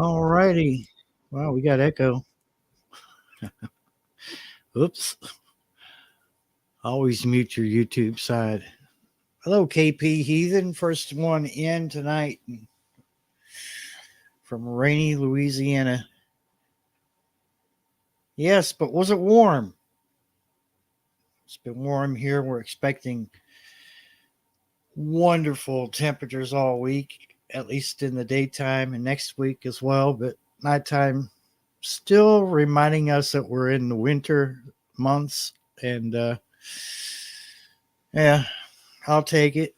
All righty. Wow, we got echo. Oops. Always mute your YouTube side. Hello, KP Heathen. First one in tonight from rainy Louisiana. Yes, but was it warm? It's been warm here. We're expecting wonderful temperatures all week, at least in the daytime, and next week as well. But nighttime, still reminding us that we're in the winter months. And yeah, I'll take it.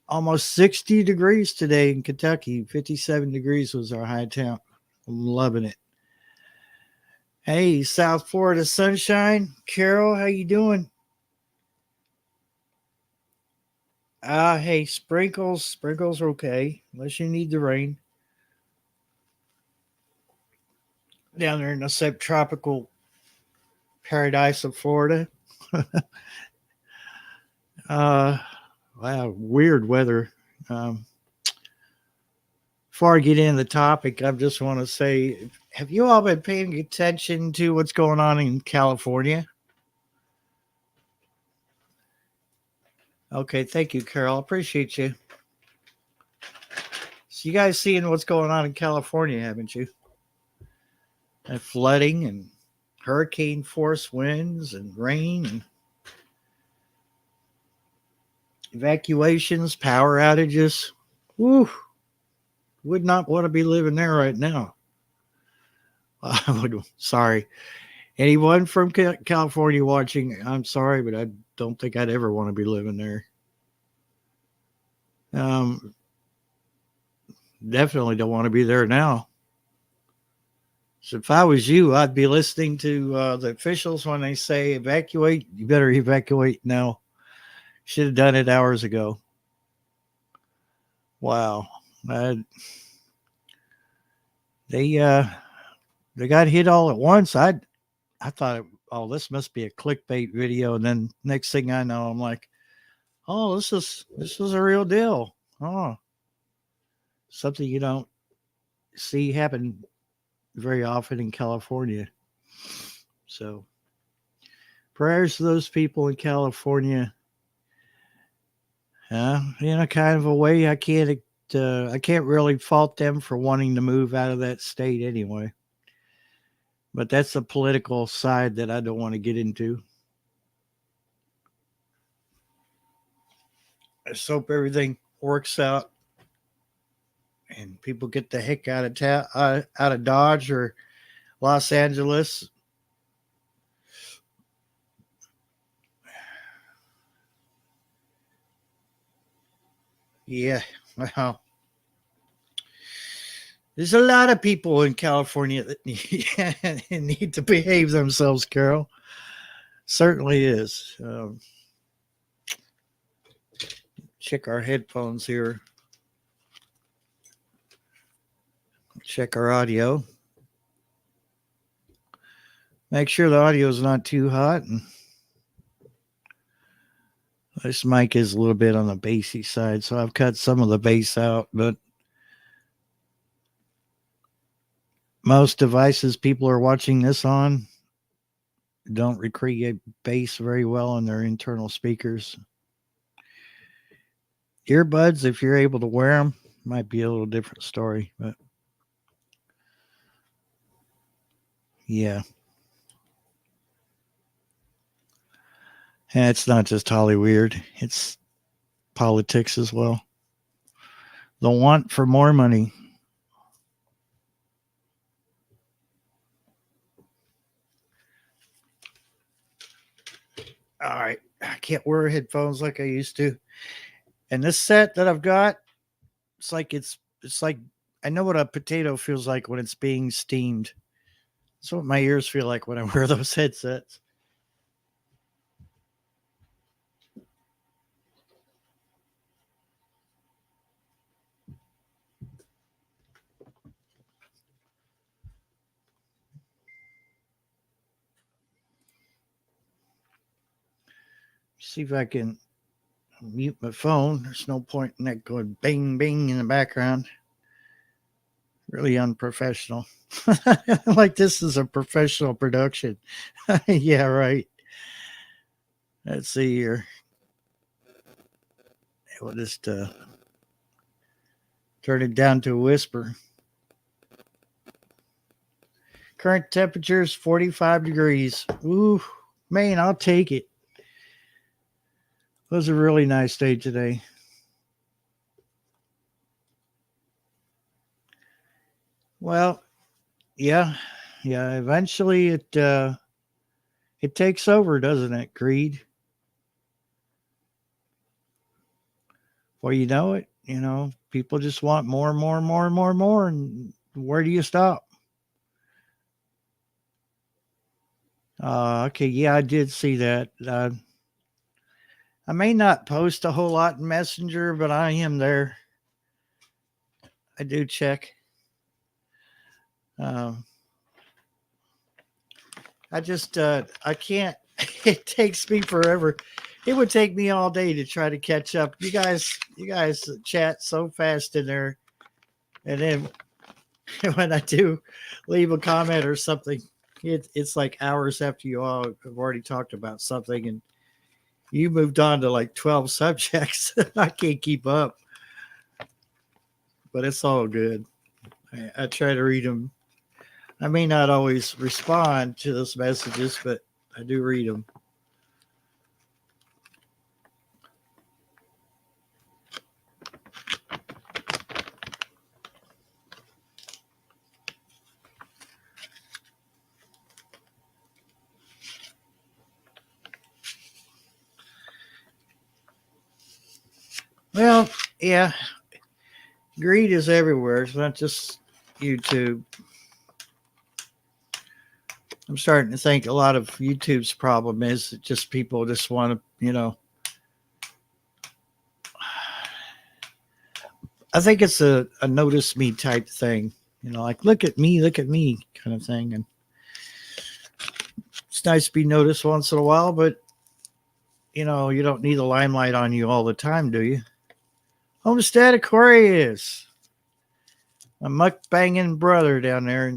Almost 60 degrees today in Kentucky. 57 degrees was our high temp. I'm loving it. Hey, South Florida sunshine. Carol, how you doing? Hey, sprinkles. Sprinkles are okay, unless you need the rain. Down there in the subtropical paradise of Florida. uh, wow, weird weather. Um, Before I get into the topic, I just want to say, have you all been paying attention to what's going on in California? Okay, thank you, Carol. Appreciate you. So you guys seeing what's going on in California, haven't you? And flooding and hurricane force winds and rain and evacuations, power outages. Woo! Would not want to be living there right now. Sorry. Anyone from California watching, I'm sorry, but I don't think I'd ever want to be living there. Um, Definitely don't want to be there now. So if I was you, I'd be listening to the officials when they say evacuate. You better evacuate now. Should have done it hours ago. Wow, they they got hit all at once. I thought, oh, this must be a clickbait video, and then next thing I know, I'm like, oh, this is a real deal. Oh, something you don't see happen very often in California. So prayers to those people in California. In a kind of a way, I can't really fault them for wanting to move out of that state anyway. But that's a political side that I don't want to get into. I just hope everything works out and people get the heck out of out of Dodge or Los Angeles. Yeah, well, there's a lot of people in California that need to behave themselves, Carol. Certainly is. Check our headphones here. Check our audio. Make sure the audio is not too hot. And this mic is a little bit on the bassy side, so I've cut some of the bass out, but most devices people are watching this on don't recreate bass very well on their internal speakers. Earbuds, if you're able to wear them, might be a little different story, but yeah. And it's not just Hollywood, it's politics as well. The want for more money. All right, I can't wear headphones like I used to. And this set that I've got, it's like I know what a potato feels like when it's being steamed. That's what my ears feel like when I wear those headsets. See if I can mute my phone. There's no point in that going bing bing in the background. Really unprofessional. Like this is a professional production. Yeah, right. Let's see here. We'll just turn it down to a whisper. Current temperature is 45 degrees. Ooh, man, I'll take it. It was a really nice day today. Well, yeah, yeah. Eventually, it takes over, doesn't it? Greed. Well, you know it. People just want more and more and more and more and more. And where do you stop? Okay, yeah, I did see that. I may not post a whole lot in Messenger, but I am there. I do check. Um, I can't. It takes me forever. It would take me all day to try to catch up. You guys chat so fast in there, and then when I do leave a comment or something, it's like hours after you all have already talked about something, and you moved on to like 12 subjects. I can't keep up, but it's all good. I try to read them. I may not always respond to those messages, but I do read them. Well, yeah, greed is everywhere. It's not just YouTube. I'm starting to think a lot of YouTube's problem is that just people just want to. I think it's a notice me type thing, like look at me kind of thing. And it's nice to be noticed once in a while, but you don't need the limelight on you all the time, do you? Homestead Aquarius, my muck-banging brother down there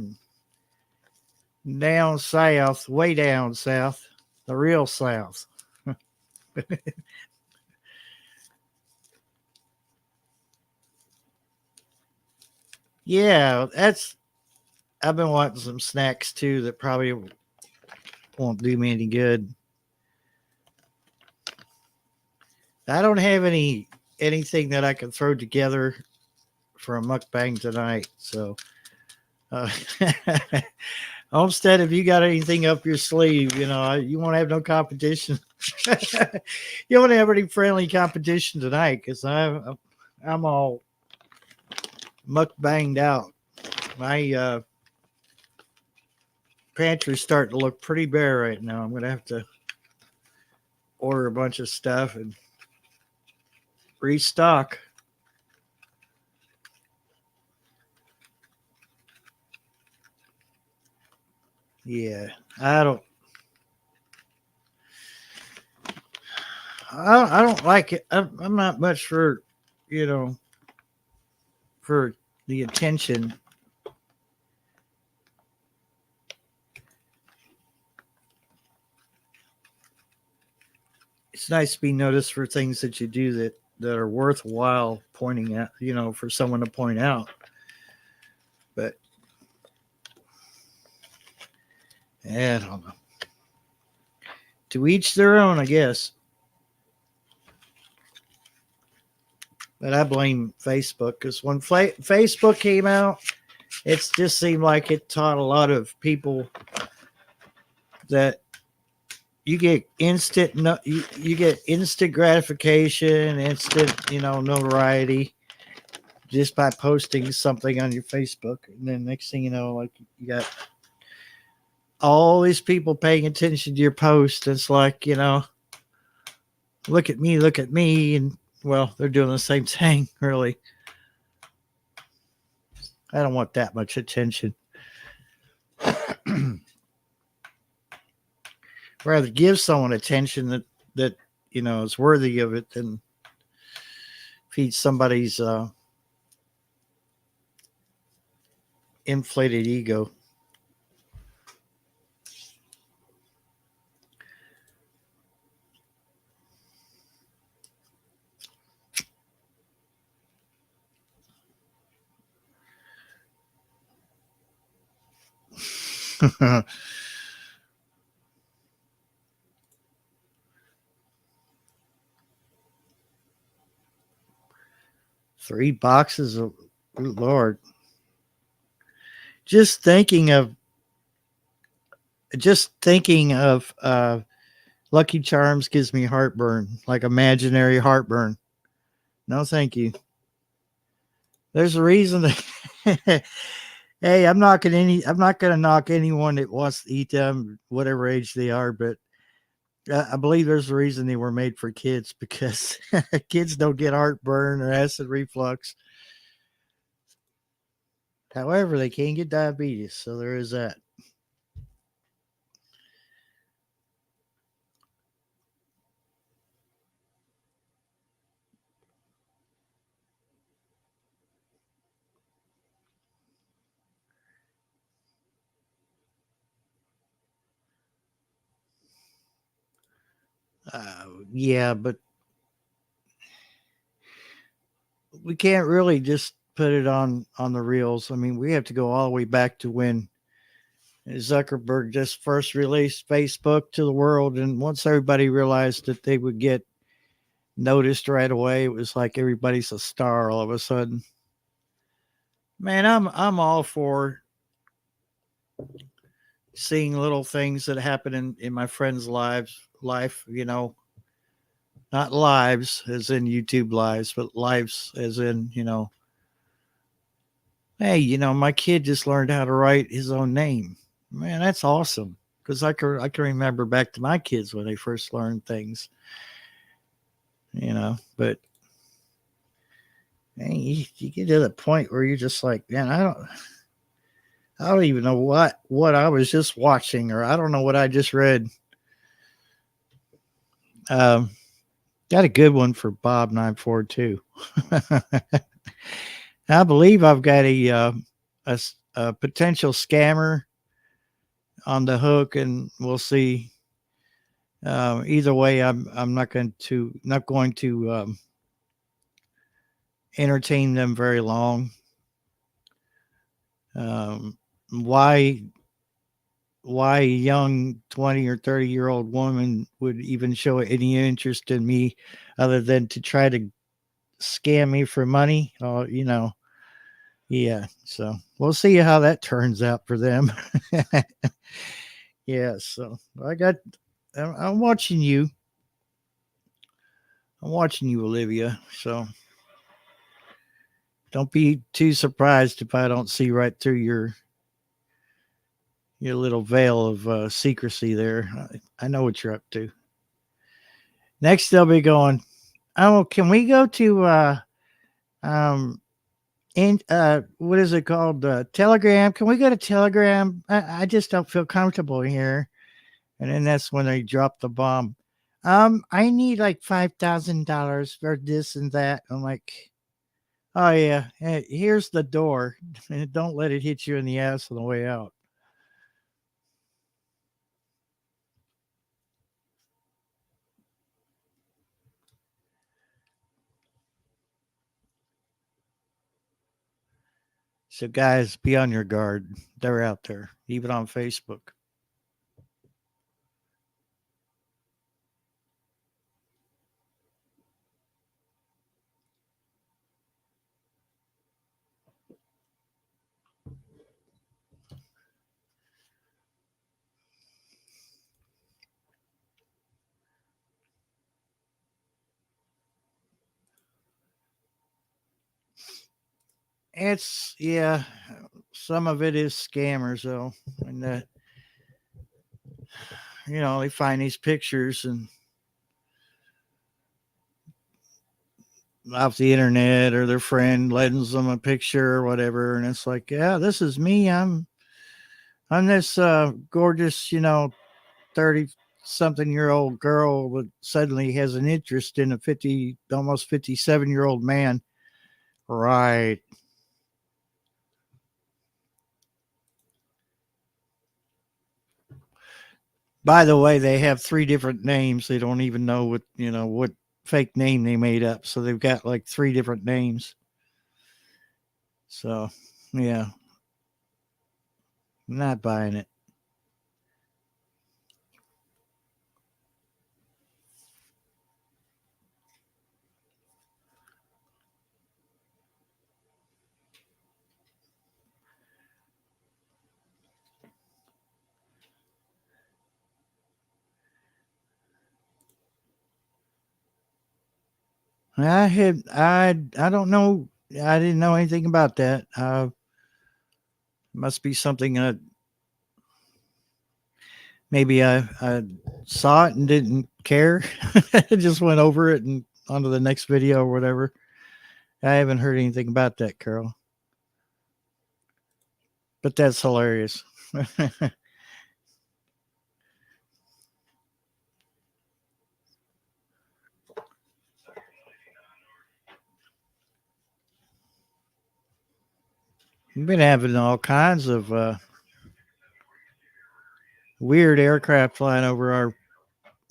down south, way down south, the real south. Yeah, I've been wanting some snacks too that probably won't do me any good. I don't have anything that I can throw together for a mukbang tonight. So, uh, Homestead, if you got anything up your sleeve, you won't have no competition. You won't have any friendly competition tonight because I'm all mukbanged out. My pantry's starting to look pretty bare right now. I'm gonna have to order a bunch of stuff and restock. Yeah, I don't. I don't like it. I'm not much for, you know, for the attention. It's nice to be noticed for things that you do that are worthwhile pointing out, for someone to point out. But yeah, I don't know. To each their own, I guess. But I blame Facebook because when Facebook came out, it just seemed like it taught a lot of people that you get instant no, you get instant gratification, instant notoriety just by posting something on your Facebook, and then next thing you know, like you got all these people paying attention to your post. It's like look at me, and well, they're doing the same thing. Really, I don't want that much attention. Rather give someone attention that is worthy of it than feed somebody's inflated ego. Three boxes of Lord. Just thinking of Lucky Charms gives me heartburn, like imaginary heartburn. No, thank you. There's a reason that hey, I'm not gonna knock anyone that wants to eat them, whatever age they are, but I believe there's a reason they were made for kids, because kids don't get heartburn or acid reflux. However, they can get diabetes, so there is that. Yeah, but we can't really just put it on the reels. I mean, we have to go all the way back to when Zuckerberg just first released Facebook to the world, and once everybody realized that they would get noticed right away, it was like everybody's a star all of a sudden. Man, I'm all for seeing little things that happen in my friends' life, not lives as in YouTube lives, but lives as in, hey, my kid just learned how to write his own name. Man, that's awesome. Because I can remember back to my kids when they first learned things, but man, you get to the point where you're just like, man, I don't even know what I was just watching, or I don't know what I just read. Um, got a good one for Bob 94 too. I believe I've got a potential scammer on the hook, and we'll see. Either way, I'm not going to entertain them very long. Why a young 20 or 30-year-old woman would even show any interest in me other than to try to scam me for money? Yeah. So we'll see how that turns out for them. Yeah. So I'm watching you. I'm watching you, Olivia. So don't be too surprised if I don't see right through your little veil of secrecy there. I know what you're up to. Next, they'll be going, oh, can we go to what is it called? Telegram? Can we go to Telegram? I just don't feel comfortable here. And then that's when they drop the bomb. I need like $5,000 for this and that. I'm like, oh yeah, hey, here's the door. And don't let it hit you in the ass on the way out. So guys, be on your guard. They're out there, even on Facebook. It's yeah, some of it is scammers though, and they find these pictures and off the internet, or their friend lends them a picture or whatever, and it's like, yeah, this is me. I'm this gorgeous, 30 something year old girl that suddenly has an interest in a 50, almost 57-year-old man. Right. By the way, they have three different names. They don't even know what fake name they made up. So they've got like three different names. So, yeah, not buying it. I don't know. I didn't know anything about that. Must be something maybe I saw it and didn't care. I just went over it and onto the next video or whatever. I haven't heard anything about that, Carol. But that's hilarious. We've been having all kinds of weird aircraft flying over our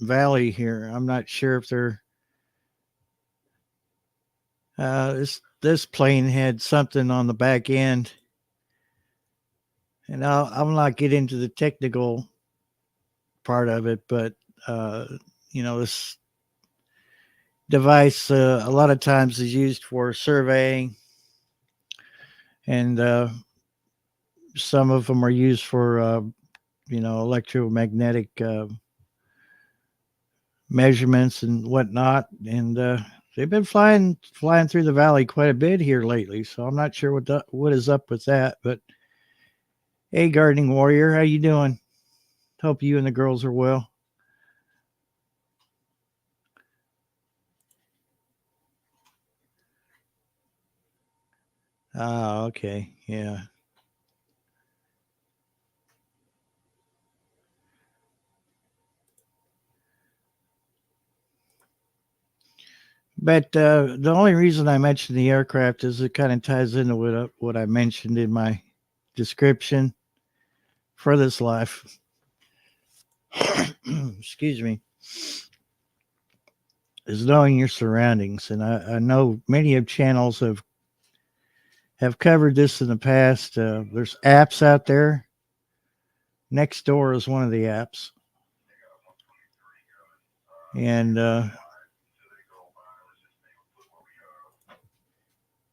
valley here. I'm not sure if they're this plane had something on the back end, and I'll not get into the technical part of it, but uh, this device a lot of times is used for surveying, and some of them are used for electromagnetic measurements and whatnot, and they've been flying through the valley quite a bit here lately. So I'm not sure what is up with that. But hey, gardening warrior, how you doing? Hope you and the girls are well. Ah, okay, yeah. But the only reason I mentioned the aircraft is it kind of ties into what I mentioned in my description for this life. Excuse me. Is knowing your surroundings, and I know many of channels have covered this in the past. There's apps out there. Nextdoor is one of the apps, and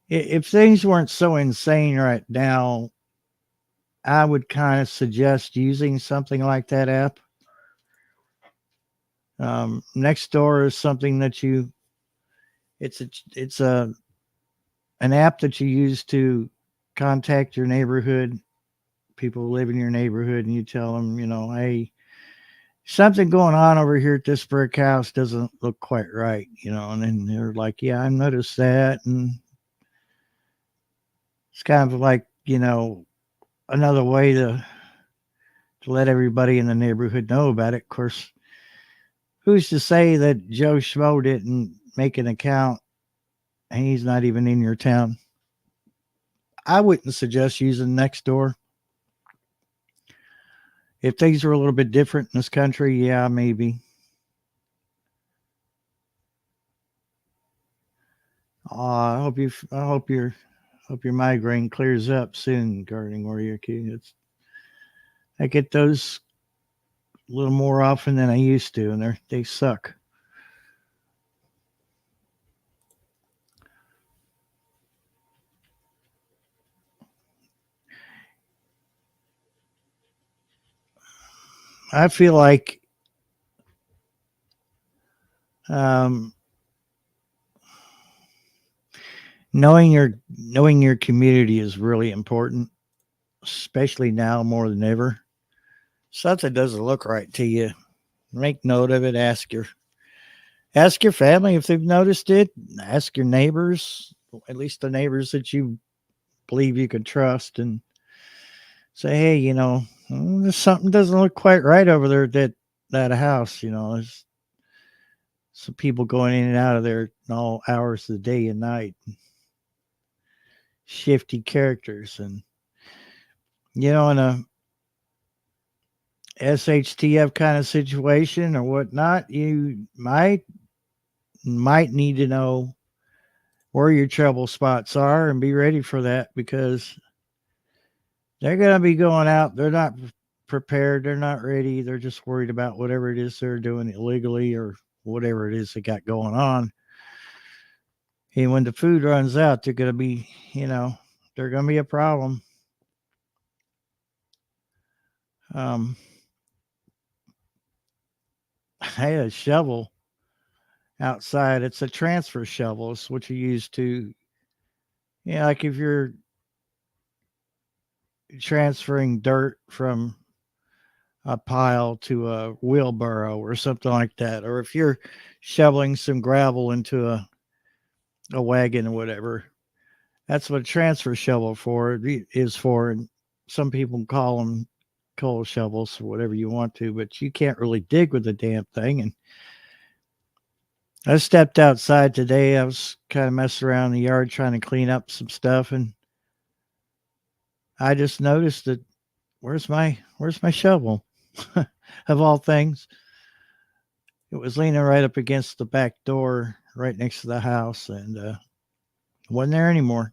if things weren't so insane right now, I would kind of suggest using something like that app. Nextdoor is something that it's an app that you use to contact your neighborhood, people who live in your neighborhood, and you tell them, hey, something going on over here at this brick house doesn't look quite right, and then they're like, yeah, I noticed that. And it's kind of like, another way to let everybody in the neighborhood know about it. Of course, who's to say that Joe Schmo didn't make an account and he's not even in your town? I wouldn't suggest using Nextdoor. If things are a little bit different in this country, yeah, maybe. I hope your migraine clears up soon, gardening warrior. I get those a little more often than I used to, and they suck. I feel like um, knowing your community is really important, especially now more than ever. Something doesn't look right to you, make note of it. Ask your family if they've noticed it. Ask your neighbors, at least the neighbors that you believe you can trust, and say, hey, there's something doesn't look quite right over there at that house. There's some people going in and out of there in all hours of the day and night, shifty characters, and you know, in SHTF kind of situation or whatnot, you might need to know where your trouble spots are and be ready for that, because they're going to be going out. They're not prepared. They're not ready. They're just worried about whatever it is they're doing illegally or whatever it is they got going on. And when the food runs out, they're going to be, they're going to be a problem. Um, I had a shovel outside. It's a transfer shovel. It's what you use to, like if you're transferring dirt from a pile to a wheelbarrow or something like that, or if you're shoveling some gravel into a wagon or whatever. That's what a transfer shovel is for. And some people call them coal shovels or whatever you want to, but you can't really dig with the damn thing. And I stepped outside today. I was kind of messing around in the yard trying to clean up some stuff, and I just noticed that where's my shovel? Of all things, it was leaning right up against the back door, right next to the house, and it wasn't there anymore.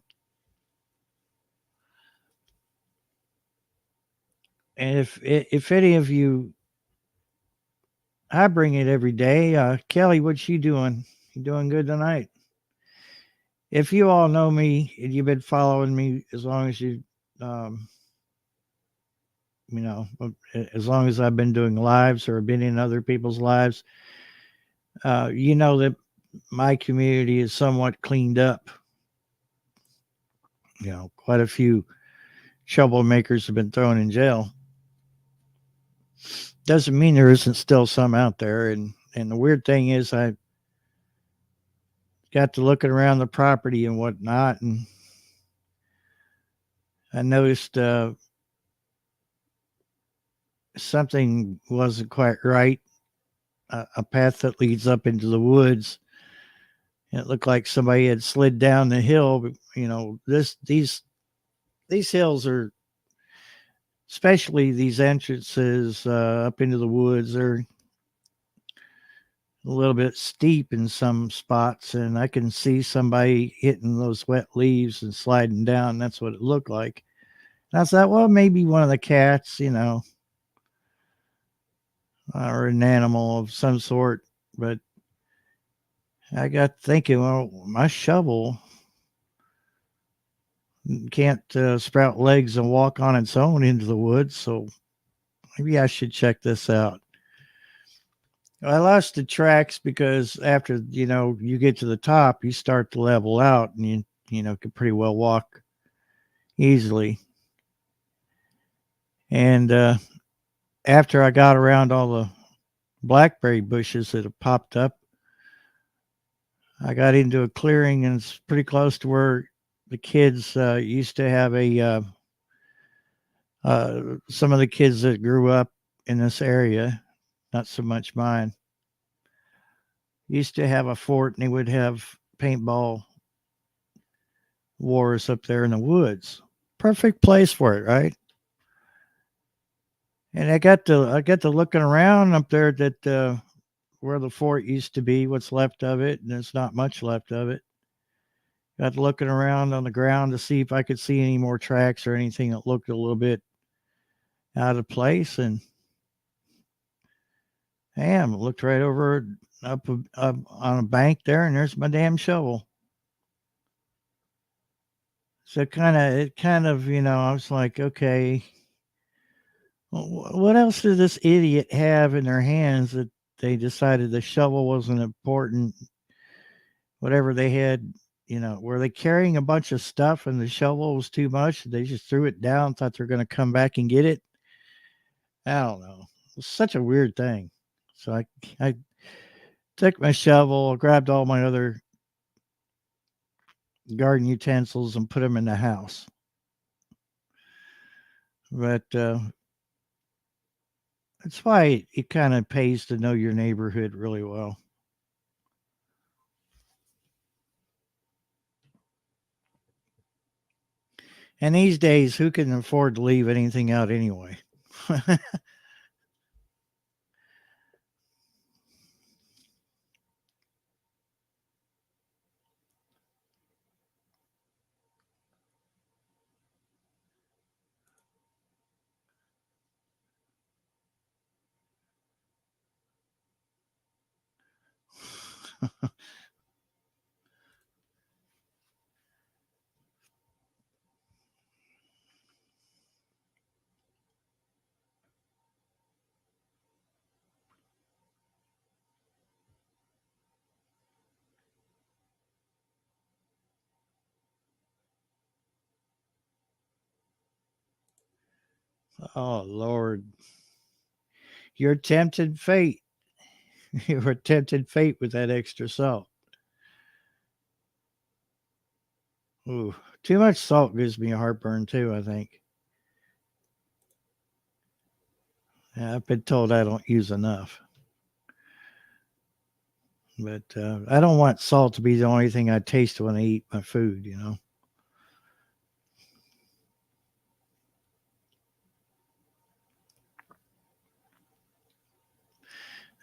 And if any of you, I bring it every day. Kelly, what's you doing? You doing good tonight? If you all know me and you've been following me as long as um, as long as I've been doing lives or been in other people's lives, you know that my community is somewhat cleaned up. Quite a few troublemakers have been thrown in jail. Doesn't mean there isn't still some out there. And the weird thing is, I got to looking around the property and whatnot, and I noticed something wasn't quite right. A path that leads up into the woods. It looked like somebody had slid down the hill. But, these hills are, especially these entrances up into the woods, are a little bit steep in some spots, and I can see somebody hitting those wet leaves and sliding down. That's what it looked like. And I thought, well, maybe one of the cats, or an animal of some sort. But I got thinking, well, my shovel can't sprout legs and walk on its own into the woods, so maybe I should check this out. I lost the tracks because after, you get to the top, you start to level out, and you can pretty well walk easily. And after I got around all the blackberry bushes that have popped up, I got into a clearing, and it's pretty close to where the kids used to have some of the kids that grew up in this area, not so much mine, used to have a fort, and they would have paintball wars up there in the woods. Perfect place for it, right? And I got to looking around up there that where the fort used to be, what's left of it, and there's not much left of it. Got looking around on the ground to see if I could see any more tracks or anything that looked a little bit out of place, and damn, looked right over up on a bank there, and there's my damn shovel. So it kind of, I was like, okay, what else did this idiot have in their hands that they decided the shovel wasn't important? Whatever they had, were they carrying a bunch of stuff and the shovel was too much? They just threw it down, thought they're going to come back and get it. I don't know. It's such a weird thing. So I took my shovel, grabbed all my other garden utensils, and put them in the house. But that's why it kind of pays to know your neighborhood really well. And these days, who can afford to leave anything out anyway? Oh Lord, you're tempted fate. You were tempted fate with that extra salt. Ooh, too much salt gives me heartburn too, I think. Yeah, I've been told I don't use enough. But I don't want salt to be the only thing I taste when I eat my food, you know.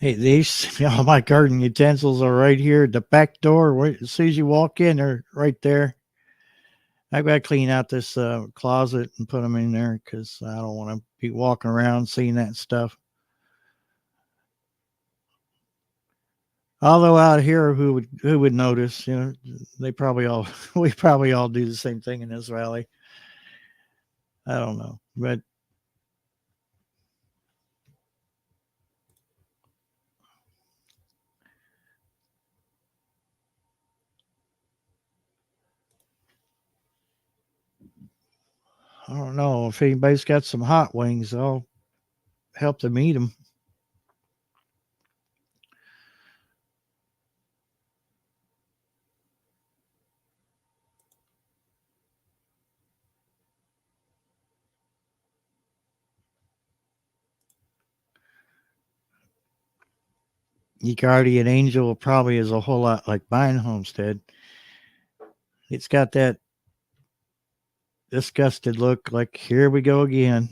Hey, these all my garden utensils are right here at the back door. Right, as soon as you walk in, they're right there. I've got to clean out this closet and put them in there because I don't want to be walking around seeing that stuff. Although out here, who would notice? You know, they probably all we probably all do the same thing in this valley. I don't know, but I don't know if anybody's got some hot wings. I'll help them eat them. Your guardian angel probably is a whole lot like mine, Homestead. It's got that disgusted look, like here we go again.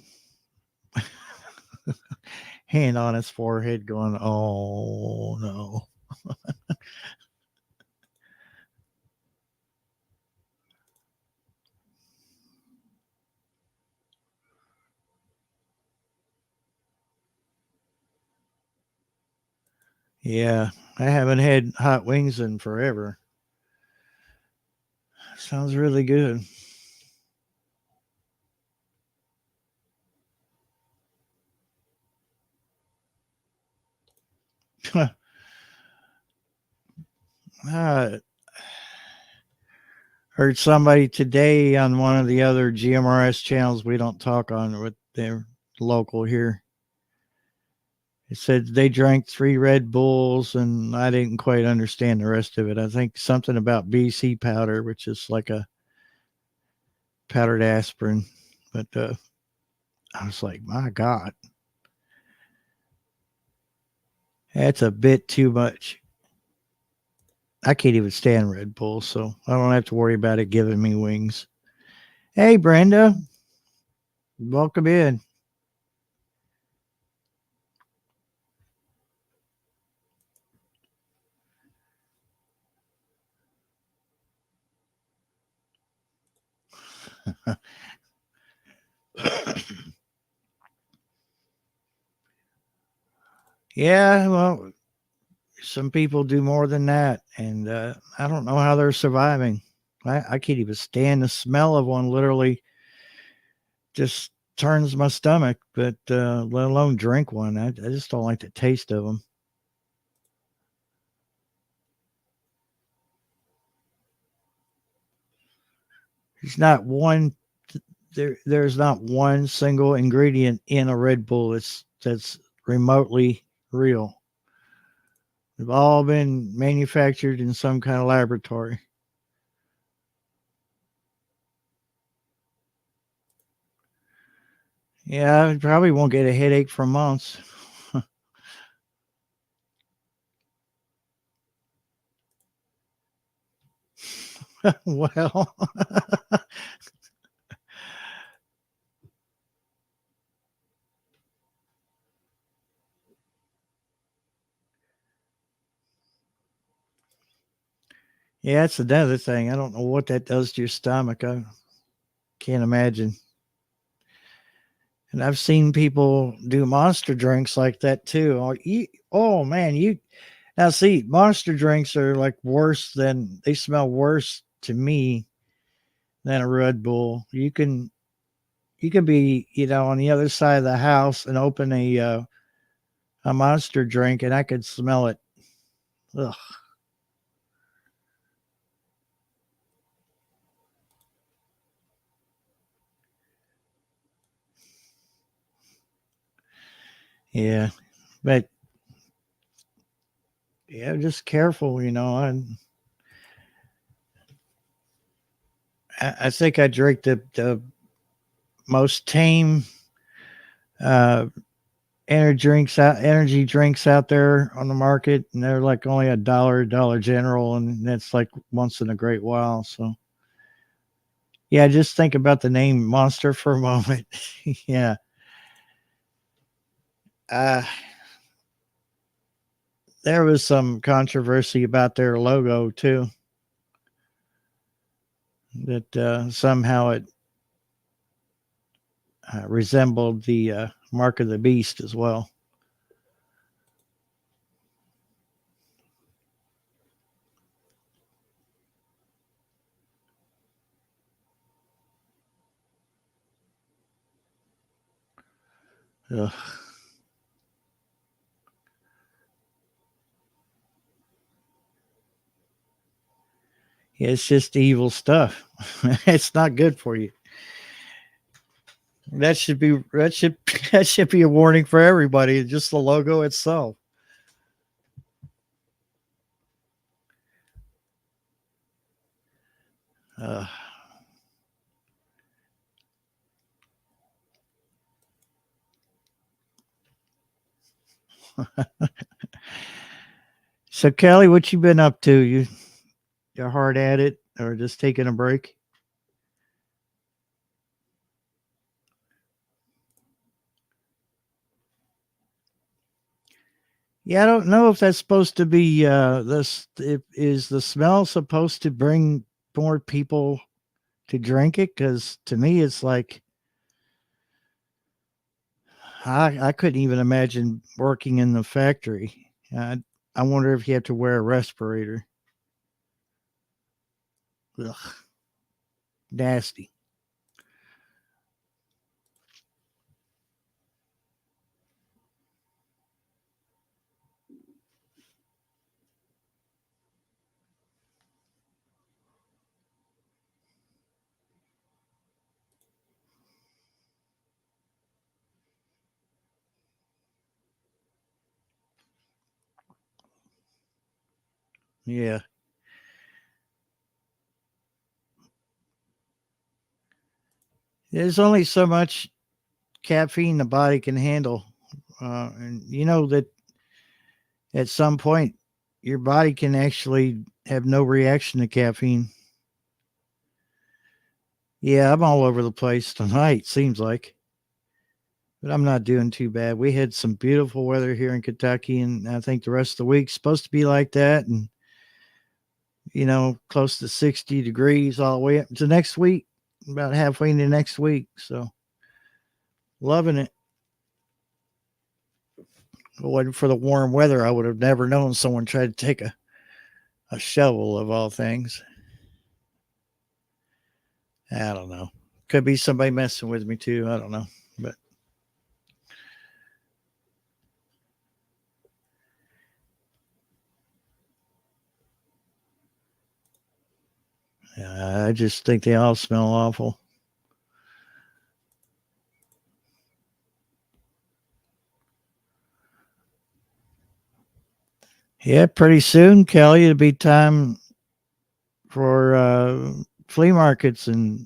Hand on his forehead, going, "Oh no." Yeah, I haven't had hot wings in forever. Sounds really good. I heard somebody today on one of the other GMRS channels we don't talk on, with their local here. It said they drank 3 Red Bulls, and I didn't quite understand the rest of it. I think something about BC powder, which is like a powdered aspirin. But I was like, my God, that's a bit too much. I can't even stand Red Bull, so I don't have to worry about it giving me wings. Hey, Brenda, welcome in. Yeah, well, some people do more than that, and I don't know how they're surviving. I can't even stand the smell of one. Literally, just turns my stomach. But let alone drink one. I just don't like the taste of them. There's not one. There's not one single ingredient in a Red Bull that's remotely real. They've all been manufactured in some kind of laboratory. Yeah, I probably won't get a headache for months. Well, yeah, that's another thing. I don't know what that does to your stomach. I can't imagine. And I've seen people do monster drinks like that too. Oh, man, Now, see, monster drinks are like they smell worse to me than a Red Bull. You can be, on the other side of the house and open a monster drink, and I could smell it. Ugh. Yeah, but yeah, just careful, I think I drink the most tame uh, energy drinks out there on the market, and they're like only Dollar General, and that's like once in a great while. So yeah, just think about the name Monster for a moment. Yeah. Uh, there was some controversy about their logo too. That somehow it resembled the mark of the beast as well. Ugh. It's just evil stuff. It's not good for you. That should be a warning for everybody. Just the logo itself. Uh, so Kelly, what you been up to? You're hard at it, or just taking a break? Yeah, I don't know if that's supposed to be this. Is the smell supposed to bring more people to drink it? Because to me, it's like I couldn't even imagine working in the factory. I wonder if you have to wear a respirator. Ugh, nasty. Yeah, there's only so much caffeine the body can handle, and you know that at some point your body can actually have no reaction to caffeine. Yeah, I'm all over the place tonight. Seems like. But I'm not doing too bad. We had some beautiful weather here in Kentucky, and I think the rest of the week's supposed to be like that. And, close to 60 degrees all the way up to next week, about halfway into next week. So loving it. If it wasn't for the warm weather, I would have never known someone tried to take a shovel of all things. I don't know. Could be somebody messing with me too. I don't know. But I just think they all smell awful. Yeah, pretty soon, Kelly, it'll be time for flea markets and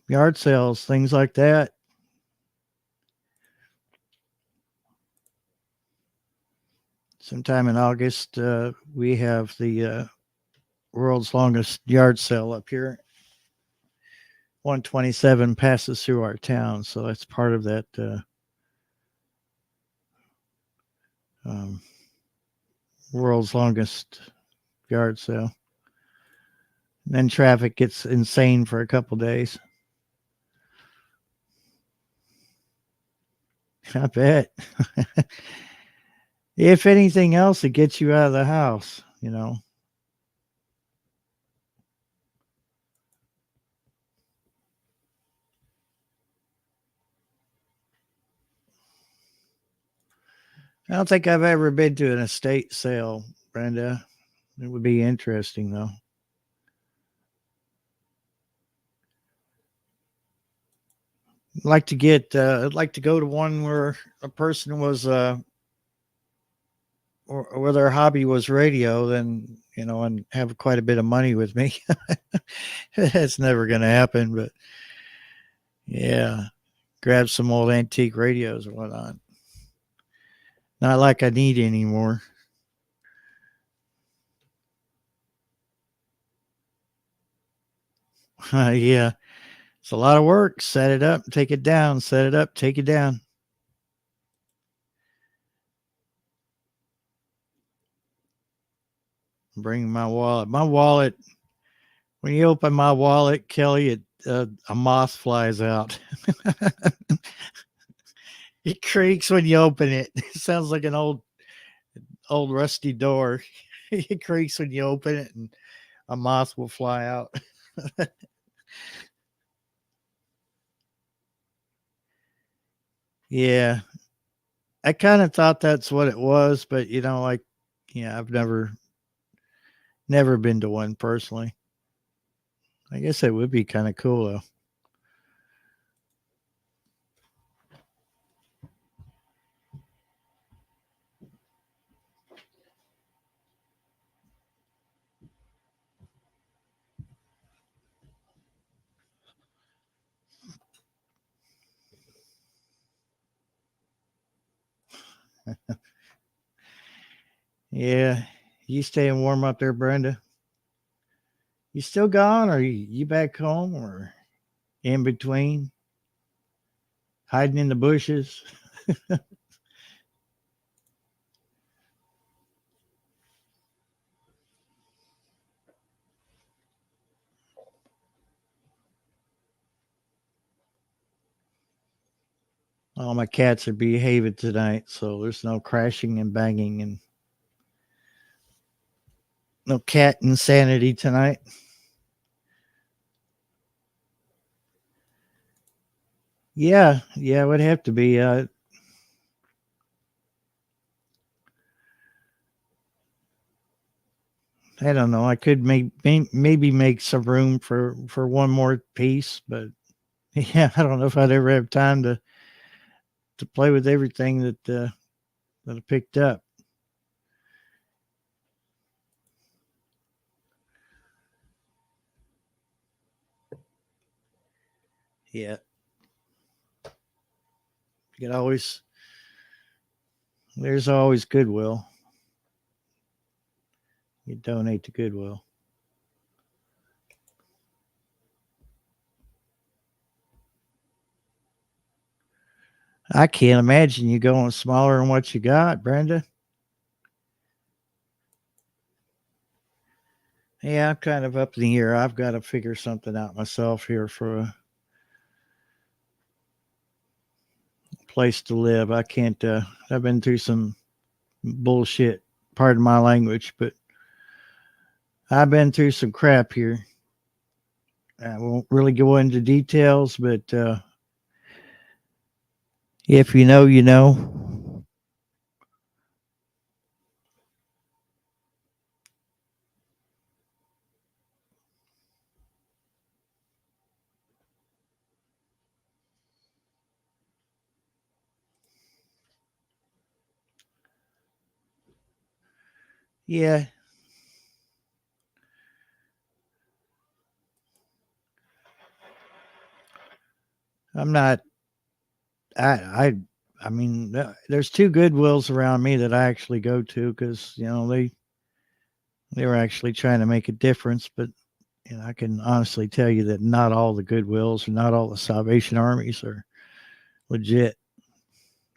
yard sales, things like that. Sometime in August, we have the world's longest yard sale up here. 127 passes through our town, so that's part of that um, world's longest yard sale. And then traffic gets insane for a couple days. I bet. If anything else, it gets you out of the house, I don't think I've ever been to an estate sale, Brenda. It would be interesting, though. I'd like to go to one where a person was, or where their hobby was radio, then, and have quite a bit of money with me. That's never going to happen, but yeah, grab some old antique radios or whatnot. Not like I need anymore. Yeah, it's a lot of work. Set it up, take it down, set it up, take it down. Bring my wallet. My wallet, when you open my wallet, Kelly, a moth flies out. It creaks when you open it. It sounds like an old rusty door. It creaks when you open it, and a moth will fly out. Yeah, I kind of thought that's what it was, but I've never been to one personally. I guess it would be kind of cool though. Yeah, you staying warm up there, Brenda? You still gone, or you back home, or in between, hiding in the bushes? All my cats are behaving tonight, so there's no crashing and banging and no cat insanity tonight. Yeah, it would have to be. I don't know. I could maybe make some room for one more piece, but yeah, I don't know if I'd ever have time to play with everything that I picked up. Yeah, you can always. There's always Goodwill. You donate to Goodwill. I can't imagine you going smaller than what you got, Brenda. Yeah, I'm kind of up in the air. I've got to figure something out myself here for a place to live. I can't. I've been through some bullshit. Pardon my language, but I've been through some crap here. I won't really go into details, but if you know, you know. Yeah, I'm not. I I mean, there's two Goodwills around me that I actually go to because they were actually trying to make a difference. But I can honestly tell you that not all the Goodwills or not all the Salvation Armies are legit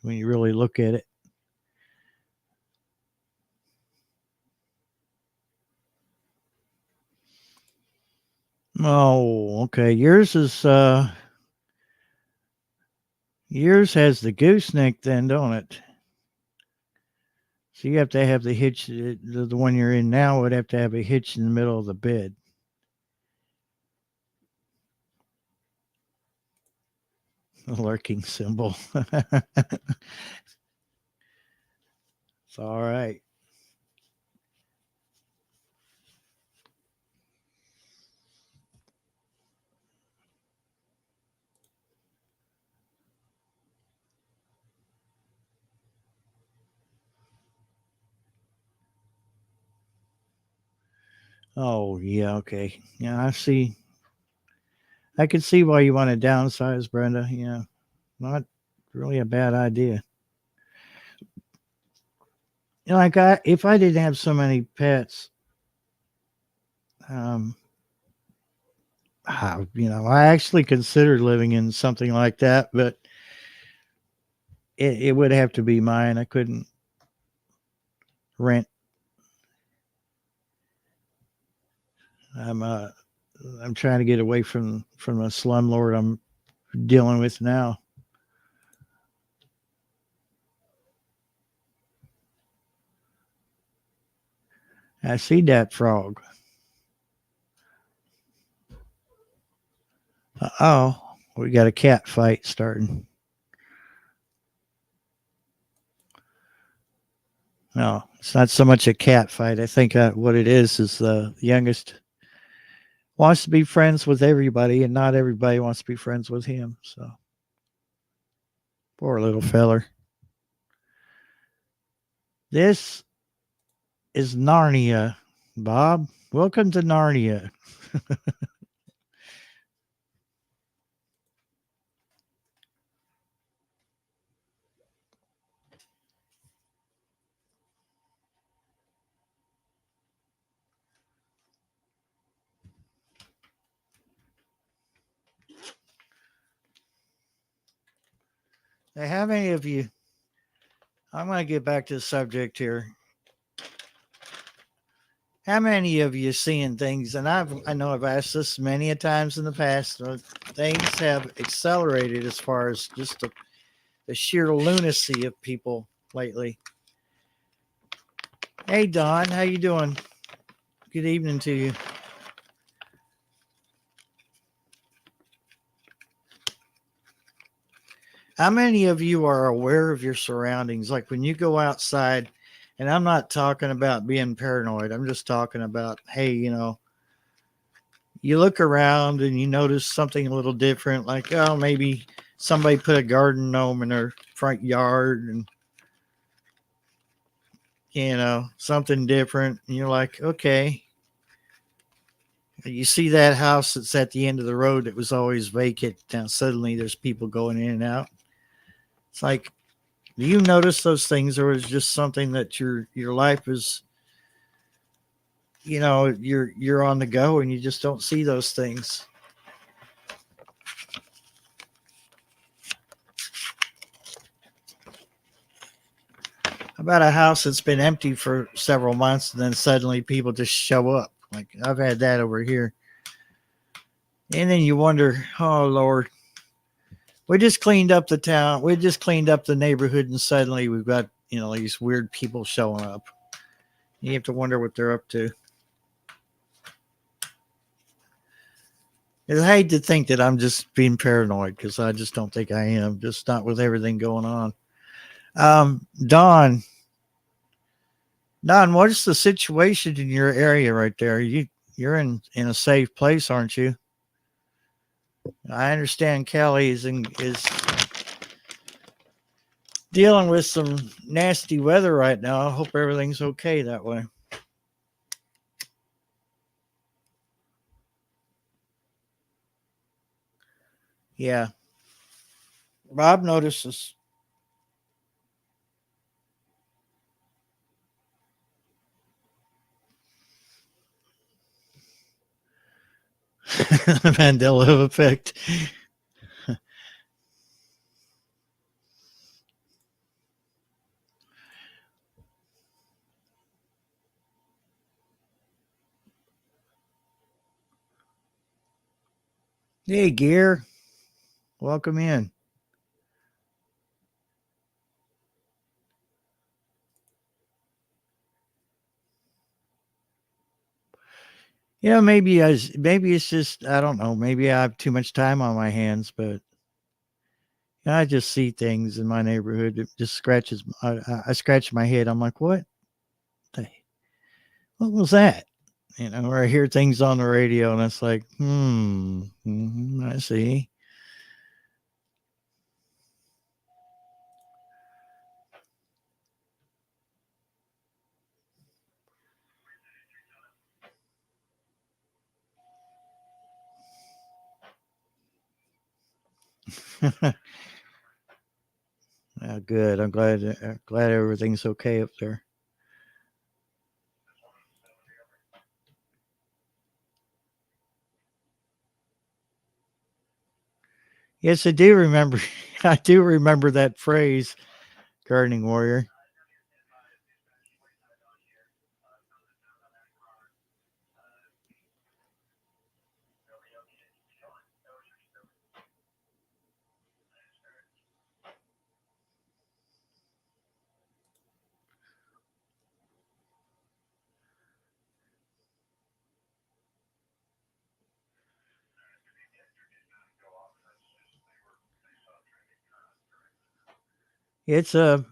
when you really look at it. Oh, okay. Yours has the gooseneck then, don't it? So you have to have the hitch. The one you're in now would have to have a hitch in the middle of the bed. A lurking symbol. It's all right. Oh yeah, okay. Yeah, I see. I can see why you want to downsize, Brenda. Yeah, not really a bad idea. Like if I didn't have so many pets, um, I actually considered living in something like that, but it would have to be mine. I couldn't rent. I'm uh, I'm trying to get away from the slumlord I'm dealing with now. I see that frog. Oh, we got a cat fight starting. No, it's not so much a cat fight. I think what it is the youngest wants to be friends with everybody, and not everybody wants to be friends with him. So poor little feller. This is Narnia, Bob. Welcome to Narnia. Now, how many of you? I'm going to get back to the subject here. How many of you seeing things? And I know I've asked this many a times in the past. Things have accelerated as far as just the sheer lunacy of people lately. Hey Don, how you doing? Good evening to you. How many of you are aware of your surroundings? Like when you go outside, and I'm not talking about being paranoid. I'm just talking about, hey, you look around and you notice something a little different, like, oh, maybe somebody put a garden gnome in their front yard and, something different. And you're like, okay. You see that house that's at the end of the road that was always vacant. Now suddenly there's people going in and out. It's like, do you notice those things, or is it just something that your life is, you're on the go and you just don't see those things? About a house that's been empty for several months and then suddenly people just show up. Like I've had that over here. And then you wonder, oh Lord, we just cleaned up the town. We just cleaned up the neighborhood and suddenly we've got, these weird people showing up. You have to wonder what they're up to. I hate to think that I'm just being paranoid because I just don't think I am. Just not with everything going on. Don, what is the situation in your area right there? You're in a safe place, aren't you? I understand Kelly is dealing with some nasty weather right now. I hope everything's okay that way. Yeah. Bob notices. The Mandela effect. Hey, Gear. Welcome in. maybe it's just I don't know. Maybe I have too much time on my hands, but I just see things in my neighborhood. It just scratches. I scratch my head. I'm like, the, what was that? Or I hear things on the radio, and it's like, I see. Good. I'm glad everything's okay up there. Yes, I do remember. I do remember that phrase, gardening warrior. It's a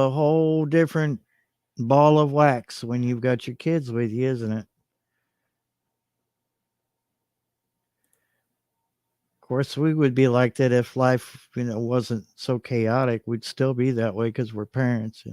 whole different ball of wax when you've got your kids with you, isn't it? Of course, we would be like that if life, wasn't so chaotic. We'd still be that way because we're parents.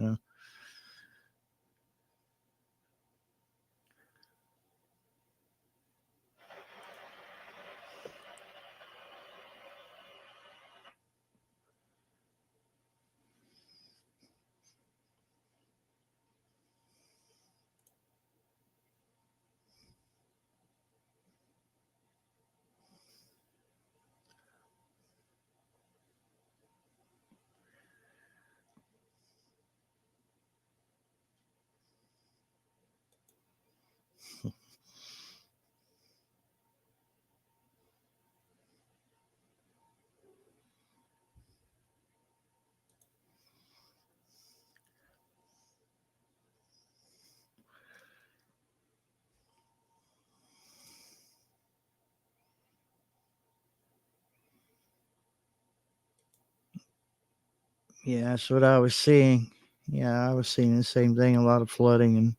Yeah, that's what I was seeing. Yeah, I was seeing the same thing. A lot of flooding, and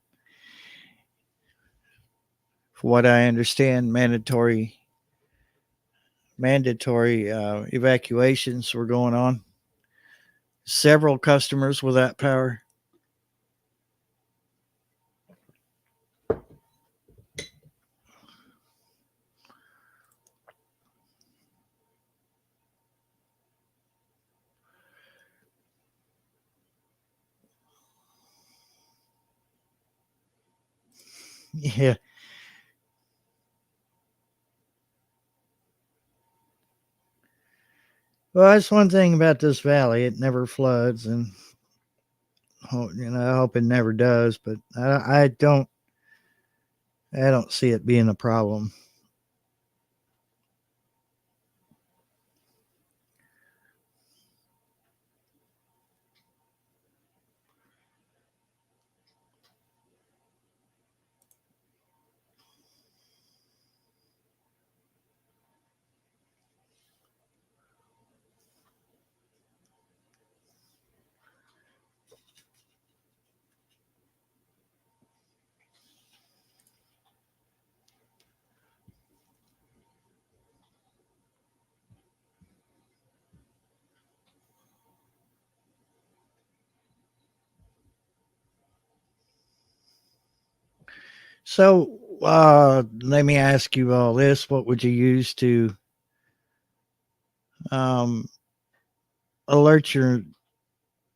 from what I understand, mandatory evacuations were going on. Several customers without power. Yeah. Well, that's one thing about this valley. It never floods, and I hope it never does. But I don't see it being a problem. So let me ask you all this: what would you use to um, alert your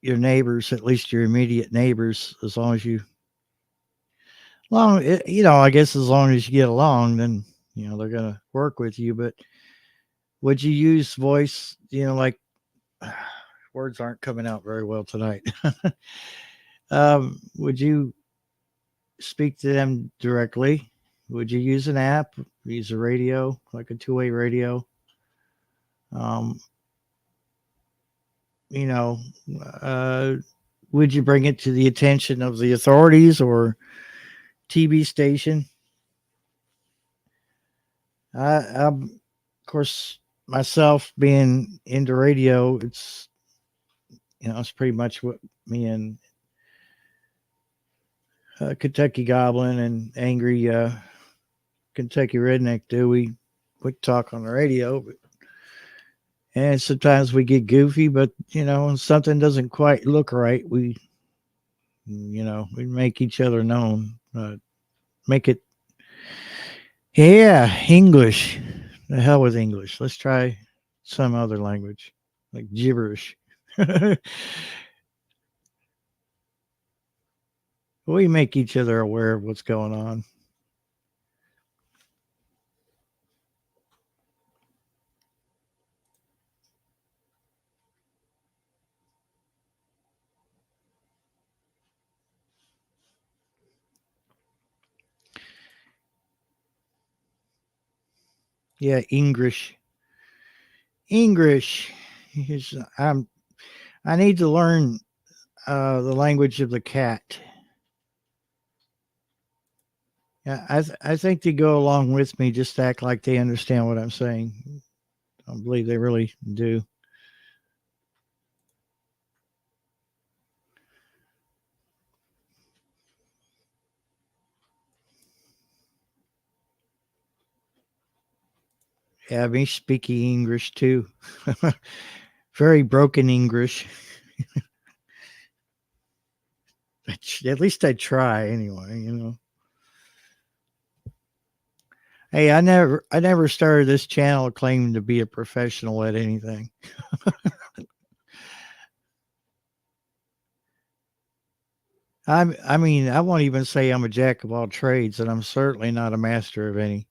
neighbors, at least your immediate neighbors, as long as I guess as long as you get along, then they're gonna work with you. But would you use voice? Like words aren't coming out very well tonight. Would you speak to them directly? Would you use an app? Use a radio, like a two-way radio? Um, you know, uh, would you bring it to the attention of the authorities or TV station? Of course, myself being into radio, it's pretty much what me and Kentucky Goblin and Angry Kentucky Redneck do. We talk on the radio, and sometimes we get goofy, but something doesn't quite look right. We make each other known. Make it, yeah, English. The hell with English. Let's try some other language, like gibberish. We make each other aware of what's going on. Yeah, English. English. I need to learn the language of the cat. Yeah, I think they go along with me, just act like they understand what I'm saying. I believe they really do. Yeah, me speaking English too. Very broken English. At least I try anyway. Hey, I never started this channel claiming to be a professional at anything. I won't even say I'm a jack of all trades, and I'm certainly not a master of any.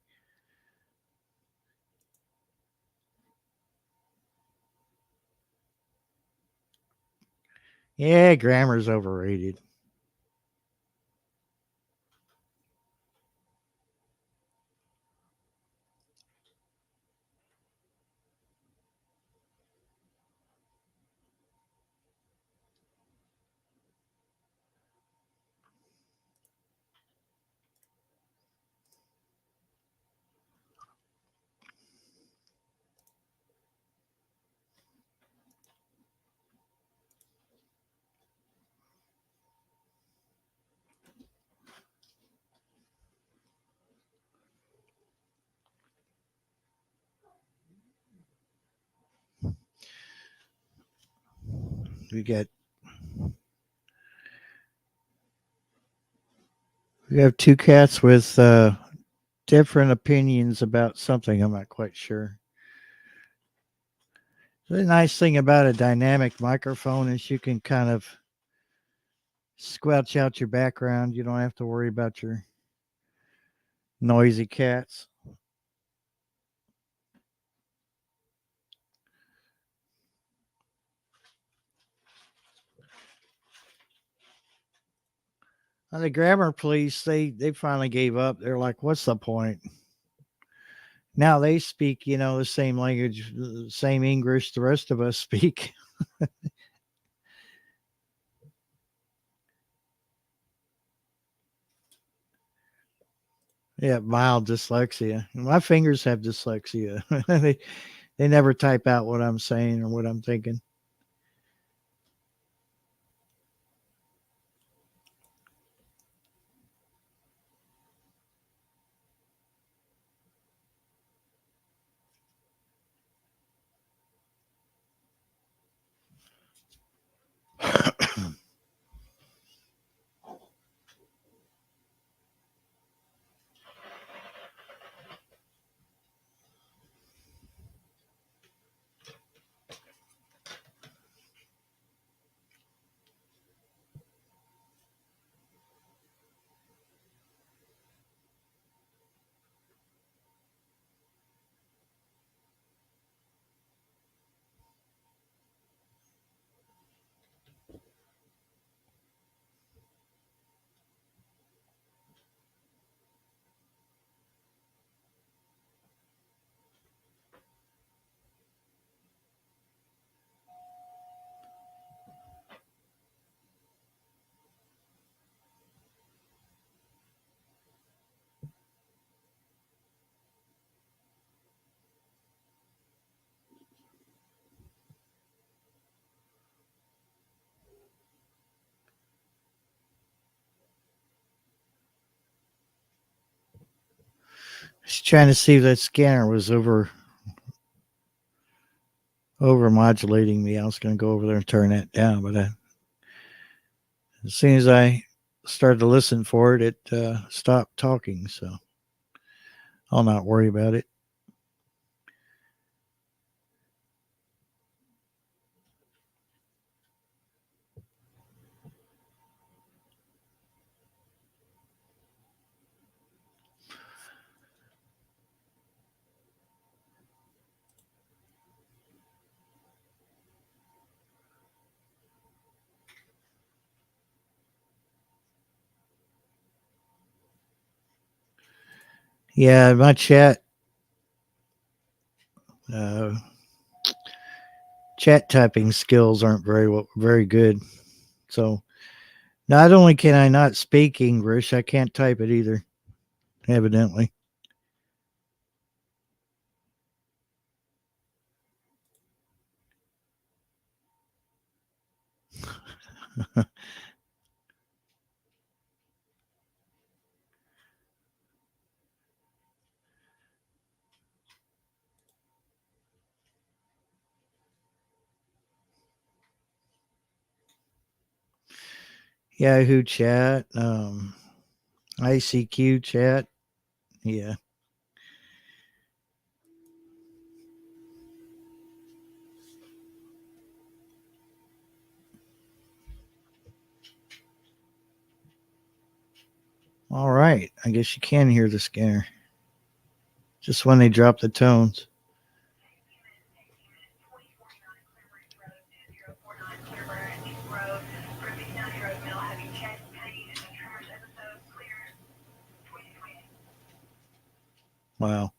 Yeah, grammar's overrated. We got we have two cats with different opinions about something. I'm not quite sure. The nice thing about a dynamic microphone is you can kind of squelch out your background. You don't have to worry about your noisy cats. The grammar police, they finally gave up. They're like, what's the point? Now they speak, the same language, the same English the rest of us speak. Yeah, mild dyslexia. My fingers have dyslexia. They never type out what I'm saying or what I'm thinking. was trying to see if that scanner was over modulating me. I was going to go over there and turn that down, but as soon as I started to listen for it, it stopped talking. So I'll not worry about it. Yeah, my uh, chat typing skills aren't very good. So not only can I not speak English, I can't type it either. Evidently. Yahoo chat, ICQ chat. Yeah. All right. I guess you can hear the scanner. Just when they drop the tones. Wow.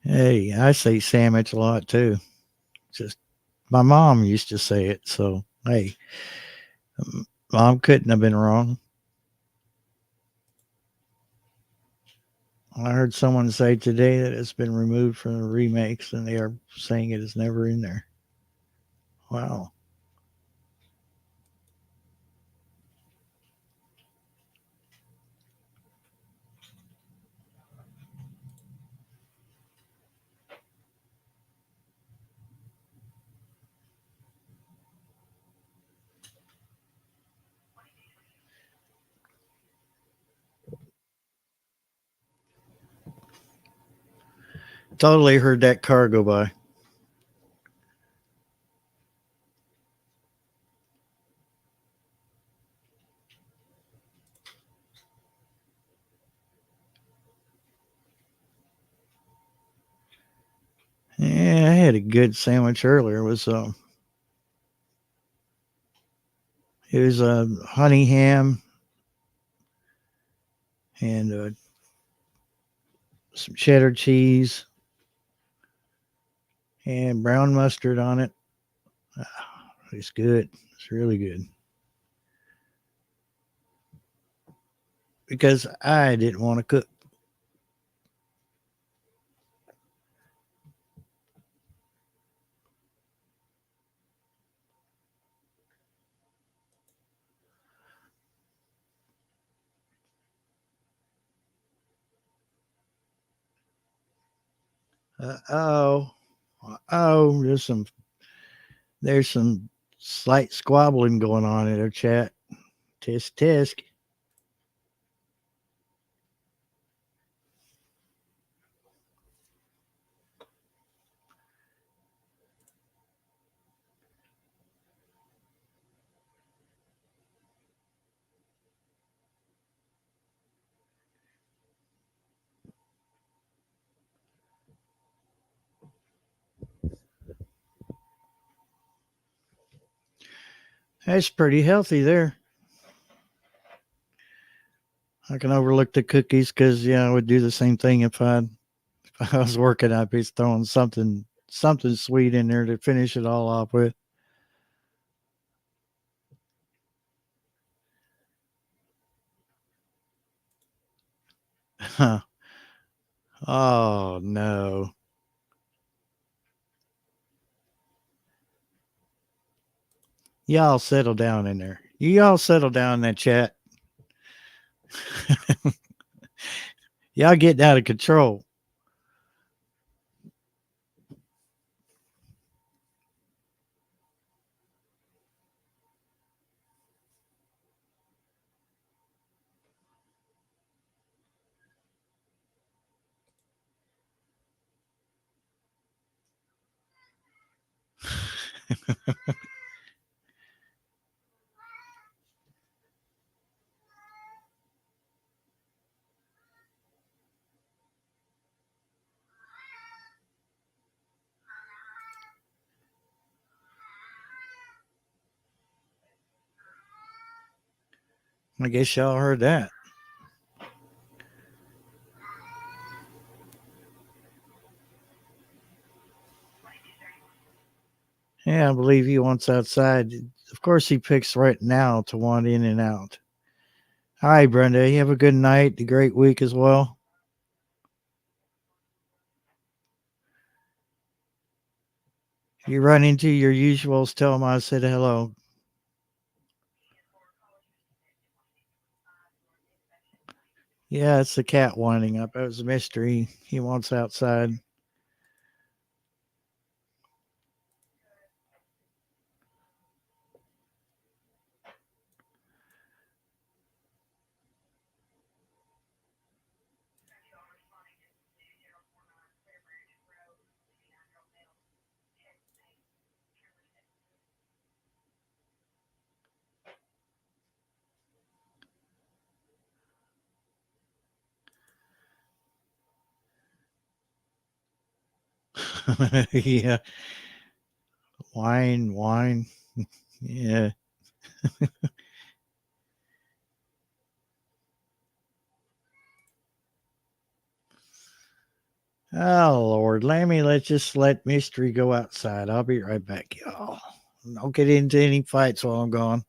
Hey, I say sandwich a lot too. Just my mom used to say it. So, hey, mom couldn't have been wrong. I heard someone say today that it's been removed from the remakes and they are saying it is never in there. Wow. Totally heard that car go by. Yeah, I had a good sandwich earlier. It was a honey ham and some cheddar cheese and brown mustard on it. It's good. It's really good. Because I didn't want to cook. Oh, oh, there's some slight squabbling going on in our chat. Tisk tisk. That's pretty healthy there. I can overlook the cookies because I would do the same thing if I was working. I'd be throwing something sweet in there to finish it all off with. Oh no. Y'all settle down in there. You all settle down in that chat. Y'all getting out of control. I guess y'all heard that. Yeah, I believe he wants outside. Of course, he picks right now to want in and out. Hi, Brenda. You have a good night, a great week as well. If you run into your usuals, tell them I said hello. Yeah, it's the cat winding up. It was a mystery. He wants outside. Yeah, wine, wine. Yeah. Oh Lord, let's just let mystery go outside. I'll be right back, y'all. Don't get into any fights while I'm gone.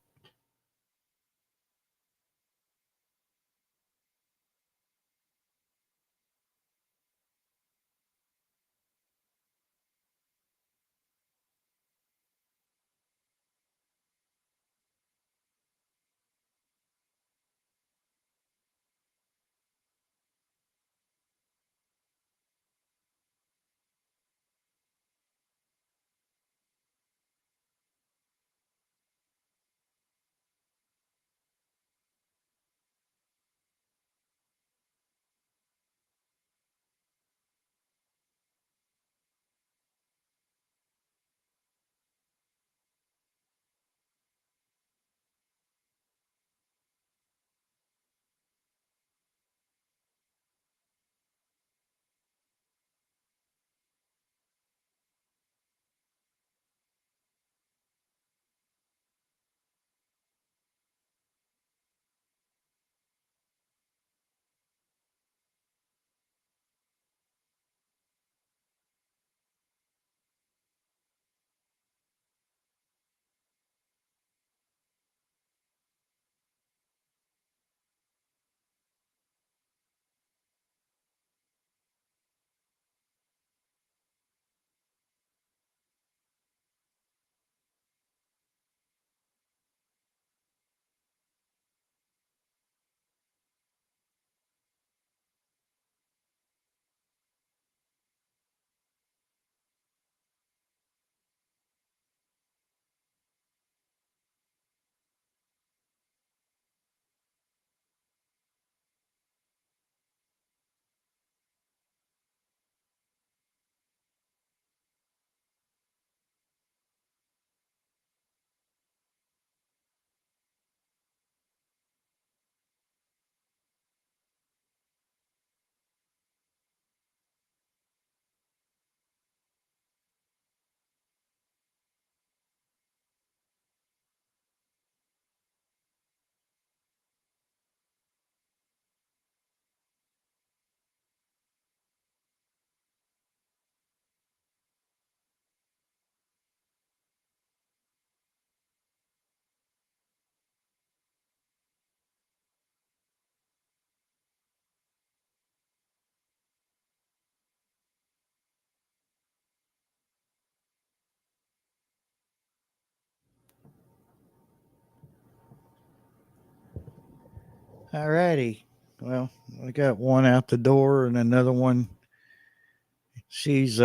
All righty. Well, I got one out the door and another one. She's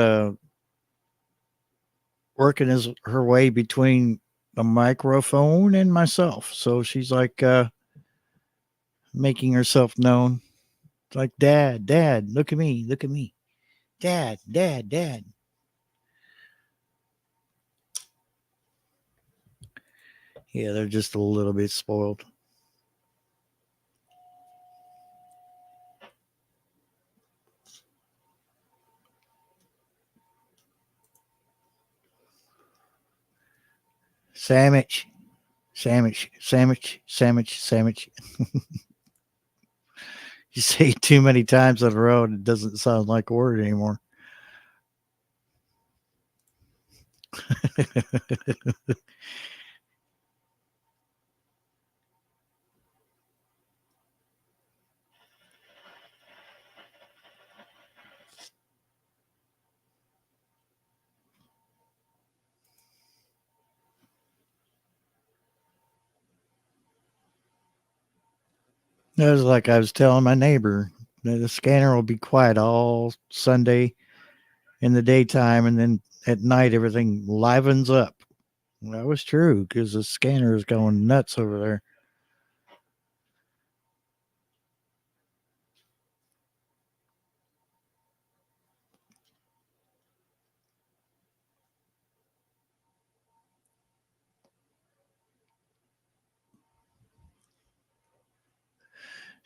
working her way between the microphone and myself. So she's like making herself known. It's like, Dad, Dad, look at me, look at me. Dad, Dad, Dad. Yeah, they're just a little bit spoiled. Sandwich, sandwich, sandwich, sandwich, sandwich. You say it too many times on the road, it doesn't sound like a word anymore. It was like I was telling my neighbor, the scanner will be quiet all Sunday in the daytime, and then at night everything livens up. That was true because the scanner is going nuts over there.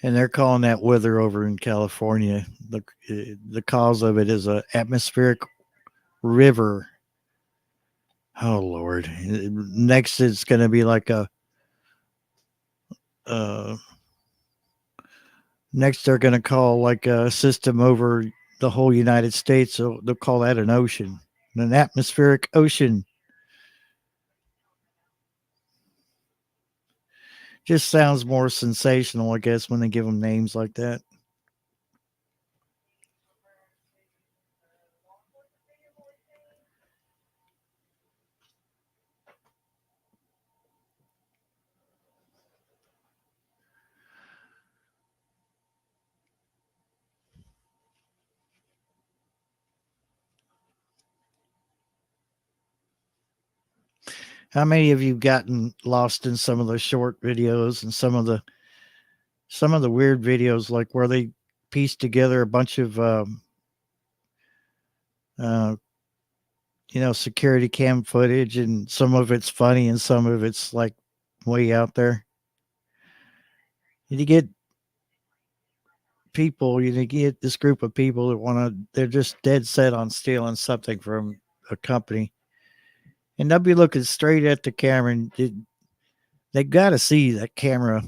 And they're calling that weather over in California. The cause of it is a atmospheric river. Oh Lord! Next, it's going to be like a. Uh, Next, they're going to call like a system over the whole United States. So they'll call that an ocean, an atmospheric ocean. Just sounds more sensational, I guess, when they give them names like that. How many of you gotten lost in some of the short videos and some of the weird videos, like where they piece together a bunch of uh, security cam footage, and some of it's funny and some of it's like way out there. And you get you get this group of people that they're just dead set on stealing something from a company, and they'll be looking straight at the camera, and they got to see that camera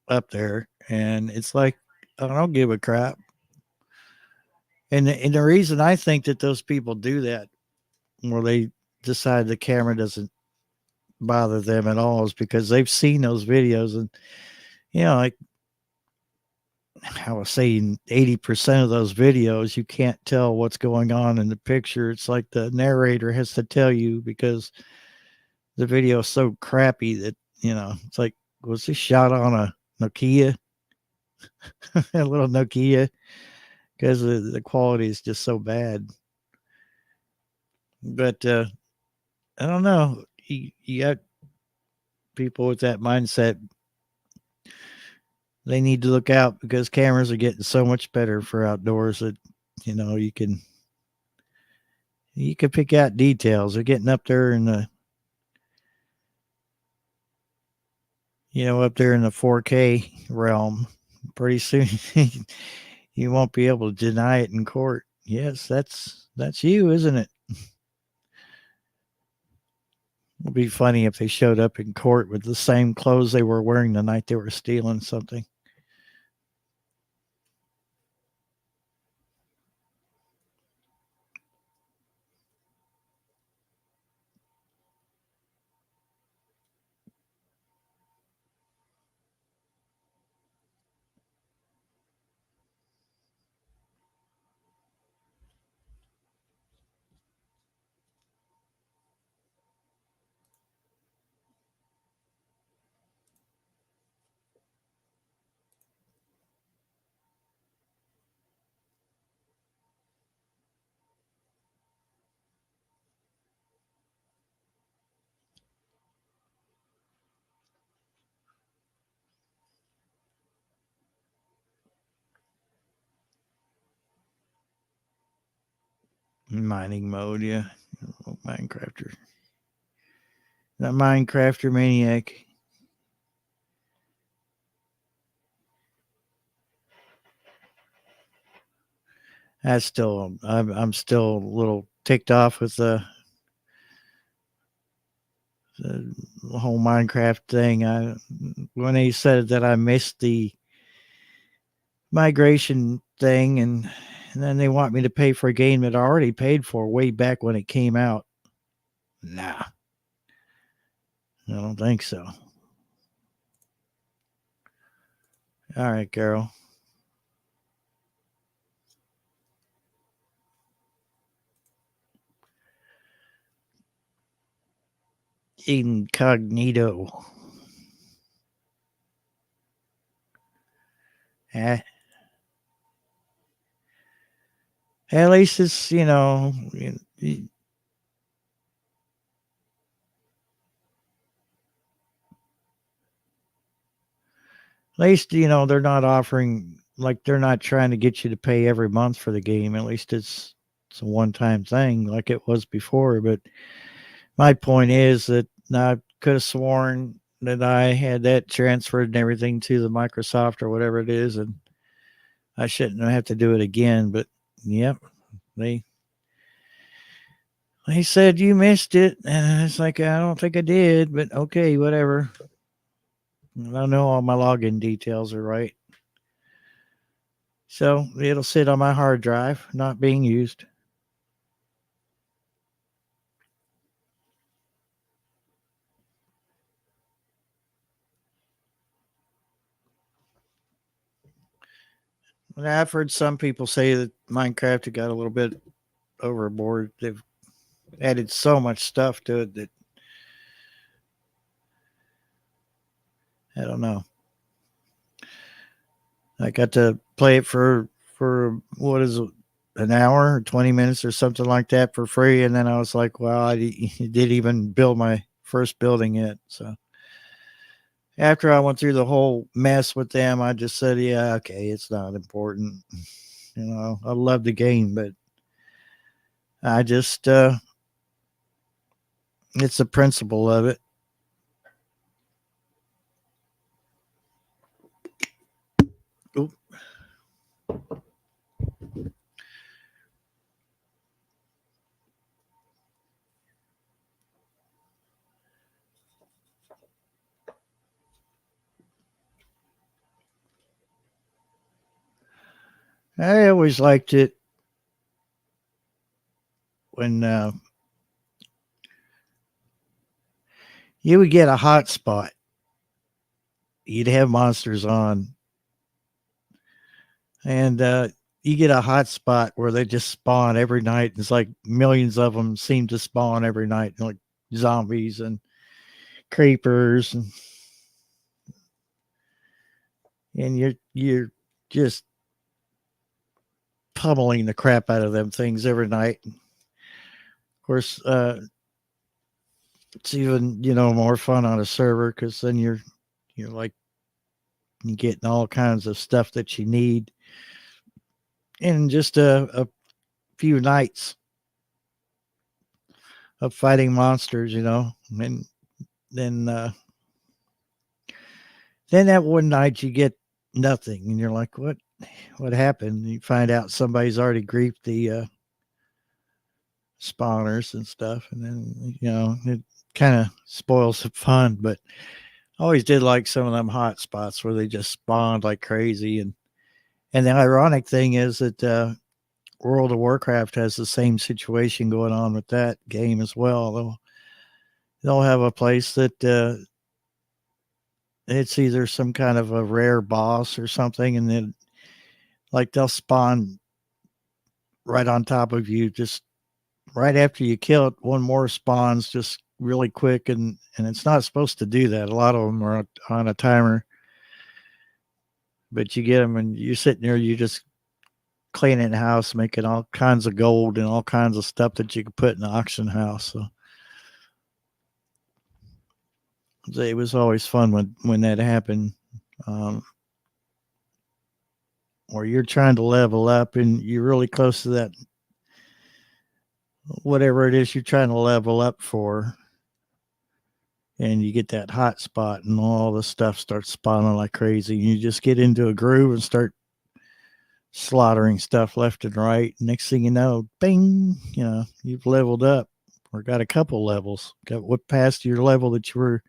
up there, and it's like, I don't give a crap. And the reason I think that those people do that, where they decide the camera doesn't bother them at all, is because they've seen those videos, and like I was saying, 80% of those videos you can't tell what's going on in the picture. It's like the narrator has to tell you because the video is so crappy that it's like, was this shot on a Nokia, a little Nokia? Because the quality is just so bad. But I don't know. You got people with that mindset. They need to look out because cameras are getting so much better for outdoors that you can pick out details. They're getting up there in the up there in the 4K realm. Pretty soon, you won't be able to deny it in court. Yes, that's you, isn't it? It'd be funny if they showed up in court with the same clothes they were wearing the night they were stealing something. Mining mode, yeah. Minecrafter. That Minecrafter maniac. I'm still a little ticked off with the whole Minecraft thing. When they said that I missed the migration thing, and then they want me to pay for a game that I already paid for way back when it came out. Nah, I don't think so. All right, girl. Incognito. Eh, at least it's, at least, they're not offering, like, they're not trying to get you to pay every month for the game. At least it's a one-time thing like it was before. But my point is that I could have sworn that I had that transferred and everything to the Microsoft or whatever it is, and I shouldn't have to do it again. But yep, they said you missed it, and it's like I don't think I did, but okay, whatever. I know all my login details are right, so it'll sit on my hard drive, not being used. And I've heard some people say that Minecraft got a little bit overboard. They've added so much stuff to it that I don't know. I got to play it for what is it, an hour or 20 minutes or something like that for free, and then I was like, well, I didn't even build my first building yet. So after I went through the whole mess with them, I just said, yeah, okay, it's not important. I love the game, but I just it's the principle of it. Oop. I always liked it when you would get a hot spot. You'd have monsters on, and you get a hot spot where they just spawn every night. It's like millions of them seem to spawn every night, like zombies and creepers, and you're just pummeling the crap out of them things every night. Of course, it's even more fun on a server because then you're like you're getting all kinds of stuff that you need in just a few nights of fighting monsters, and then then that one night you get nothing, and you're like, what happened? You find out somebody's already griefed the spawners and stuff, and then it kind of spoils the fun. But I always did like some of them hot spots where they just spawned like crazy, and the ironic thing is that World of Warcraft has the same situation going on with that game as well. They'll have a place that it's either some kind of a rare boss or something, and then like they'll spawn right on top of you, just right after you kill it. One more spawns just really quick, and it's not supposed to do that. A lot of them are on a timer, but you get them, and you're sitting there, you just cleaning the house, making all kinds of gold and all kinds of stuff that you could put in the auction house. So it was always fun when that happened. Um, or you're trying to level up and you're really close to that whatever it is you're trying to level up for, and you get that hot spot, and all the stuff starts spawning like crazy. You just get into a groove and start slaughtering stuff left and right. Next thing you know, bing, you've leveled up or got a couple levels, got what past your level that you were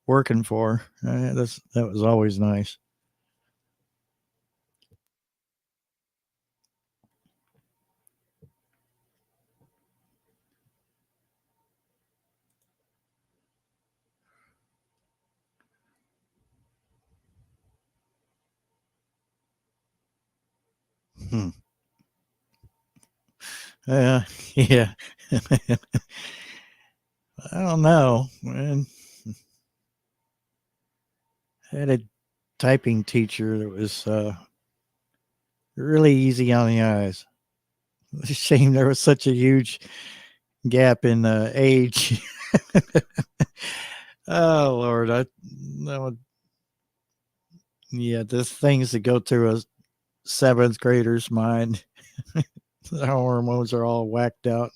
working for. That was always nice. Hmm. Yeah. I don't know, man. I had a typing teacher that was really easy on the eyes. It's a shame there was such a huge gap in age. Oh Lord, that would, yeah, the things that go through a seventh grader's mind. The hormones are all whacked out.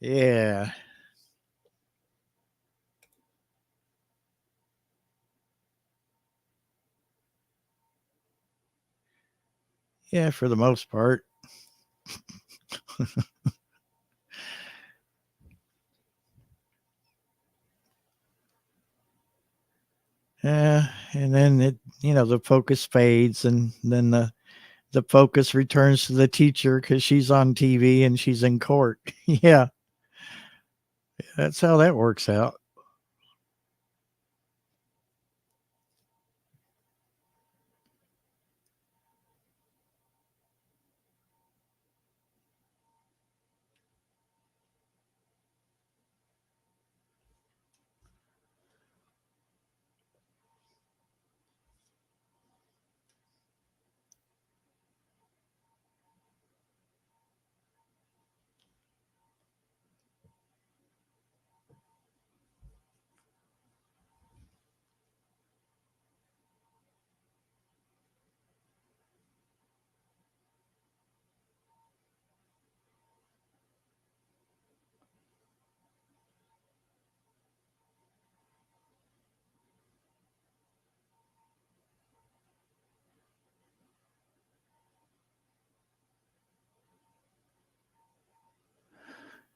Yeah, yeah, for the most part. Yeah, and then the focus fades, and then the focus returns to the teacher because she's on TV and she's in court. Yeah, that's how that works out.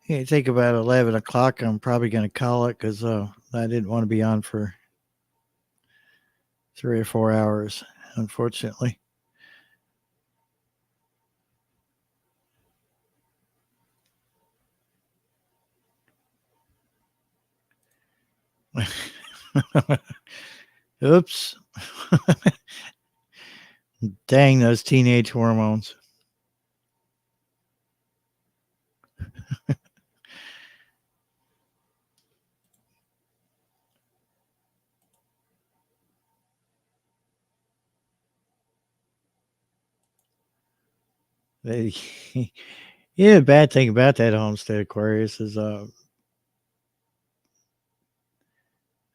Yeah, think about 11 o'clock. I'm probably going to call it because I didn't want to be on for 3 or 4 hours, unfortunately. Oops. Dang those teenage hormones. They, yeah, the bad thing about that homestead Aquarius is,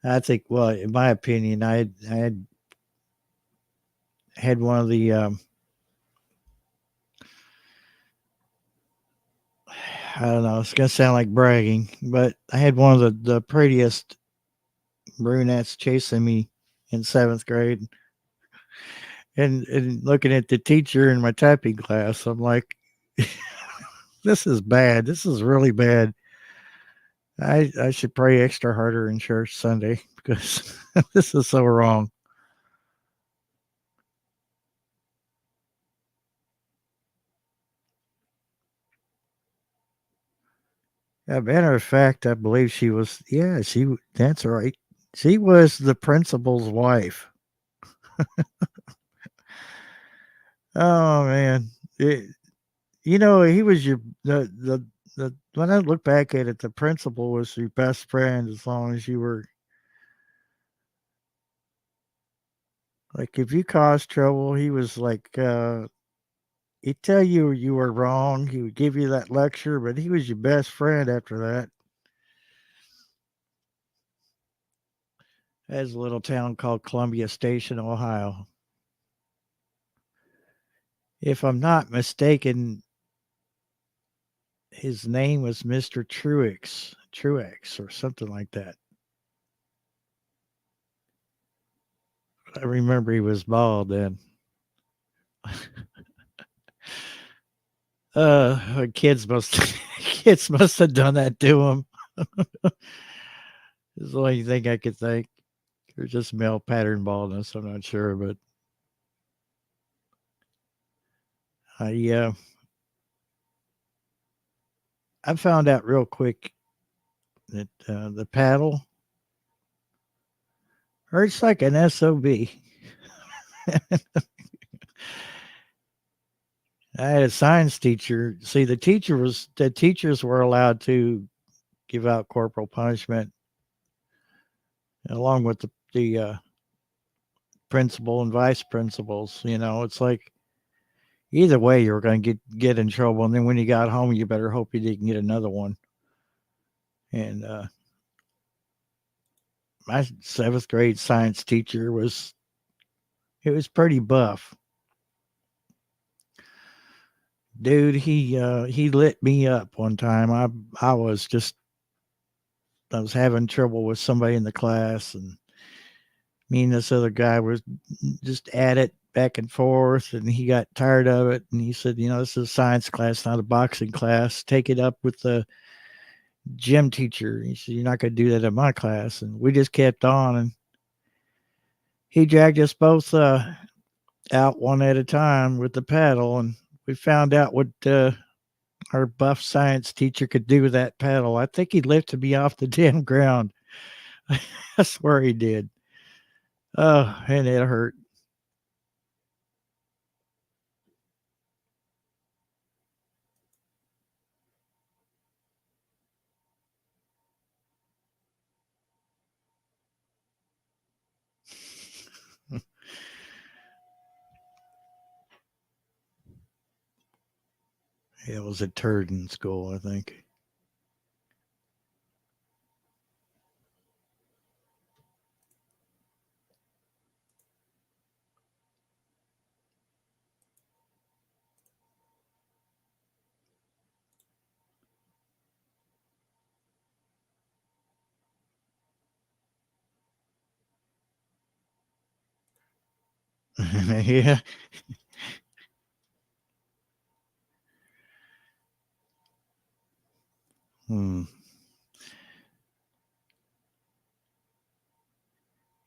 I think, well, in my opinion, I had one of the, I don't know, it's gonna sound like bragging, but I had one of the prettiest brunettes chasing me in seventh grade, and looking at the teacher in my typing class, I'm like, this is bad. This is really bad. I should pray extra harder in church Sunday because this is so wrong. Matter of fact, I believe she was. Yeah, that's right. She was the principal's wife. Oh man, he was your the. When I look back at it, the principal was your best friend as long as you were like if you caused trouble, he was like he'd tell you you were wrong. He would give you that lecture, but he was your best friend after that. There's a little town called Columbia Station, Ohio. If I'm not mistaken, His name was Mr. Truex or something like that. I remember he was bald then. Kids must kids must have done that to him. Is the only thing I could think. Or just male pattern baldness. I'm not sure, but I uh, I found out real quick that the paddle hurts like an SOB. I had a science teacher. See, the teachers were allowed to give out corporal punishment along with the principal and vice principals. You know, it's like either way you were going to get in trouble, and then when you got home, you better hope you didn't get another one. And my seventh grade science teacher was pretty buff, dude. He lit me up one time. I was just I was having trouble with somebody in the class, and me and this other guy was just at it back and forth, and he got tired of it, and he said, this is a science class, not a boxing class. Take it up with the gym teacher. He said, you're not going to do that in my class. And we just kept on, and he dragged us both out one at a time with the paddle, and we found out what our buff science teacher could do with that paddle. I think he lifted me off the damn ground. I swear he did. Oh, and it hurt. It was a turd in school, I think. Yeah. Hmm.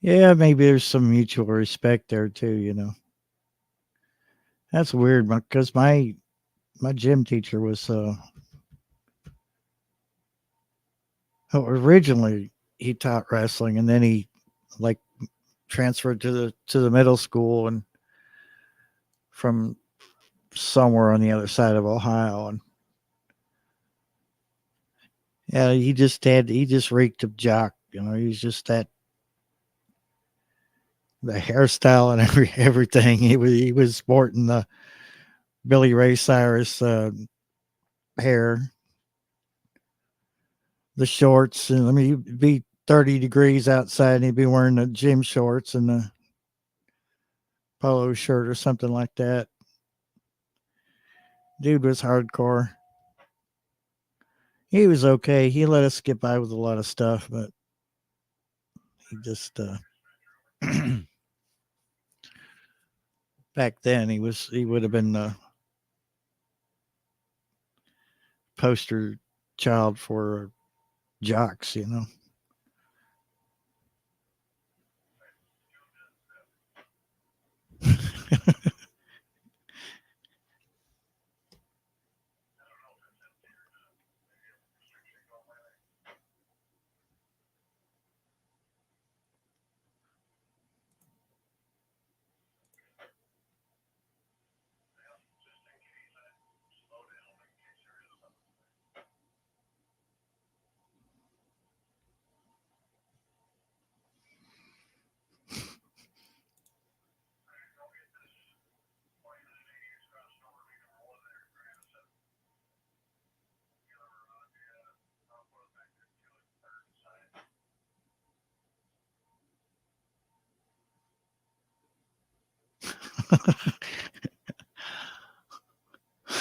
Yeah, maybe there's some mutual respect there too. That's weird because my gym teacher was originally he taught wrestling, and then he like transferred to the middle school and from somewhere on the other side of Ohio. And yeah, he just reeked of jock. He's just that the hairstyle and everything. He was sporting the Billy Ray Cyrus hair, the shorts, and I mean it'd be 30 degrees outside, and he'd be wearing the gym shorts and the polo shirt or something like that. Dude was hardcore. He was okay. He let us get by with a lot of stuff, but he just back then he would have been the poster child for jocks.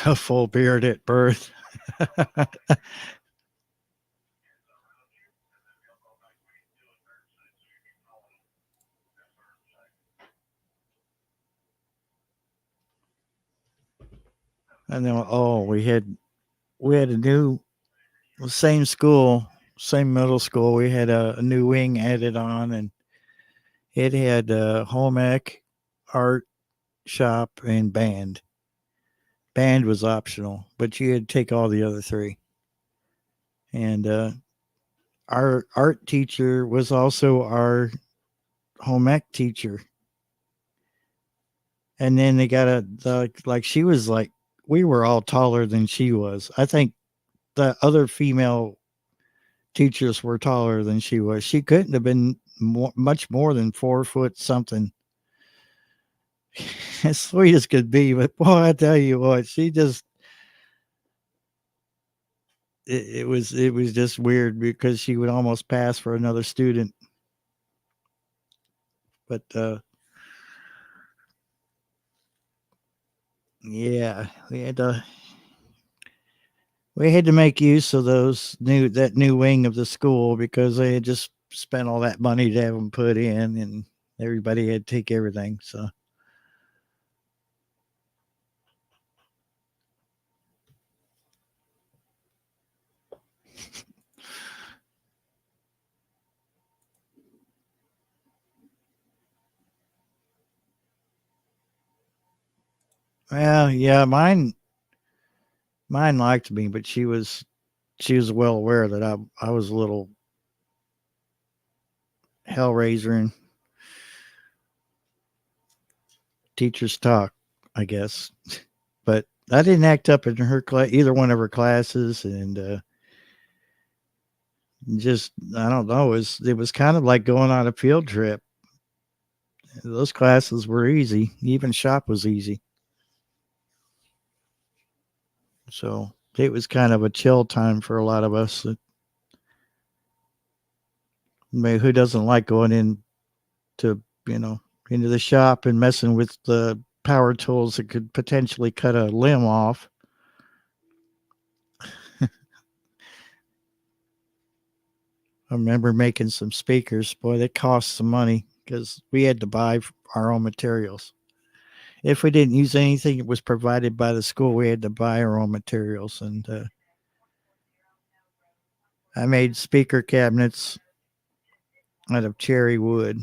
A full beard at birth. And then we had a new same school, same middle school. We had a new wing added on, and it had home ec, art, shop, and band. Band was optional, but you had to take all the other three. And our art teacher was also our home ec teacher. And then they got like she was like we were all taller than she was. I think the other female teachers were taller than she was. She couldn't have been much more than 4 foot something. As sweet as could be, but boy, I tell you what, she just it was just weird because she would almost pass for another student. But yeah, we had to make use of that new wing of the school because they had just spent all that money to have them put in, and everybody had to take everything. So well, yeah, mine liked me, but she was well aware that I was a little hellraiser and teachers talk, I guess. But I didn't act up in her either one of her classes, and just I don't know. It was kind of like going on a field trip. Those classes were easy. Even shop was easy. So it was kind of a chill time for a lot of us. I mean, who doesn't like going you know, into the shop and messing with the power tools that could potentially cut a limb off? I remember making some speakers. Boy, they cost some money because we had to buy our own materials. If we didn't use anything that was provided by the school, we had to buy our own materials. And I made speaker cabinets out of cherry wood.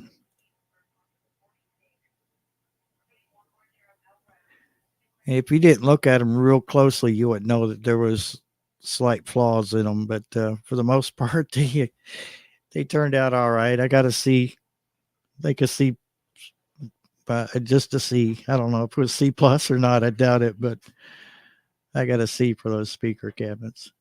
If you didn't look at them real closely, you would know that there was slight flaws in them. But for the most part, they turned out all right. I got to see, like a C, but just to see. I don't know if it was C plus or not. I doubt it, but I got a C for those speaker cabinets.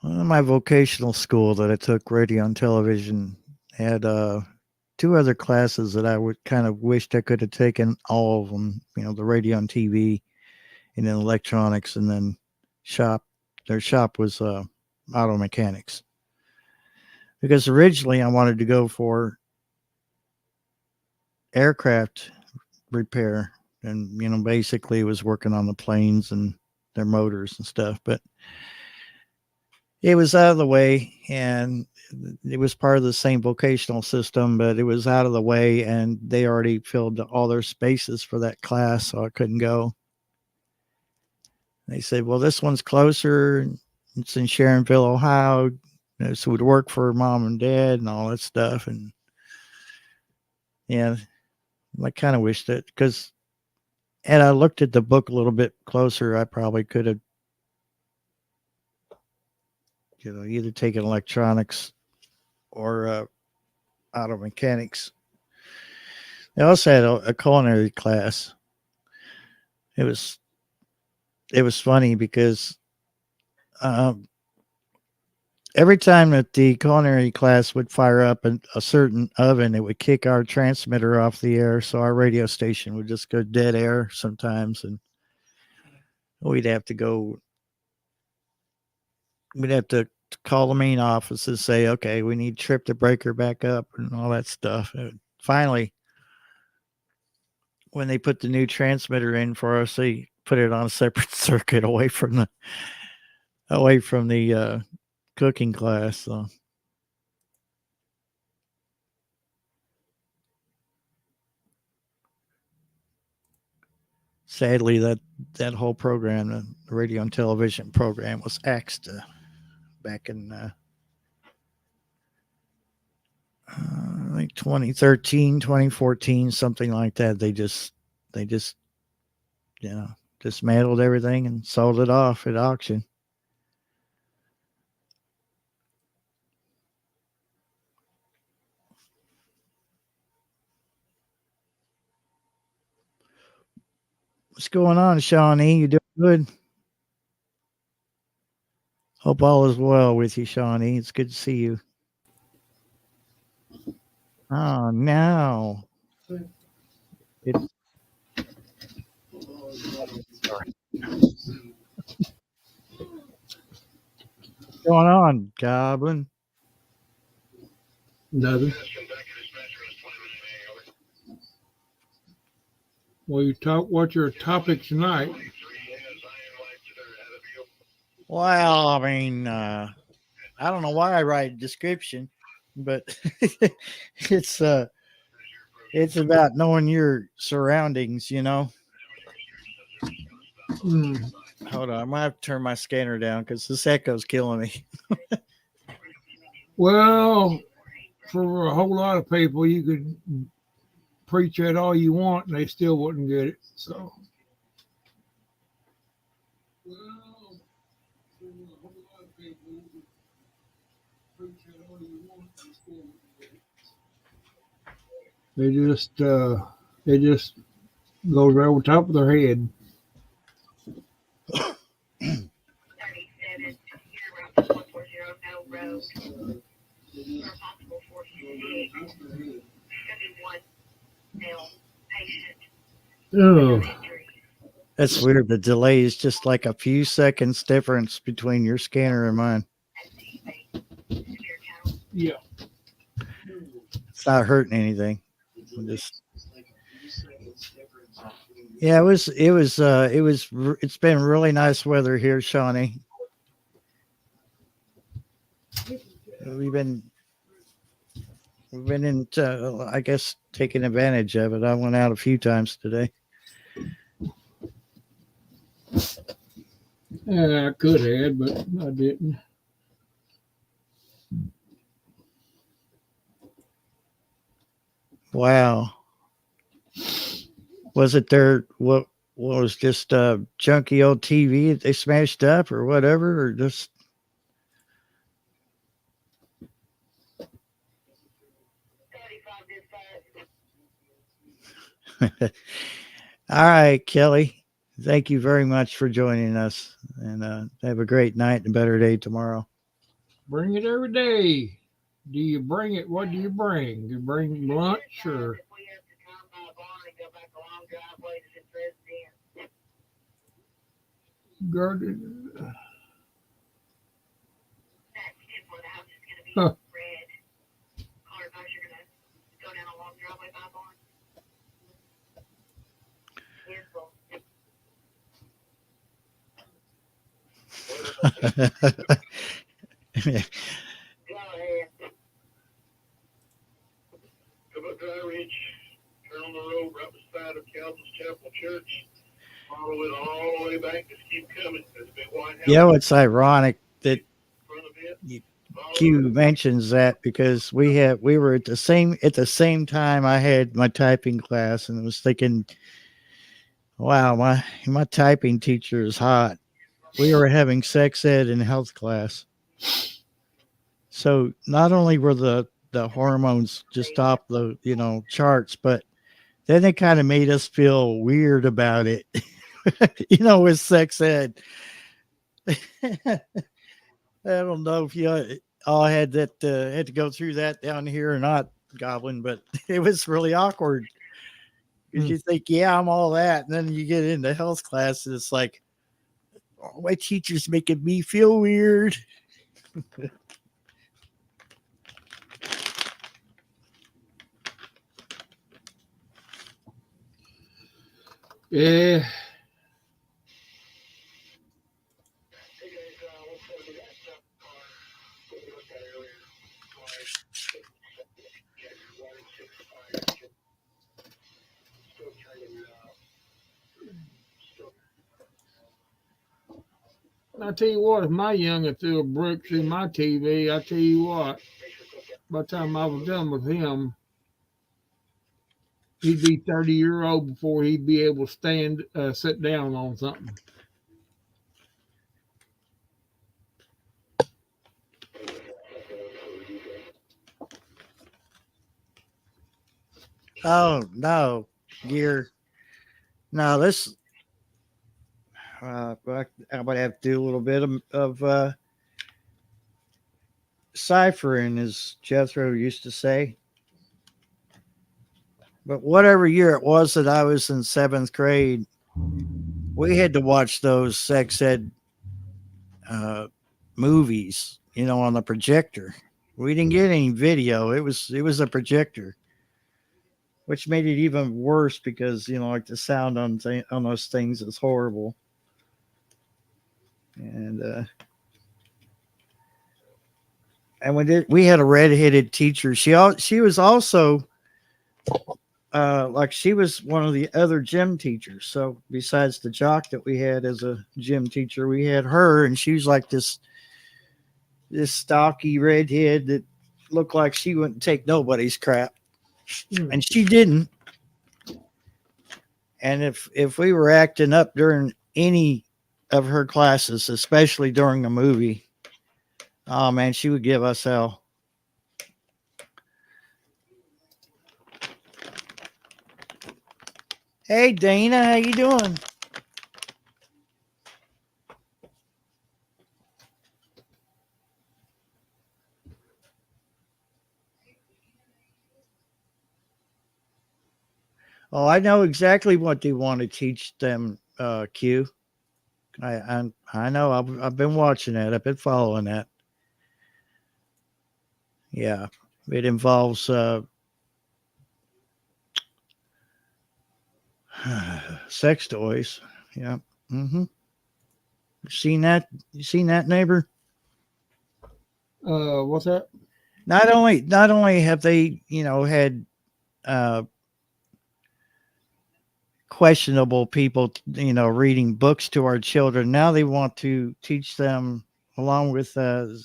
Well, my vocational school that I took, radio and television, had two other classes that I would kind of wished I could have taken all of them. The radio and TV, and then electronics, and then shop. Their shop was auto mechanics because originally I wanted to go for aircraft repair, and basically was working on the planes and their motors and stuff, but it was out of the way, and it was part of the same vocational system, but it was out of the way, and they already filled all their spaces for that class, so I couldn't go. They said, well, this one's closer. It's in Sharonville, Ohio. So it would work for mom and dad and all that stuff. And yeah, I kind of wished that because had I looked at the book a little bit closer, I probably could have, either taken electronics or auto mechanics. They also had a culinary class. It was it was funny because um, every time that the culinary class would fire up a certain oven, it would kick our transmitter off the air, so our radio station would just go dead air sometimes, and we'd have to go. We'd have to call the main office and say, "Okay, we need to trip the breaker back up," and all that stuff. And finally, when they put the new transmitter in for us, they put it on a separate circuit away from the cooking class. So sadly, that whole program, the radio and television program, was axed back in I think 2013, 2014, something like that. They just dismantled everything and sold it off at auction. What's going on, Shawnee? You doing good? Hope all is well with you, Shawnee. It's good to see you. Oh no. It's going on, Goblin. Nothing. Well, you talk. What's your topic tonight? Well, I mean, I don't know why I write a description, but it's uh it's about knowing your surroundings, you know. Hmm. Hold on, I might have to turn my scanner down because this echo's killing me. Well, for a whole lot of people, you could preach that all you want, and they still wouldn't get it. So. They just go right over top of their head. Oh, That's weird. The delay is just like a few seconds difference between your scanner and mine. yeah. It's not hurting anything. Just yeah, it's been really nice weather here, Shawnee. We've been we've been into, I guess, taking advantage of it. I went out a few times today. I could have, but I didn't. Wow. Was it their what was just junky old TV that they smashed up or whatever, or just all right, Kelly. Thank you very much for joining us, and have a great night and a better day tomorrow. Bring it every day. Do you bring it? What do you bring? You bring lunch or garden? Huh. Dry Ridge, turn on the road right beside of Calvin's Chapel Church. Follow it all the way back. Just keep coming. There's a big white house You know, it's ironic that in front of it. you- Follow Q it. mentions that because we were at the same time I had my typing class, and I was thinking, wow, my typing teacher is hot. We were having sex ed and health class. So not only were the hormones just off the charts, but then they kind of made us feel weird about it. With sex ed. I don't know if you all had to go through that down here or not, Goblin, but it was really awkward because you think, yeah, I'm all that, and then you get into health class, and it's like, oh, my teacher's making me feel weird. Yeah. I tell you what, if my youngin threw a brick through my TV, I tell you what, by the time I was done with him, he'd be 30-year-old before he'd be able to sit down on something. Oh no, gear. No, this. But I would have to do a little bit of ciphering, as Jethro used to say. But whatever year it was that I was in 7th grade, we had to watch those sex ed movies, on the projector. We didn't get any video. It was a projector, which made it even worse because like the sound on those things is horrible. And we had a redheaded teacher. She was also like she was one of the other gym teachers. So besides the jock that we had as a gym teacher, we had her, and she was like this stocky redhead that looked like she wouldn't take nobody's crap, and she didn't. And if we were acting up during any of her classes, especially during the movie, oh man, she would give us hell. Hey Dana, how you doing? Oh, I know exactly what they want to teach them, Q. I know. I've been watching that. I've been following that. Yeah, it involves sex toys. Yeah. Mm-hmm. Seen that? You seen that, neighbor? What's that? Not only have they, had questionable people, reading books to our children. Now they want to teach them, along with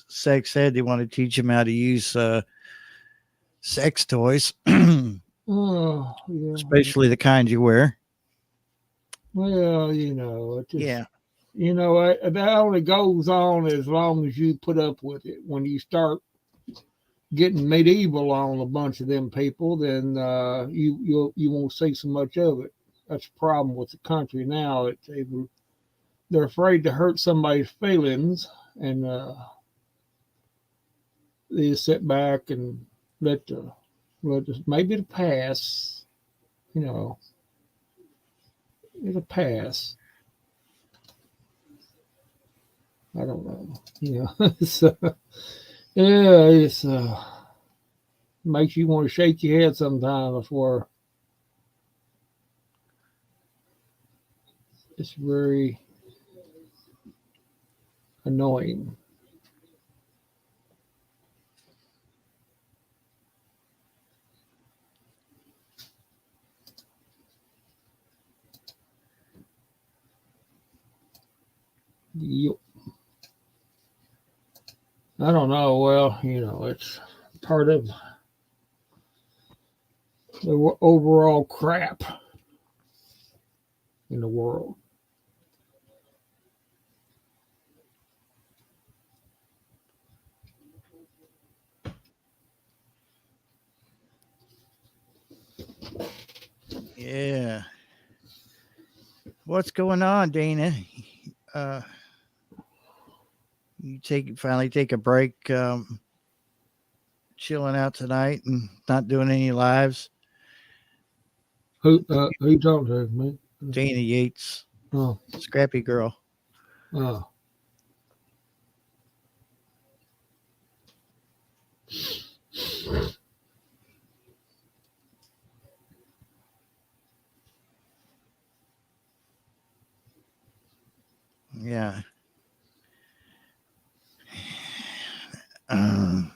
sex ed, they want to teach them how to use sex toys, Oh, yeah. especially the kind you wear. Well, it just, Yeah. that only goes on as long as you put up with it. When you start getting medieval on a bunch of them people, then you won't see so much of it. That's a problem with the country now. They're afraid to hurt somebody's feelings, and they just sit back and maybe it'll pass. It'll pass. I don't know. So yeah, it's makes you want to shake your head sometimes. Before it's very annoying. Yep. I don't know. Well, it's part of the overall crap in the world. Yeah. What's going on, Dana? Uh, you finally take a break, chilling out tonight and not doing any lives. Who you talking to, man? Dana Yates, Oh, scrappy girl. oh. Yeah.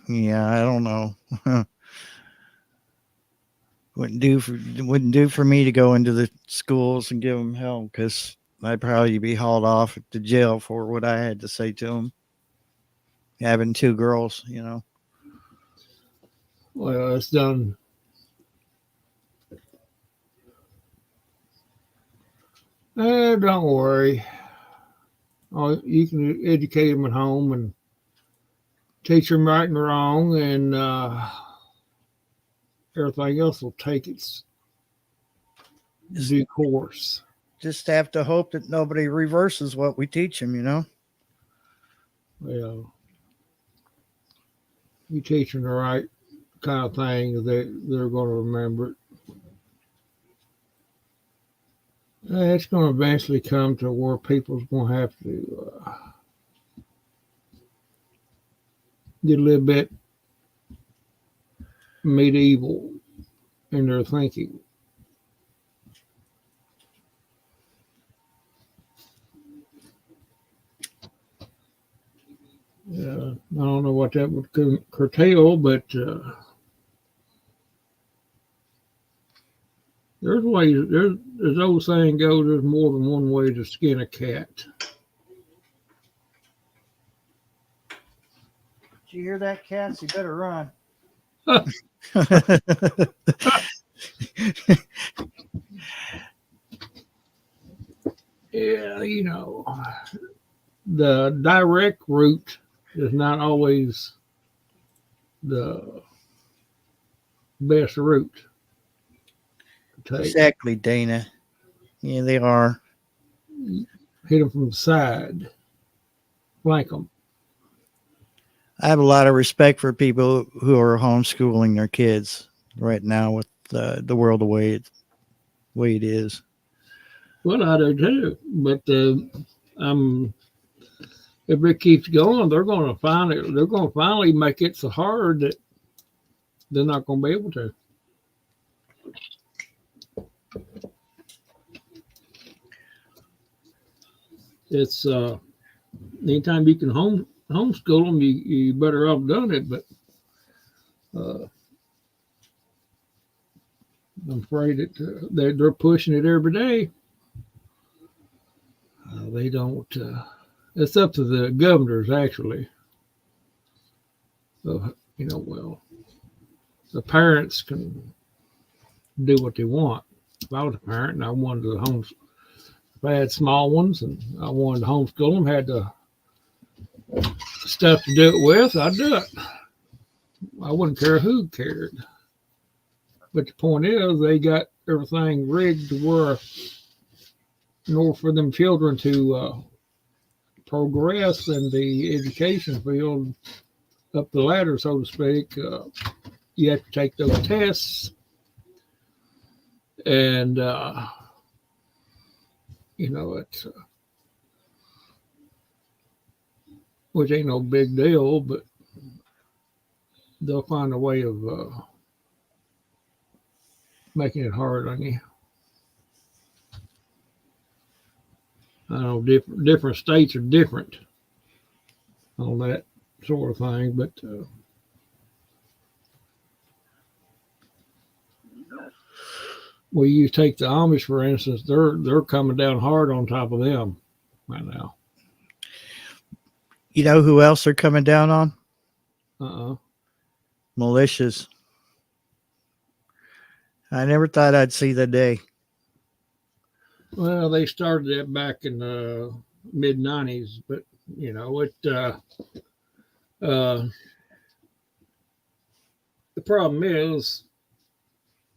Yeah, I don't know. wouldn't do for me to go into the schools and give them hell, because I'd probably be hauled off to jail for what I had to say to them. Having two girls, Well, it's done. Don't worry. Oh, you can educate them at home and teach them right and wrong, and everything else will take its due course. Just have to hope that nobody reverses what we teach them. Well, you teach them the right kind of thing, they're going to remember it. It's going to eventually come to where people's going to have to get a little bit medieval in their thinking. I don't know what that would curtail, but there's ways. As old saying goes, there's more than one way to skin a cat. Did you hear that, Cats? You better run. Yeah, the direct route is not always the best route to take. Exactly, Dana. Yeah, they are. Hit them from the side, flank them. I have a lot of respect for people who are homeschooling their kids right now with the world the way it is. Well, I do too, but if it keeps going, they're going to finally make it so hard that they're not going to be able to. It's anytime you can homeschool them, you better off done it. But I'm afraid that they're pushing it every day. They don't. It's up to the governors actually. So well, the parents can do what they want. If I was a parent and I wanted to if I had small ones and I wanted to homeschool them, had the stuff to do it with, I'd do it. I wouldn't care who cared. But the point is, they got everything rigged to where, in order for them children to progress in the education field up the ladder, so to speak, you have to take those tests. And, it's, which ain't no big deal, but they'll find a way of making it hard on you. I know different states are different on that sort of thing, but well, you take the Amish for instance; they're coming down hard on top of them right now. You know who else they're coming down on? Militias. I never thought I'd see the day. Well, they started that back in the mid '90s, but the problem is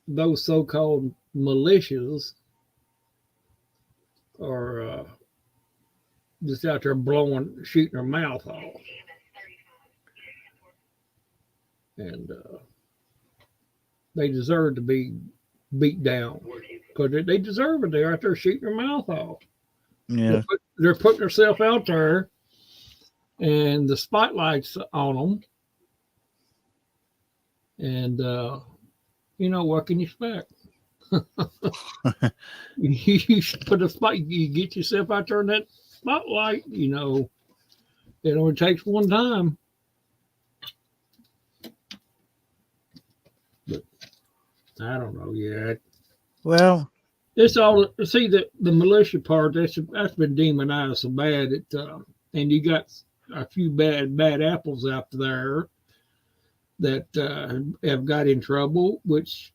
those so-called militias are just out there shooting their mouth off. And they deserve to be beat down because they deserve it. They're out there shooting their mouth off. Yeah. They're putting themselves out there, and the spotlight's on them. And what can you expect? You put a spot. You get yourself out there in that spotlight. It only takes one time. But I don't know yet. Well, It's all see the militia part. That's been demonized so bad. And you got a few bad apples out there that have got in trouble, which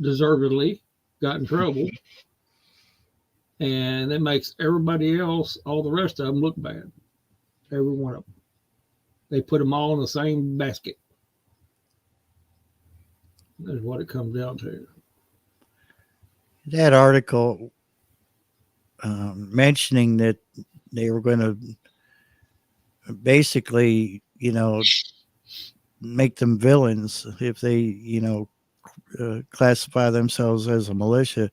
deservedly got in trouble, and that makes everybody else, all the rest of them, look bad. Every one of them. They put them all in the same basket. That's what it comes down to. that article mentioning that they were going to basically, make them villains if they, classify themselves as a militia.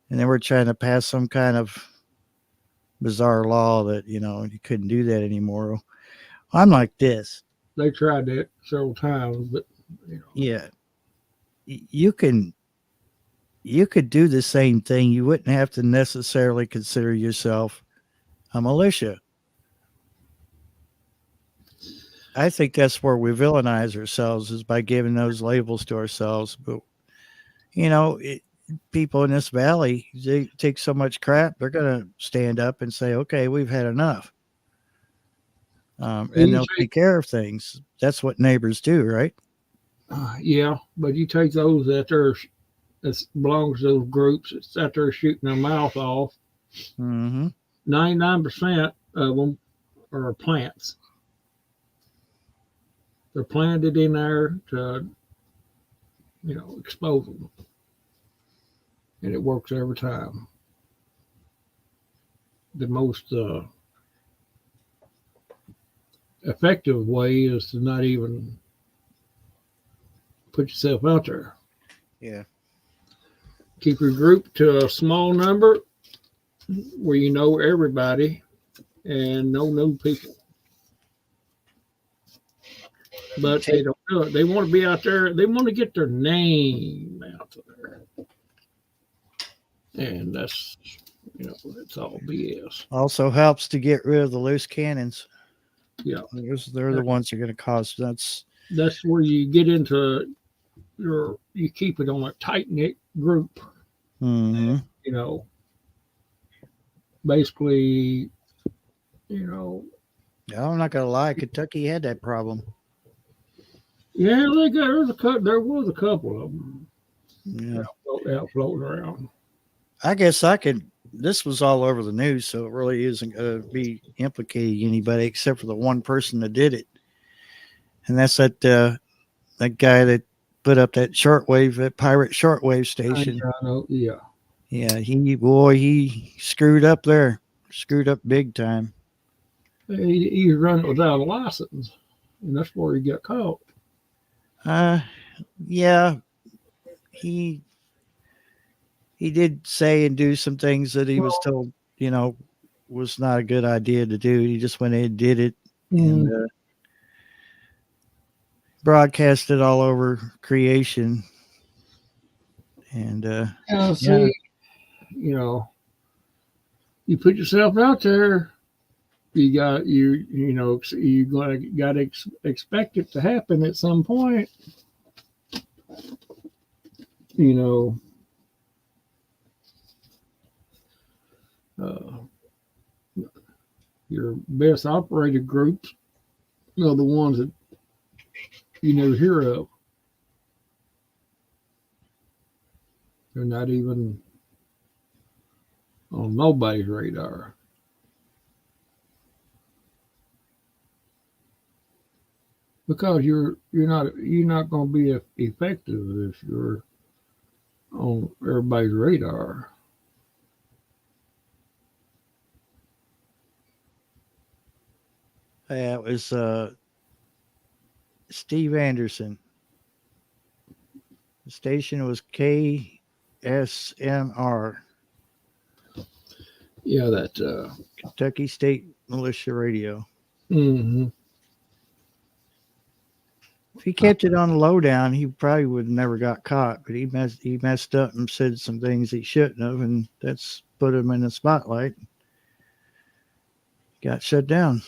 And they were trying to pass some kind of bizarre law that, you couldn't do that anymore. I'm like this. They tried that several times, but Yeah. You could do the same thing. You wouldn't have to necessarily consider yourself a militia. I think that's where we villainize ourselves, is by giving those labels to ourselves. But, people in this valley, they take so much crap, they're going to stand up and say, okay, we've had enough. And they'll take care of things. That's what neighbors do, right? Yeah, but you take those that belongs to those groups that's out there shooting their mouth off. 99% of them are plants. They're planted in there to, expose them. And it works every time. The most effective way is to not even put yourself out there. Yeah. Keep your group to a small number where you know everybody and no new people. But they don't do it. They want to be out there. They want to get their name out there. And that's, it's all BS. Also helps to get rid of the loose cannons. Yeah. They're the ones that are going to cause. That's where you get into you keep it on a tight-knit group. Mm-hmm. Basically, I'm not going to lie. Kentucky had that problem. Yeah, there was a couple of them. Yeah. Out floating around. I guess this was all over the news, so it really isn't going to be implicating anybody except for the one person that did it. And that's that guy that put up that pirate shortwave station. I know, yeah. Yeah, he screwed up there. Screwed up big time. He run it without a license, and that's where he got caught. Yeah. He did say and do some things that he was told, was not a good idea to do. He just went ahead and did it and broadcast it all over creation. And you put yourself out there, you got to expect it to happen at some point. Your best operated groups are the ones that you never hear of. They're not even on nobody's radar. Because you're not going to be effective if you're on everybody's radar. Yeah, it was Steve Anderson. The station was KSMR, Yeah, that. Kentucky State Militia Radio. Mm-hmm. If he kept it on the lowdown, he probably would have never got caught. But he messed up and said some things he shouldn't have, and that's put him in the spotlight. Got shut down.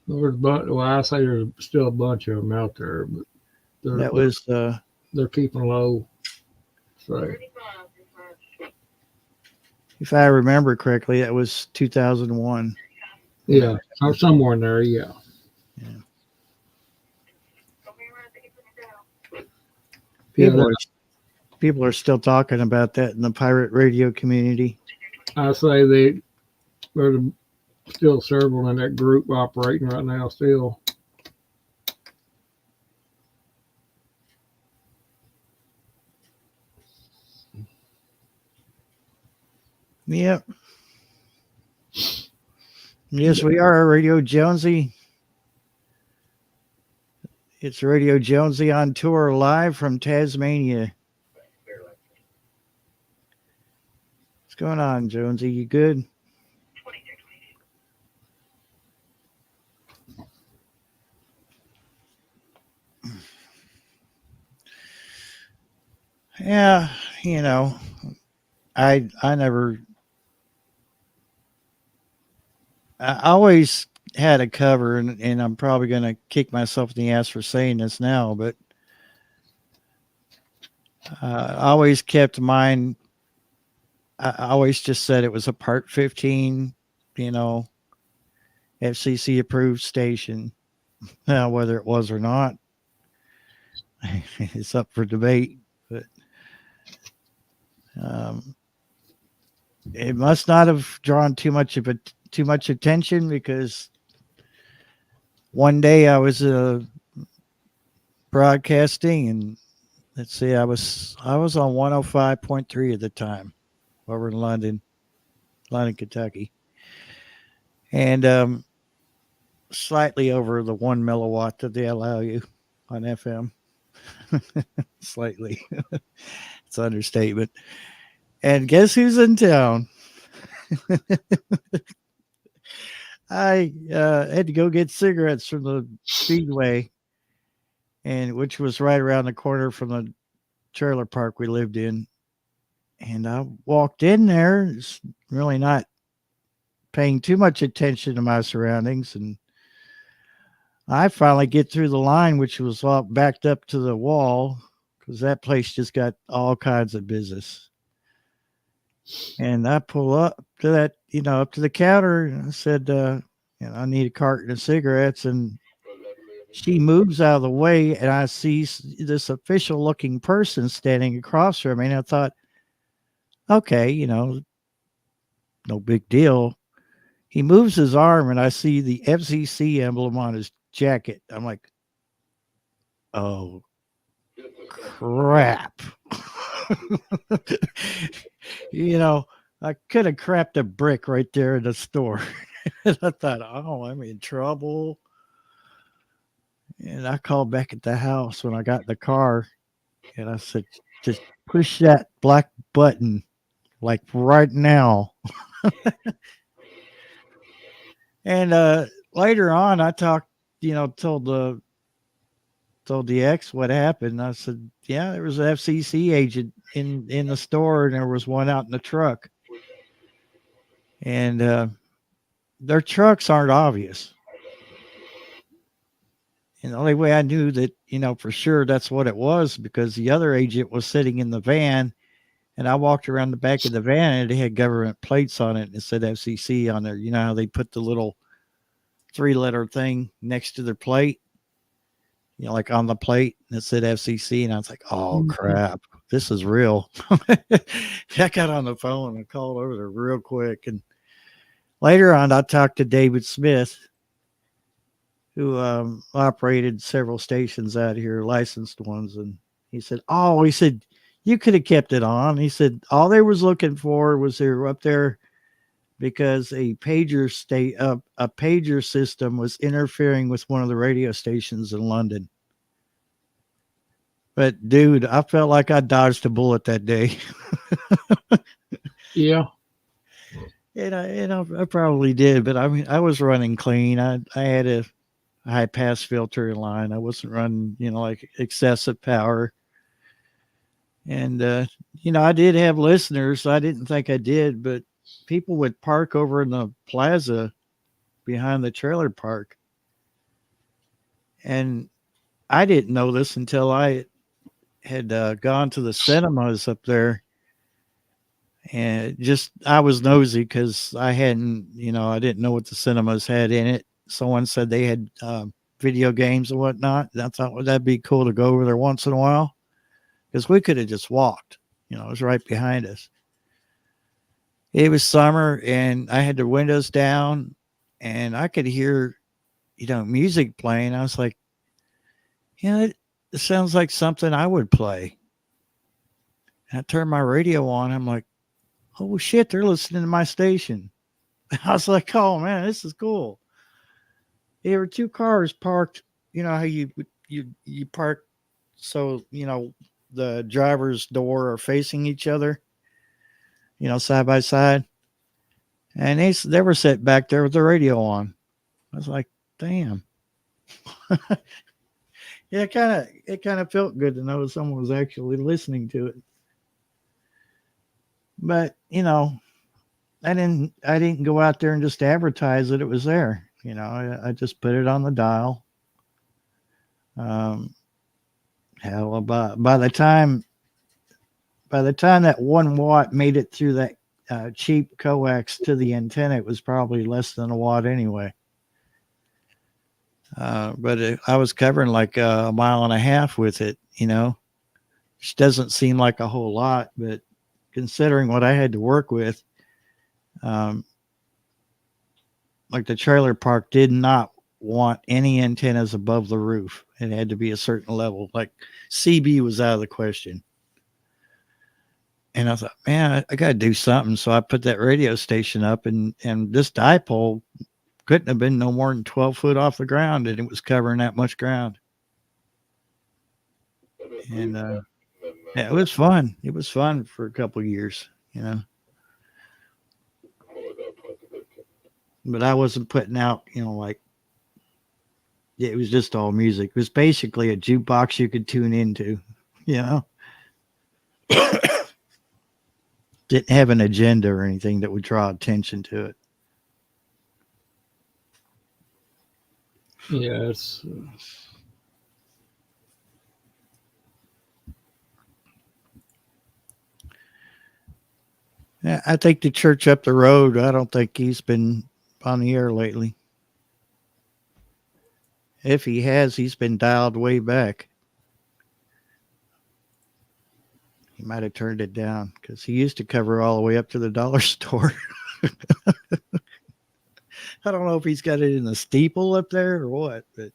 Well, I say there's still a bunch of them out there, but That was they're keeping low. So if I remember correctly, that was 2001. yeah, somewhere in there. Yeah. Yeah. Yeah, People are still talking about that in the pirate radio community. I say there's still several in that group operating right now. Still. Yep. Yes, we are Radio Jonesy. It's Radio Jonesy on tour live from Tasmania. What's going on, Jonesy? You good? Yeah, you know, I always had a cover, and I'm probably going to kick myself in the ass for saying this now, but I always kept mine. I always just said it was a Part 15, FCC approved station. Now, whether it was or not, it's up for debate. But it must not have drawn too much attention, because one day I was broadcasting, and let's see, I was on 105.3 at the time over in London, Kentucky, and slightly over the 1 milliwatt that they allow you on FM. Slightly. It's an understatement. And guess who's in town? I had to go get cigarettes from the Speedway, and which was right around the corner from the trailer park we lived in. And I walked in there, really not paying too much attention to my surroundings, and I finally get through the line, which was all backed up to the wall, because that place just got all kinds of business. And I pull up to that, up to the counter, and I said, I need a carton of cigarettes. And she moves out of the way, and I see this official looking person standing across from me. And I thought, okay, no big deal. He moves his arm, and I see the FCC emblem on his jacket. I'm like, oh, crap. I could have crapped a brick right there in the store. And I thought, oh, I'm in trouble. And I called back at the house when I got in the car, and I said, just push that black button, like right now. And later on, I talked, told the ex what happened. I said, yeah, there was an FCC agent in the store, and there was one out in the truck. And their trucks aren't obvious. And the only way I knew that, for sure that's what it was, because the other agent was sitting in the van, and I walked around the back of the van, and it had government plates on it, and it said FCC on there. You know how they put the little 3-letter thing next to their plate, like on the plate, and it said FCC. And I was like, oh, crap, this is real. I got on the phone and called over there real quick. And later on, I talked to David Smith, who operated several stations out here, licensed ones. And he said, you could have kept it on. He said all they was looking for was they were up there because a pager system was interfering with one of the radio stations in London. But dude, I felt like I dodged a bullet that day. Yeah. I probably did, but I mean, I was running clean. I had a high pass filter in line. I wasn't running, like excessive power. And, I did have listeners. I didn't think I did, but people would park over in the plaza behind the trailer park. And I didn't know this until I had gone to the cinemas up there. And I was nosy because I hadn't, I didn't know what the cinemas had in it. Someone said they had video games and whatnot. And I thought, well, that'd be cool to go over there once in a while because we could have just walked. It was right behind us. It was summer and I had the windows down and I could hear, music playing. I was like, it sounds like something I would play. And I turned my radio on. I'm like, oh shit, they're listening to my station. I was like, oh man, this is cool. There were two cars parked. You know how you park so the driver's door are facing each other, side by side. And they were set back there with the radio on. I was like, damn. Yeah, it kind of felt good to know someone was actually listening to it. But I didn't go out there and just advertise that it was there. I just put it on the dial. Hell, by the time that 1 watt made it through that cheap coax to the antenna, it was probably less than a watt anyway. But I was covering like a mile and a half with it, which doesn't seem like a whole lot, but considering what I had to work with, like the trailer park did not want any antennas above the roof. It had to be a certain level. Like CB was out of the question. And I thought, man, I got to do something. So I put that radio station up and this dipole couldn't have been no more than 12 foot off the ground. And it was covering that much ground. And yeah, it was fun. It was fun for a couple of years, But I wasn't putting out, like, it was just all music. It was basically a jukebox you could tune into, Didn't have an agenda or anything that would draw attention to it. Yeah, Yeah, I think the church up the road, I don't think he's been on the air lately. If he has, he's been dialed way back. He might have turned it down because he used to cover all the way up to the dollar store. I don't know if he's got it in the steeple up there or what, but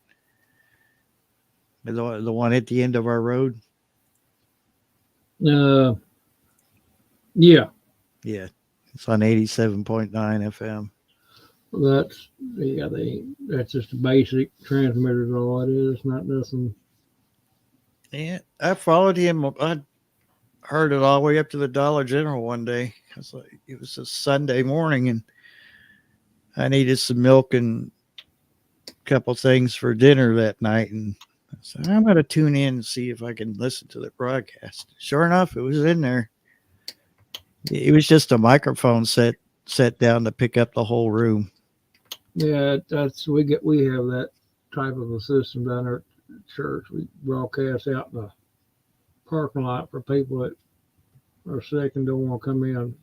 the one at the end of our road. yeah. Yeah. It's on 87.9 FM. That's just a basic transmitter is all it is, not nothing. Yeah. I followed him. I heard it all the way up to the Dollar General one day. It was a Sunday morning and I needed some milk and a couple things for dinner that night. And I said, I'm going to tune in and see if I can listen to the broadcast. Sure enough, it was in there. It was just a microphone set down to pick up the whole room. Yeah, we have that type of a system down there at church. We broadcast out in the parking lot for people that are sick and don't want to come in.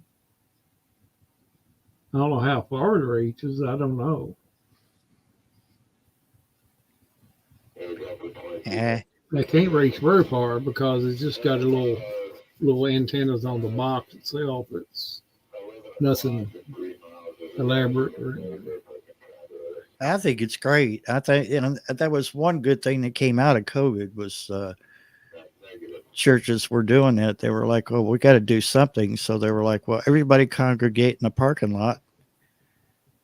I don't know how far it reaches. I don't know. Yeah. They can't reach very far because it's just got a little antennas on the box itself. It's nothing elaborate or anything. I think it's great. I think that was one good thing that came out of COVID was churches were doing that. They were like, "Oh, we got to do something." So they were like, "Well, everybody congregate in the parking lot,"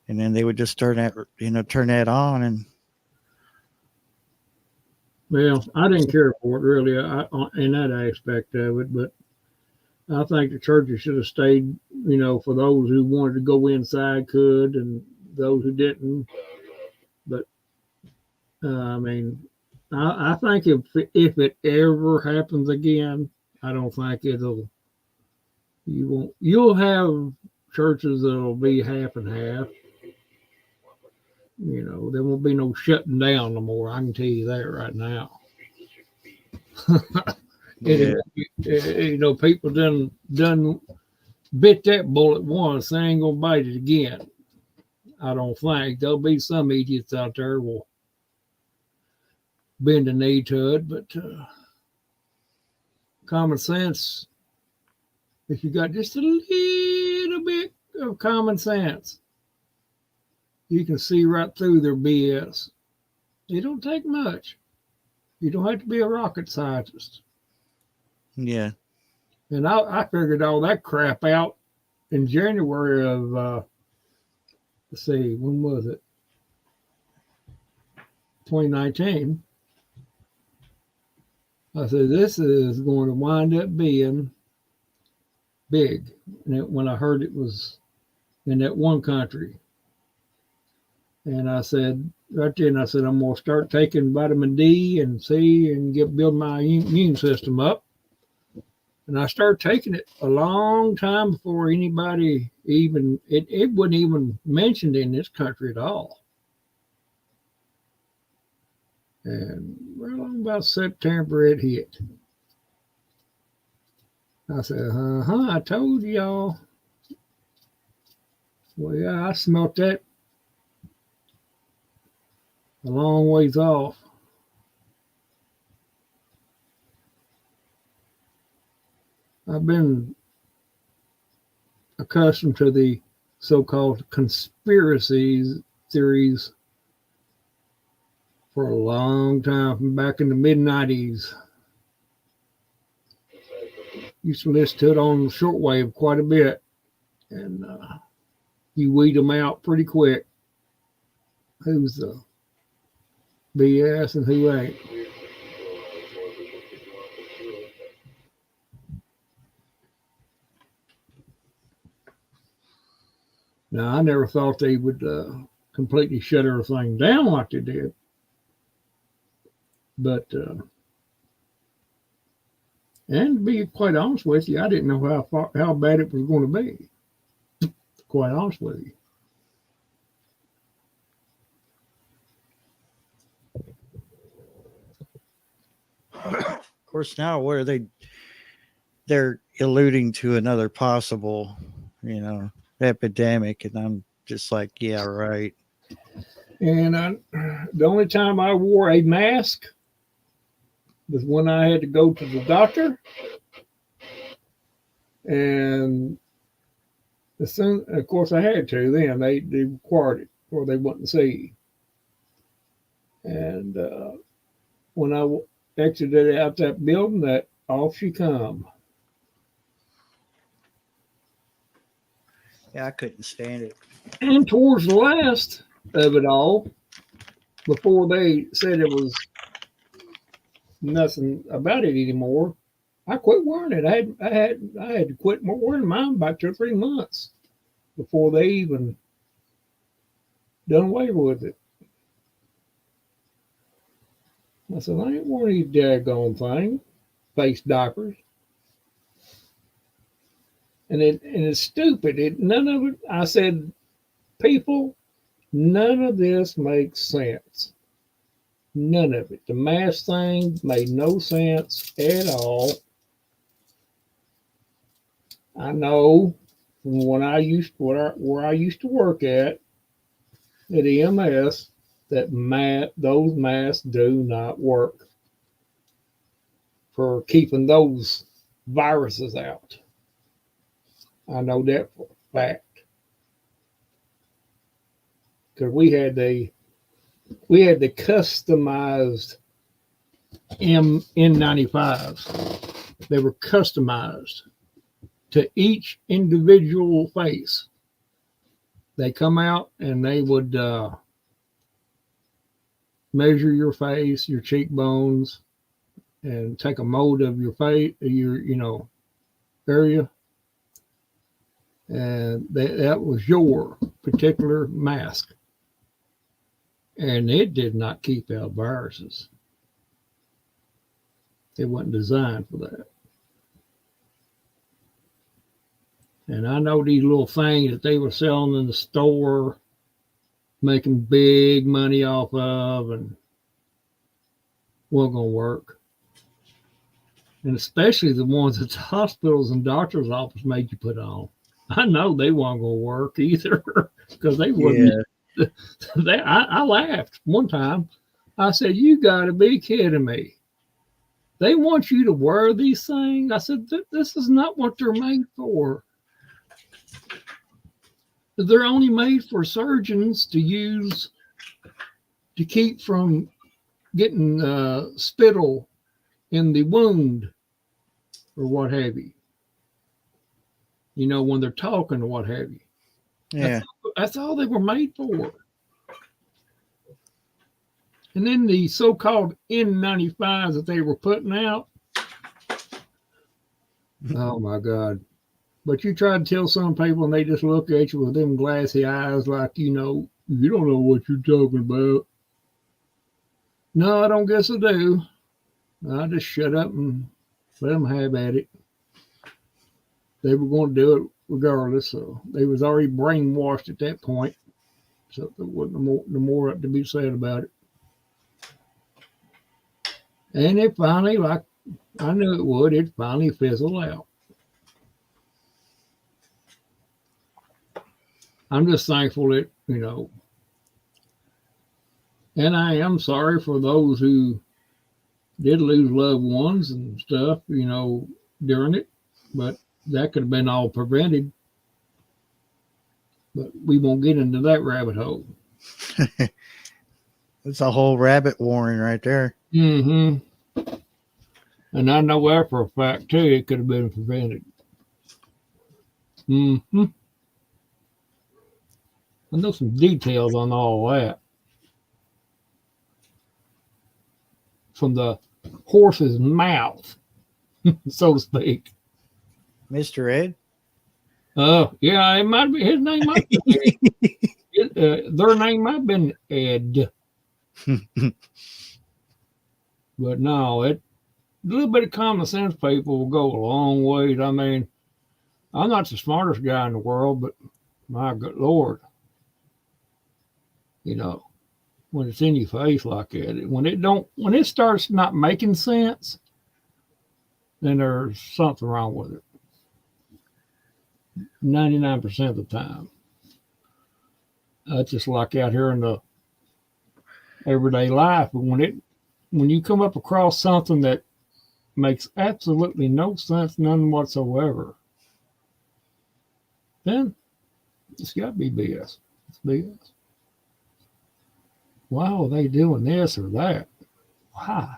and then they would just turn that on. And Well, I didn't care for it really in that aspect of it, but I think the churches should have stayed, for those who wanted to go inside could, and those who didn't. But I mean, I think if it ever happens again, I don't think you'll have churches that'll be half and half. There won't be no shutting down no more. I can tell you that right now. yeah, People done bit that bullet once. They ain't gonna bite it again. I don't think there'll be some idiots out there will bend a knee to it, but common sense. If you got just a little bit of common sense, you can see right through their BS. It don't take much. You don't have to be a rocket scientist. yeah. And I figured all that crap out in January of, let's see, when was it? 2019. I said, this is going to wind up being big. And when I heard it was in that one country. And I said, right then, I said, I'm going to start taking vitamin D and C and build my immune system up. And I started taking it a long time before anybody even, it wasn't even mentioned in this country at all. And well, about September it hit. I said, I told y'all. Well, yeah, I smelt that a long ways off. I've been accustomed to the so-called conspiracy theories for a long time, from back in the mid-90s. Used to listen to it on shortwave quite a bit, and you weed them out pretty quick. Who's the BS and who ain't? Now, I never thought they would completely shut everything down like they did. But, and to be quite honest with you, I didn't know how bad it was going to be. Quite honest with you. Of course, now where they're alluding to another possible, epidemic, and I'm just like, yeah, right. And the only time I wore a mask was when I had to go to the doctor, and of course, I had to. Then they required it, or they wouldn't see. And when I exited out that building, that off she come. Yeah, I couldn't stand it. And towards the last of it all, before they said it was nothing about it anymore, I quit wearing it. I had to quit wearing mine about 2 or 3 months before they even done away with it. I said, I ain't wearing these daggone thing, face diapers. And it's stupid. None of it. I said, people, none of this makes sense. None of it. The mask thing made no sense at all. I know from when I used where I used to work at EMS that those masks do not work for keeping those viruses out. I know that for a fact. Because we had the customized N95s. They were customized to each individual face. They come out and they would measure your face, your cheekbones, and take a mold of your face, your area, and that was your particular mask, and it did not keep out viruses. It wasn't designed for that. And I know these little things that they were selling in the store, making big money off of, and wasn't going to work. And especially the ones that the hospitals and doctors' office made you put on. I know they weren't going to work either because they wouldn't. Yeah. I laughed one time. I said, "You got to be kidding me. They want you to wear these things?" I said, "This is not what they're made for. They're only made for surgeons to use to keep from getting spittle in the wound or what have you. You know, when they're talking or what have you." Yeah. That's all they were made for. And then the so-called N95s that they were putting out. Oh my God. But you try to tell some people and they just look at you with them glassy eyes like, you don't know what you're talking about. No, I don't guess I do. I just shut up and let them have at it. They were going to do it regardless. So they was already brainwashed at that point. So there wasn't no more to be said about it. And it finally, like I knew it would, it finally fizzled out. I'm just thankful that, and I am sorry for those who did lose loved ones and stuff, during it, but that could have been all prevented. But we won't get into that rabbit hole. It's a whole rabbit warren right there. Mm-hmm. And I know that for a fact, too, it could have been prevented. Mm-hmm. I know some details on all that. From the horse's mouth, so to speak. Mr. Ed? Yeah, it might be. His name might be Ed. Their name might have been Ed. But no, a little bit of common sense, people, will go a long way. I mean, I'm not the smartest guy in the world, but my good Lord, when it's in your face like that, when it starts not making sense, then there's something wrong with it. 99% of the time. That's just like out here in the everyday life. But when you come up across something that makes absolutely no sense, none whatsoever, then it's got to be BS. It's BS. Why are they doing this or that? Why?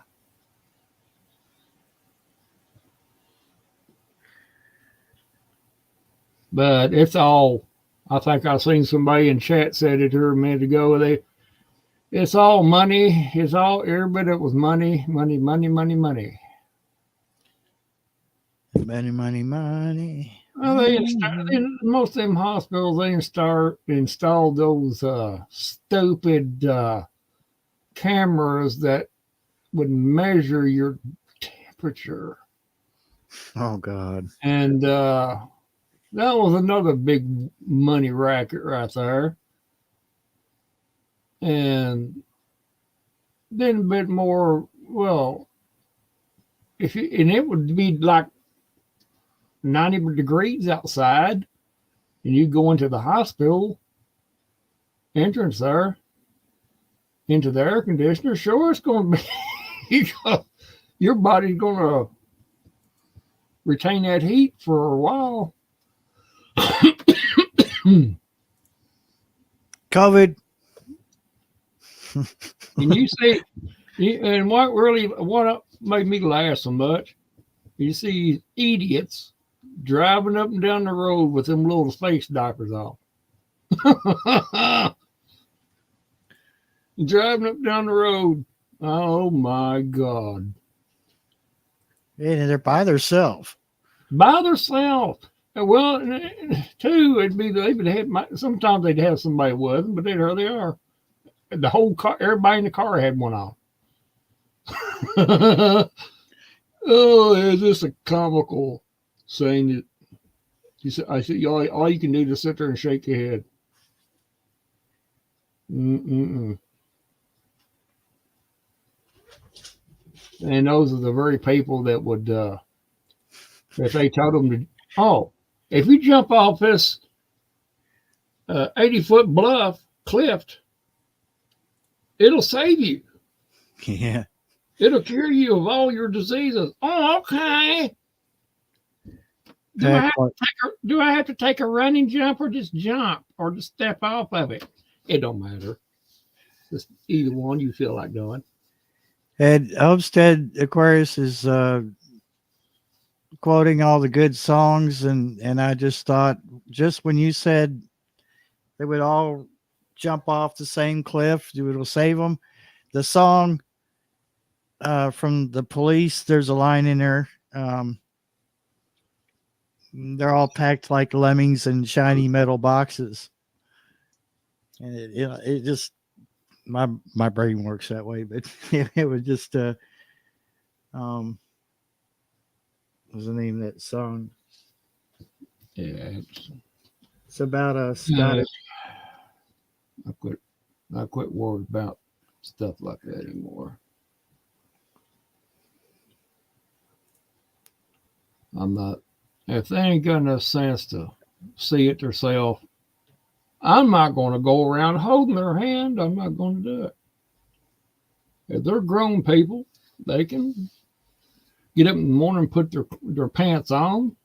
But it's all, I think I seen somebody in chat said it here a minute ago. It's all money. It's all everybody that was money, money, money, money, money. Money, money, money. Well, most of them hospitals, they installed those stupid cameras that would measure your temperature. Oh, God. And that was another big money racket right there. And then a bit more, well, and it would be like 90 degrees outside, and you go into the hospital entrance there, into the air conditioner. Sure, it's going to be, your body's going to retain that heat for a while. COVID. And you see, and what made me laugh so much, You see idiots driving up and down the road with them little face diapers on. Driving up down the road. Oh my God. And they're by themselves. By themselves. Well, too, they would have, sometimes they'd have somebody with them, but there they are. The whole car, everybody in the car had one on. Oh, is this a comical saying that you said? I said, all you can do is sit there and shake your head. Mm-mm-mm. And those are the very people that would, if they told them to, oh, if you jump off this 80-foot cliff, it'll save you. Yeah. It'll cure you of all your diseases. Oh, okay. Do I have to take a running jump or just jump or just step off of it? It don't matter. Just either one you feel like doing. And Homestead Aquarius is quoting all the good songs, and I just thought, just when you said they would all jump off the same cliff, it will save them. The song from the Police, there's a line in there. They're all packed like lemmings in shiny metal boxes, and it just my brain works that way. But it was just what was the name of that song? Yeah, it's about a Scottish. I quit worried about stuff like that anymore. I'm not. If they ain't got enough sense to see it themselves, I'm not going to go around holding their hand. I'm not going to do it. If they're grown people, they can get up in the morning and put their pants on.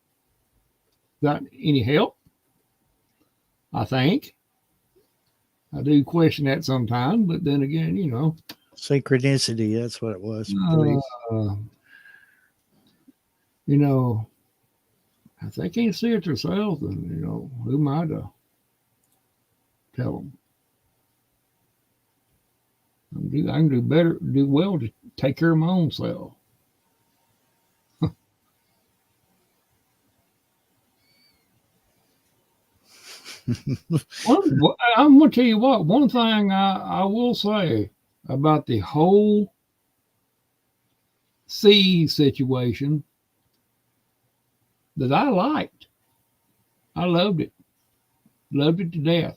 Got any help? I think. I do question that sometimes, but then again, Synchronicity, that's what it was. If they can't see it themselves, then, who am I to tell them? I can do well to take care of my own self. I'm going to tell you what, one thing I will say about the whole sea situation that I liked. I loved it. Loved it to death.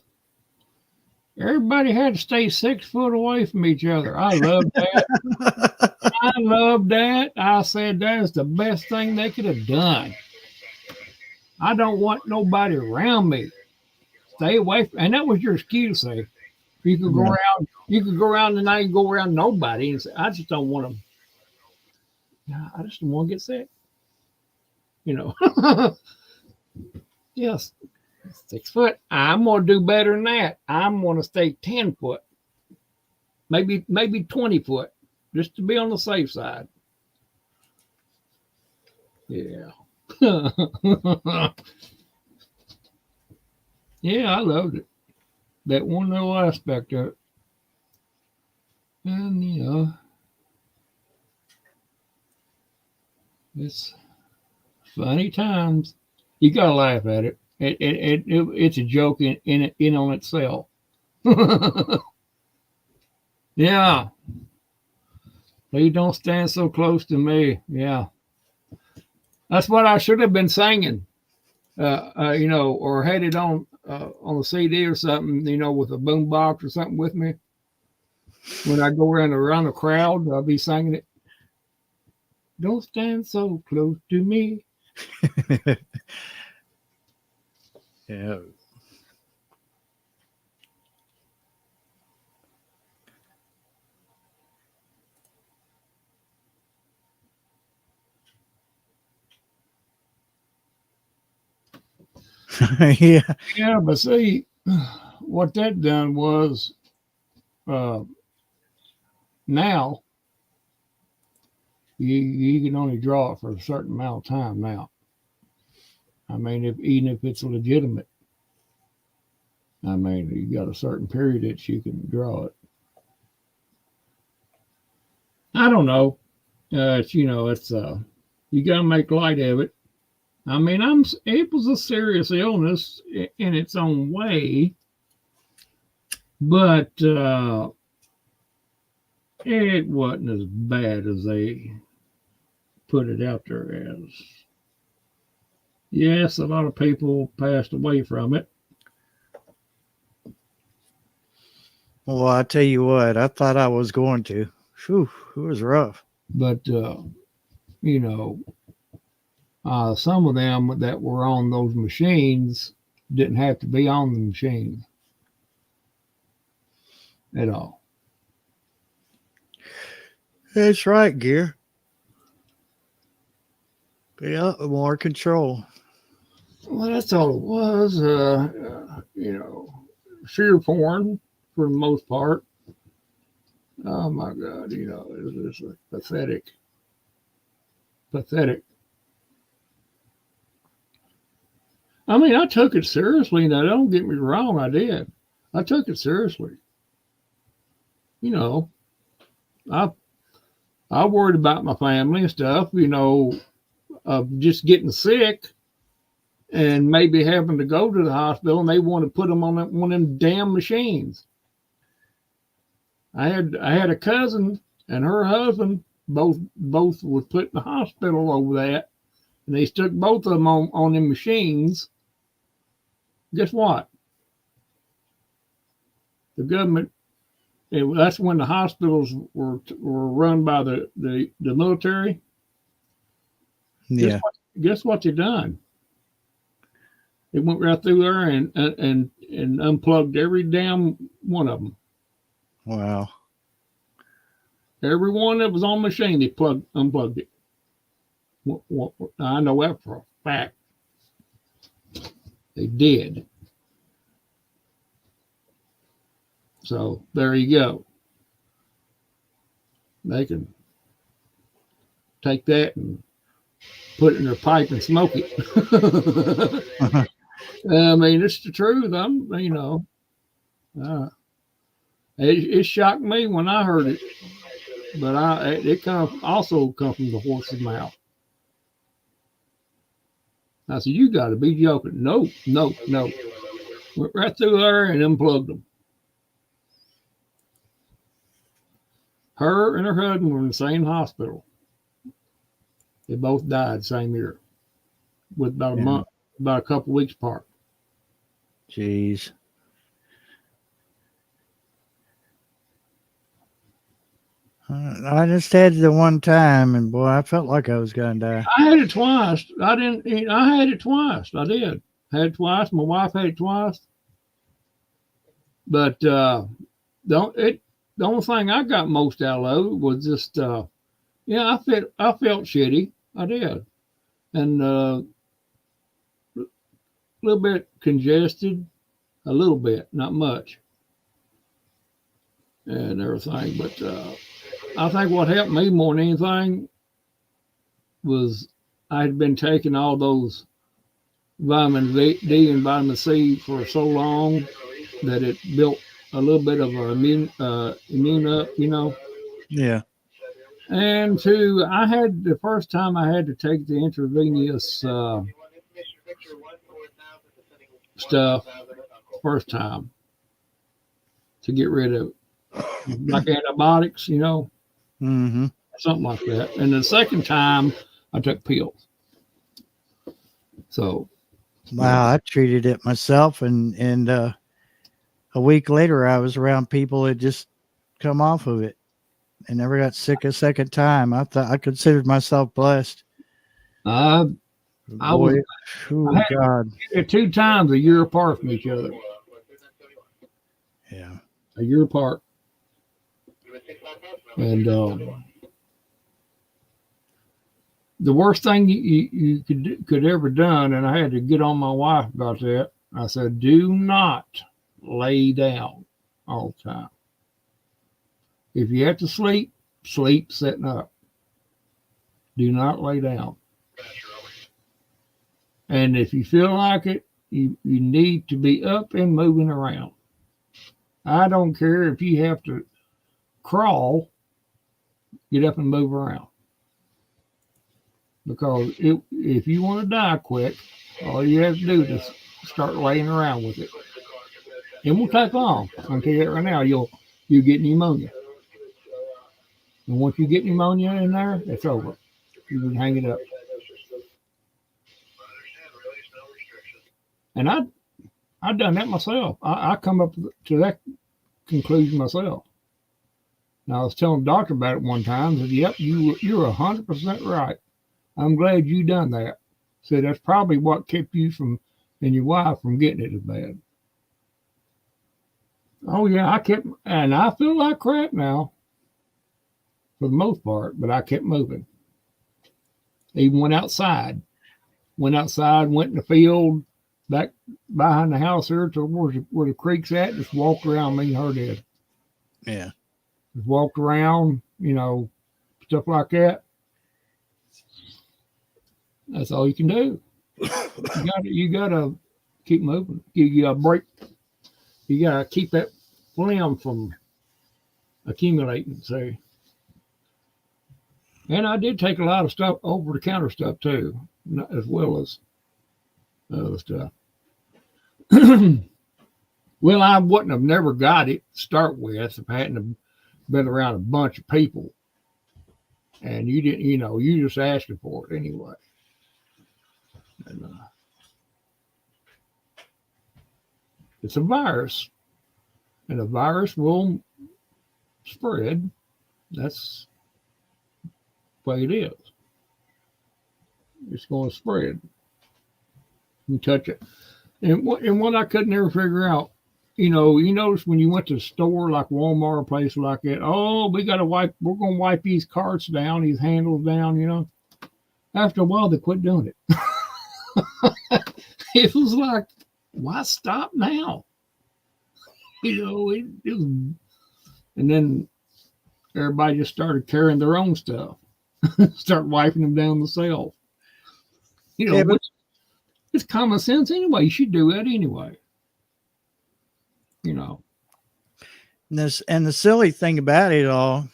Everybody had to stay 6 foot away from each other. I loved that. I loved that. I said that is the best thing they could have done. I don't want nobody around me. Stay away from, and that was your excuse, say. You could go around, and now you go around nobody and say, I just don't want them. I just don't want to get sick. Yes, 6 foot. I'm going to do better than that. I'm going to stay 10 foot, maybe 20 foot, just to be on the safe side. Yeah. Yeah, I loved it. That one little aspect of it. And, it's funny times. You gotta laugh at it. It's a joke in on itself. Yeah. Please don't stand so close to me. Yeah. That's what I should have been singing. Or had it on the CD or something, with a boom box or something with me. When I go around the crowd, I'll be singing it. Don't stand so close to me. Yeah. Yeah. Yeah, but see, what that done was now You can only draw it for a certain amount of time now. I mean, even if it's legitimate, I mean, you got a certain period that you can draw it. I don't know. It's you got to make light of it. I mean, it was a serious illness in its own way, but it wasn't as bad as they put it out there as. Yes, a lot of people passed away from it. Well, I tell you what, I thought I was going to. Whew, it was rough. But, some of them that were on those machines didn't have to be on the machine at all. That's right, Gear. Yeah, more control. Well, that's all it was. Fear porn for the most part. Oh my God, it was pathetic. Pathetic. I mean, I took it seriously. Now, don't get me wrong, I did. I took it seriously. I worried about my family and stuff, of just getting sick and maybe having to go to the hospital, and they want to put them on one of them damn machines. I had a cousin and her husband both was put in the hospital over that, and they stuck both of them on them machines. Guess what? The government. That's when the hospitals were run by the military. Yeah. Guess what they done? They went right through there and unplugged every damn one of them. Wow. Every one that was on the machine, they unplugged it. I know that for a fact. They did. So there you go. They can take that and put it in their pipe and smoke it. I mean, it's the truth. It shocked me when I heard it, but it also come from the horse's mouth. I said, "You got to be joking!" No. Went right through there and unplugged them. Her and her husband were in the same hospital. They both died same year, with about a month, about a couple weeks apart. Jeez. I just had it the one time, and boy, I felt like I was going to die. I had it twice. I had it twice. I did. Had it twice. My wife had it twice. But the only thing I got most out of it was just, I felt shitty. I did. And a little bit congested, a little bit, not much. And everything. But I think what helped me more than anything was I had been taking all those vitamin D and vitamin C for so long that it built a little bit of an immune up, Yeah. And the first time I had to take the intravenous stuff, first time, to get rid of it. Like antibiotics, Mm-hmm. something like that. And the second time I took pills. So Wow, I treated it myself, and a week later I was around people that just come off of it and never got sick a second time. I considered myself blessed. I Boy, God. had 2 times a year apart from each other. Yeah. A year apart. And the worst thing you could ever done, and I had to get on my wife about that. I said, do not lay down all the time. If you have to sleep sitting up. Do not lay down. That's right. And if you feel like it, you need to be up and moving around. I don't care if you have to crawl, get up and move around. Because if you want to die quick, all you have to do is start laying around with it. It won't take long. I'll tell you that right now. You'll get pneumonia. And once you get pneumonia in there, it's over. You can hang it up. And I done that myself. I come up to that conclusion myself. Now I was telling the doctor about it one time. Said, "Yep, you're 100% right. I'm glad you done that." Said that's probably what kept you from and your wife from getting it as bad. Oh yeah, and I feel like crap now, for the most part, but I kept moving. Even went outside, went in the field, back behind the house here to where the creek's at. Just walked around. Me and her did. Yeah. Just walked around, stuff like that. That's all you can do. You gotta keep moving. You gotta break. You gotta keep that phlegm from accumulating. So, and I did take a lot of stuff, over the counter stuff too, as well as other stuff. Well, I wouldn't have never got it to start with if I hadn't been around a bunch of people, and you didn't. You just asking for it anyway. And, it's a virus, and a virus will spread. That's the way it is. It's going to spread. You touch it. And what I could never figure out, you notice when you went to the store like Walmart or place like that, we're going to wipe these carts down, these handles down, After a while, they quit doing it. It was like, why stop now? It was, and then everybody just started carrying their own stuff, start wiping them down themselves. But it's common sense anyway. You should do that anyway. And the silly thing about it all,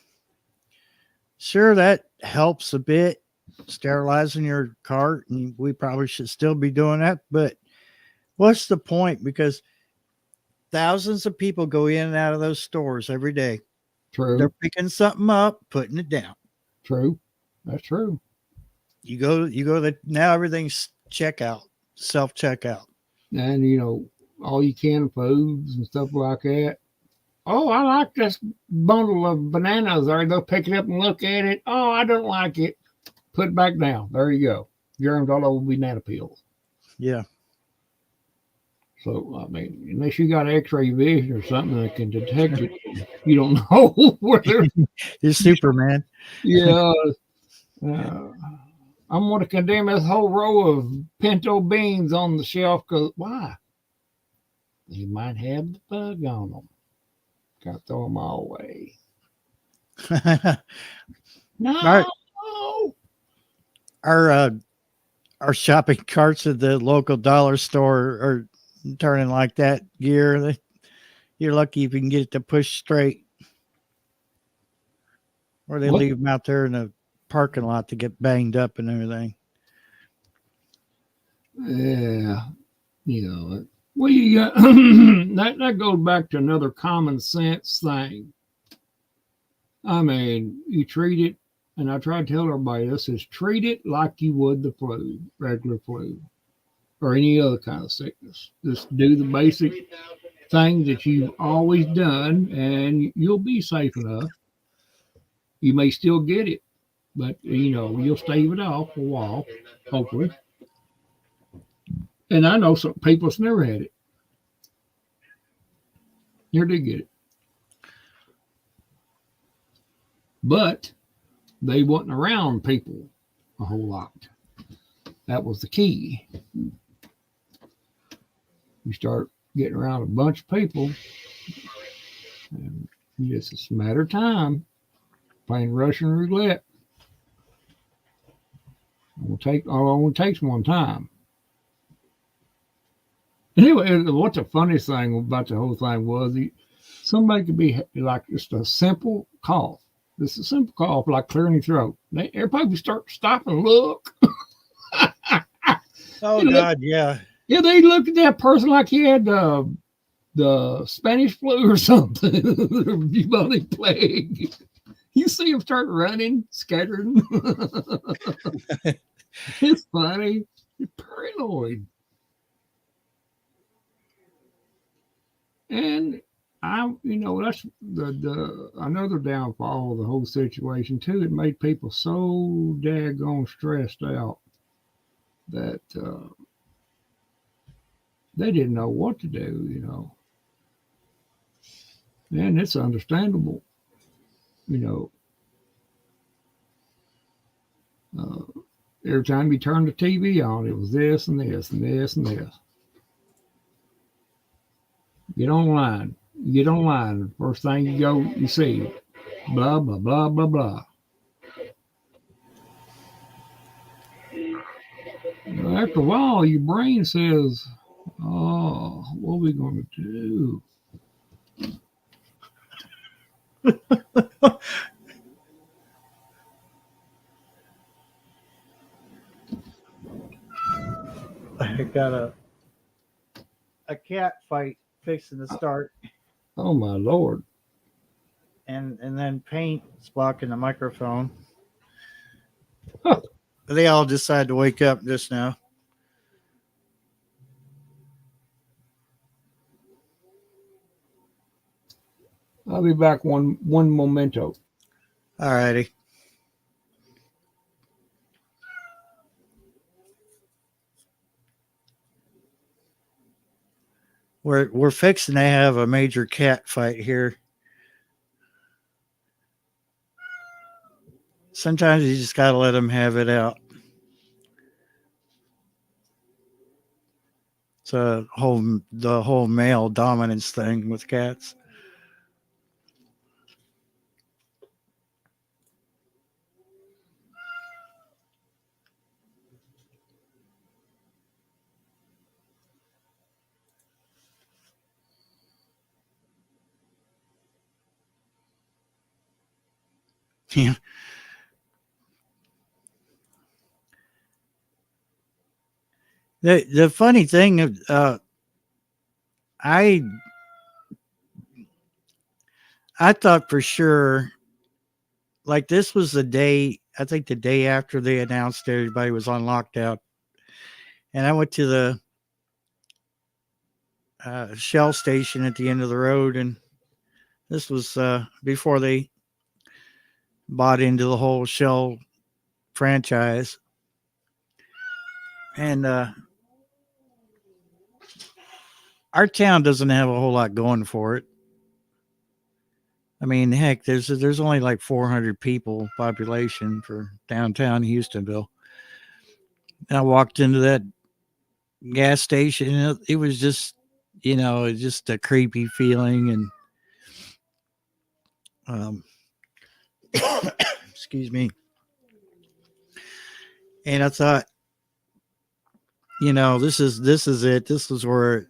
sure, that helps a bit, sterilizing your cart, and we probably should still be doing that, but what's the point? Because thousands of people go in and out of those stores every day. True. They're picking something up, putting it down. True. That's true. You go now everything's self-checkout. And all you can foods and stuff like that. Oh, I like this bundle of bananas. Or they'll pick it up and look at it. Oh, I don't like it. Put it back down. There you go. Germs all over banana peels. Yeah. So, unless you got x-ray vision or something that can detect it, you don't know whether You're Superman. Yeah. I'm going to condemn this whole row of pinto beans on the shelf because why? They might have the bug on them. Got to throw them all away. No. Our shopping carts at the local dollar store are turning like that gear. You're lucky if you can get it to push straight, or they leave them out there in the parking lot to get banged up and everything. Yeah, well, you got that goes back to another common sense thing. You treat it, and I try to tell everybody this is treat it like you would the flu, regular flu, or any other kind of sickness. Just do the basic things that you've always done, and you'll be safe enough. You may still get it, but you'll stave it off for a while, hopefully. And I know some people that's never had it. Never did get it. But they wasn't around people a whole lot. That was the key. You start getting around a bunch of people, and it's just a matter of time playing Russian roulette. only takes one time. Anyway, what the funniest thing about the whole thing was, somebody could be like just a simple cough. Just a simple cough, like clearing your throat. Everybody would stop and look. Oh God, yeah. Yeah, they looked at that person like he had the Spanish flu or something, the bubonic plague. You see him start running, scattering. It's funny. You're paranoid. And that's the another downfall of the whole situation too. It made people so daggone stressed out that they didn't know what to do. And it's understandable, you know. Every time you turned the TV on, it was this and this and this and this. Get online. Get online. First thing you go, you see, blah, blah, blah, blah, blah. After a while, your brain says, oh, what are we going to do? I got a cat fight fixing to start, Oh, my Lord. and then paint's blocking the microphone. Huh. They all decided to wake up just now. I'll be back one momento. All righty. We're fixing to have a major cat fight here. Sometimes you just gotta let them have it out. It's the whole male dominance thing with cats. Yeah. The funny thing, I thought for sure, like this was the day. I think the day after they announced everybody was on lockdown, and I went to the Shell station at the end of the road, and this was before they bought into the whole Shell franchise, and our town doesn't have a whole lot going for it. I mean, heck, there's only like 400 people population for downtown Houstonville. And I walked into that gas station, and it was just, just a creepy feeling, and excuse me. And I thought, this is it. This is where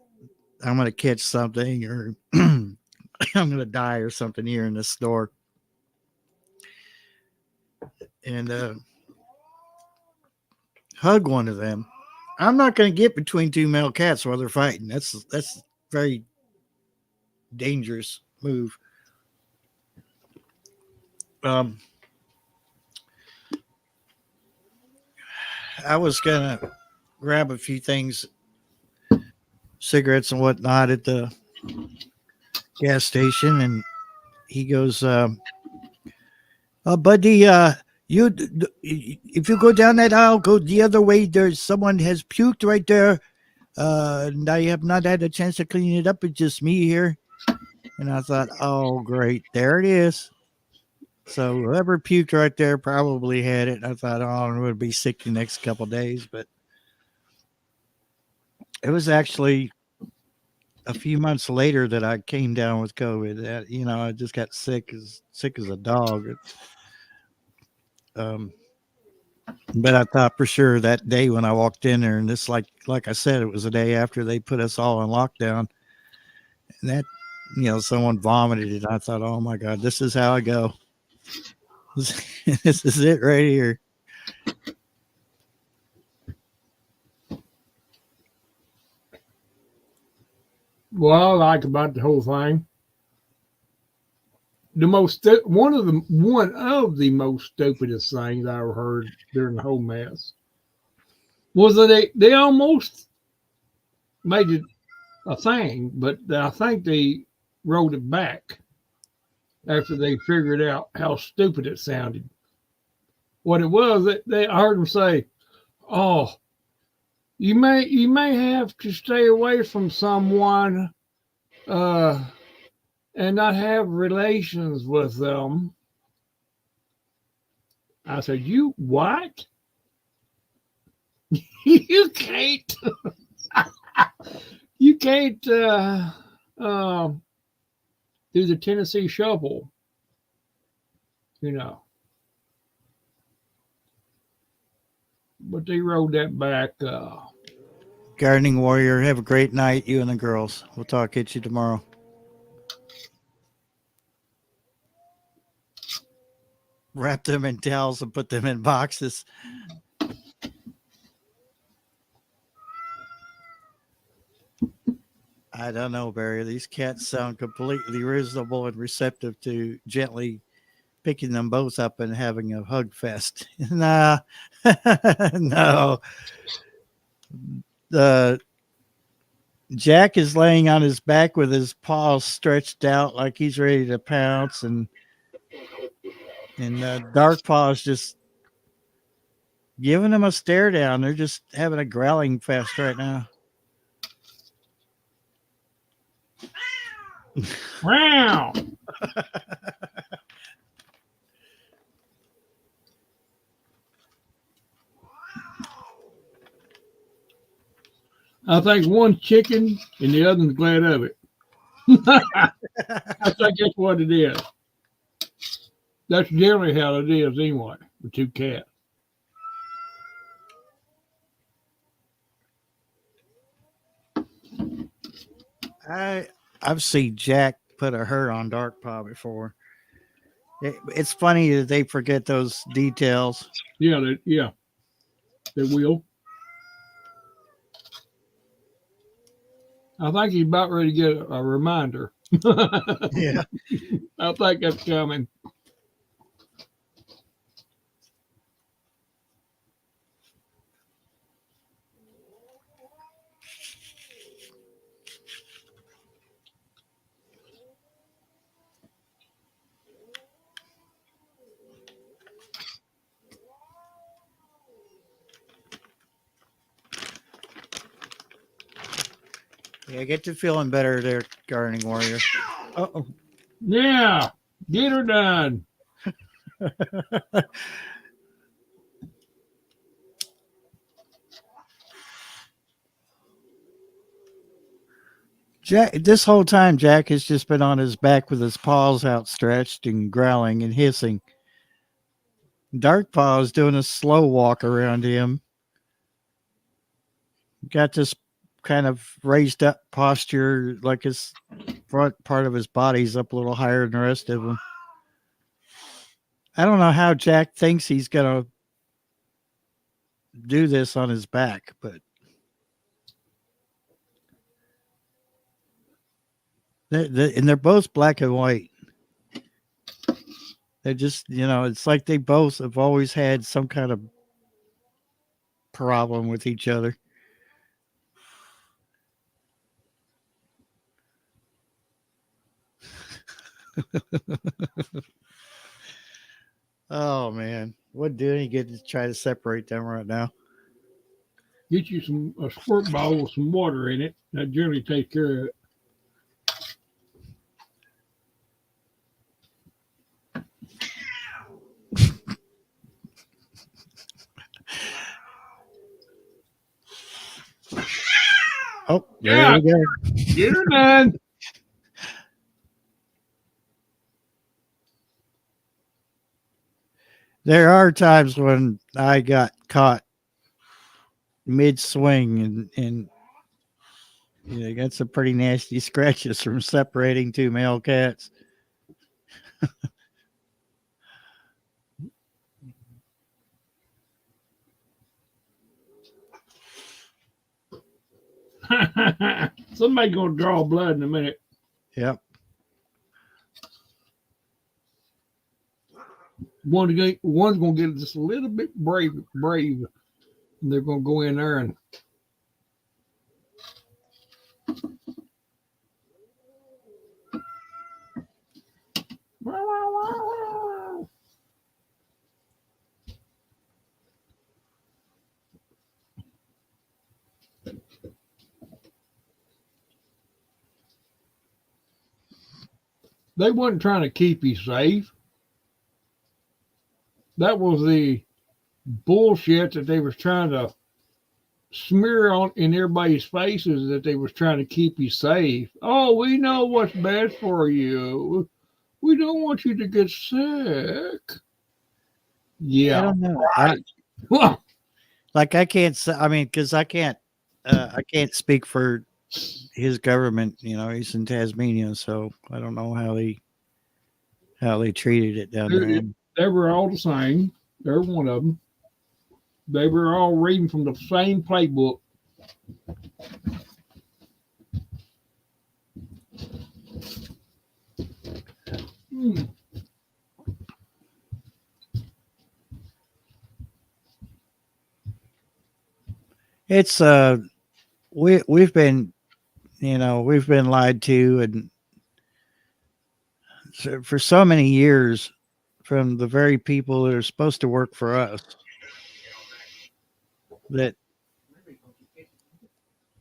I'm going to catch something, or I'm going to die or something here in this store. And hug one of them. I'm not going to get between two male cats while they're fighting. That's very dangerous move. I was gonna grab a few things, cigarettes and whatnot, at the gas station, and he goes, buddy, if you go down that aisle, go the other way. There's someone has puked right there, and I have not had a chance to clean it up. It's just me here. And I thought, oh, great, there it is. So whoever puked right there probably had it. I thought, oh, I'm going to be sick the next couple of days, but it was actually a few months later that I came down with COVID. I just got sick as a dog. But I thought for sure that day when I walked in there, and this, like I said, it was the day after they put us all in lockdown, and that, someone vomited it. I thought, oh my God, this is how I go. This is it right here. What I like about the whole thing, one of the most stupidest things I ever heard during the whole mess was that they almost made it a thing, but I think they rolled it back after they figured out how stupid it sounded. What it was, I heard them say, "Oh, you may have to stay away from someone and not have relations with them." I said, "You what? You can't you can't do the Tennessee shuffle, you know." But they rolled that back. Gardening Warrior, have a great night, you and the girls. We'll talk at you tomorrow. Wrap them in towels and put them in boxes. I don't know, Barry. These cats sound completely reasonable and receptive to gently picking them both up and having a hug fest. Nah, no. Jack is laying on his back with his paws stretched out like he's ready to pounce, and Dark Paws just giving him a stare down. They're just having a growling fest right now. Wow. I think one's chicken and the other's glad of it. I think that's what it is. That's generally how it is anyway, with two cats. I've seen Jack put a hurt on Dark Paw before. It's funny that they forget those details. Yeah, they will. I think he's about ready to get a reminder. Yeah. I think that's coming. Yeah, get to feeling better there, Gardening Warrior. Uh-oh. Yeah, get her done. Jack, this whole time, Jack has just been on his back with his paws outstretched and growling and hissing. Dark Paw is doing a slow walk around him. Got this kind of raised up posture, like his front part of his body's up a little higher than the rest of him. I don't know how Jack thinks he's going to do this on his back, but they're both black and white. They're just, it's like they both have always had some kind of problem with each other. Oh man, wouldn't do any good to try to separate them right now. Get you a squirt bottle with some water in it. That generally takes care of it. Oh, there we go. Get her done. There are times when I got caught mid swing and got some pretty nasty scratches from separating two male cats. Somebody gonna draw blood in a minute. Yep. One's gonna get just a little bit brave, and they're gonna go in there and. They wasn't trying to keep you safe. That was the bullshit that they was trying to smear on in everybody's faces, that they was trying to keep you safe. Oh, we know what's best for you. We don't want you to get sick. Yeah. I don't know. Well, Like I can't say, I mean, because I can't speak for his government. He's in Tasmania, so I don't know how they treated it down there. they were all the same. They're one of them. They were all reading from the same playbook. It's we've been lied to, and for so many years from the very people that are supposed to work for us, that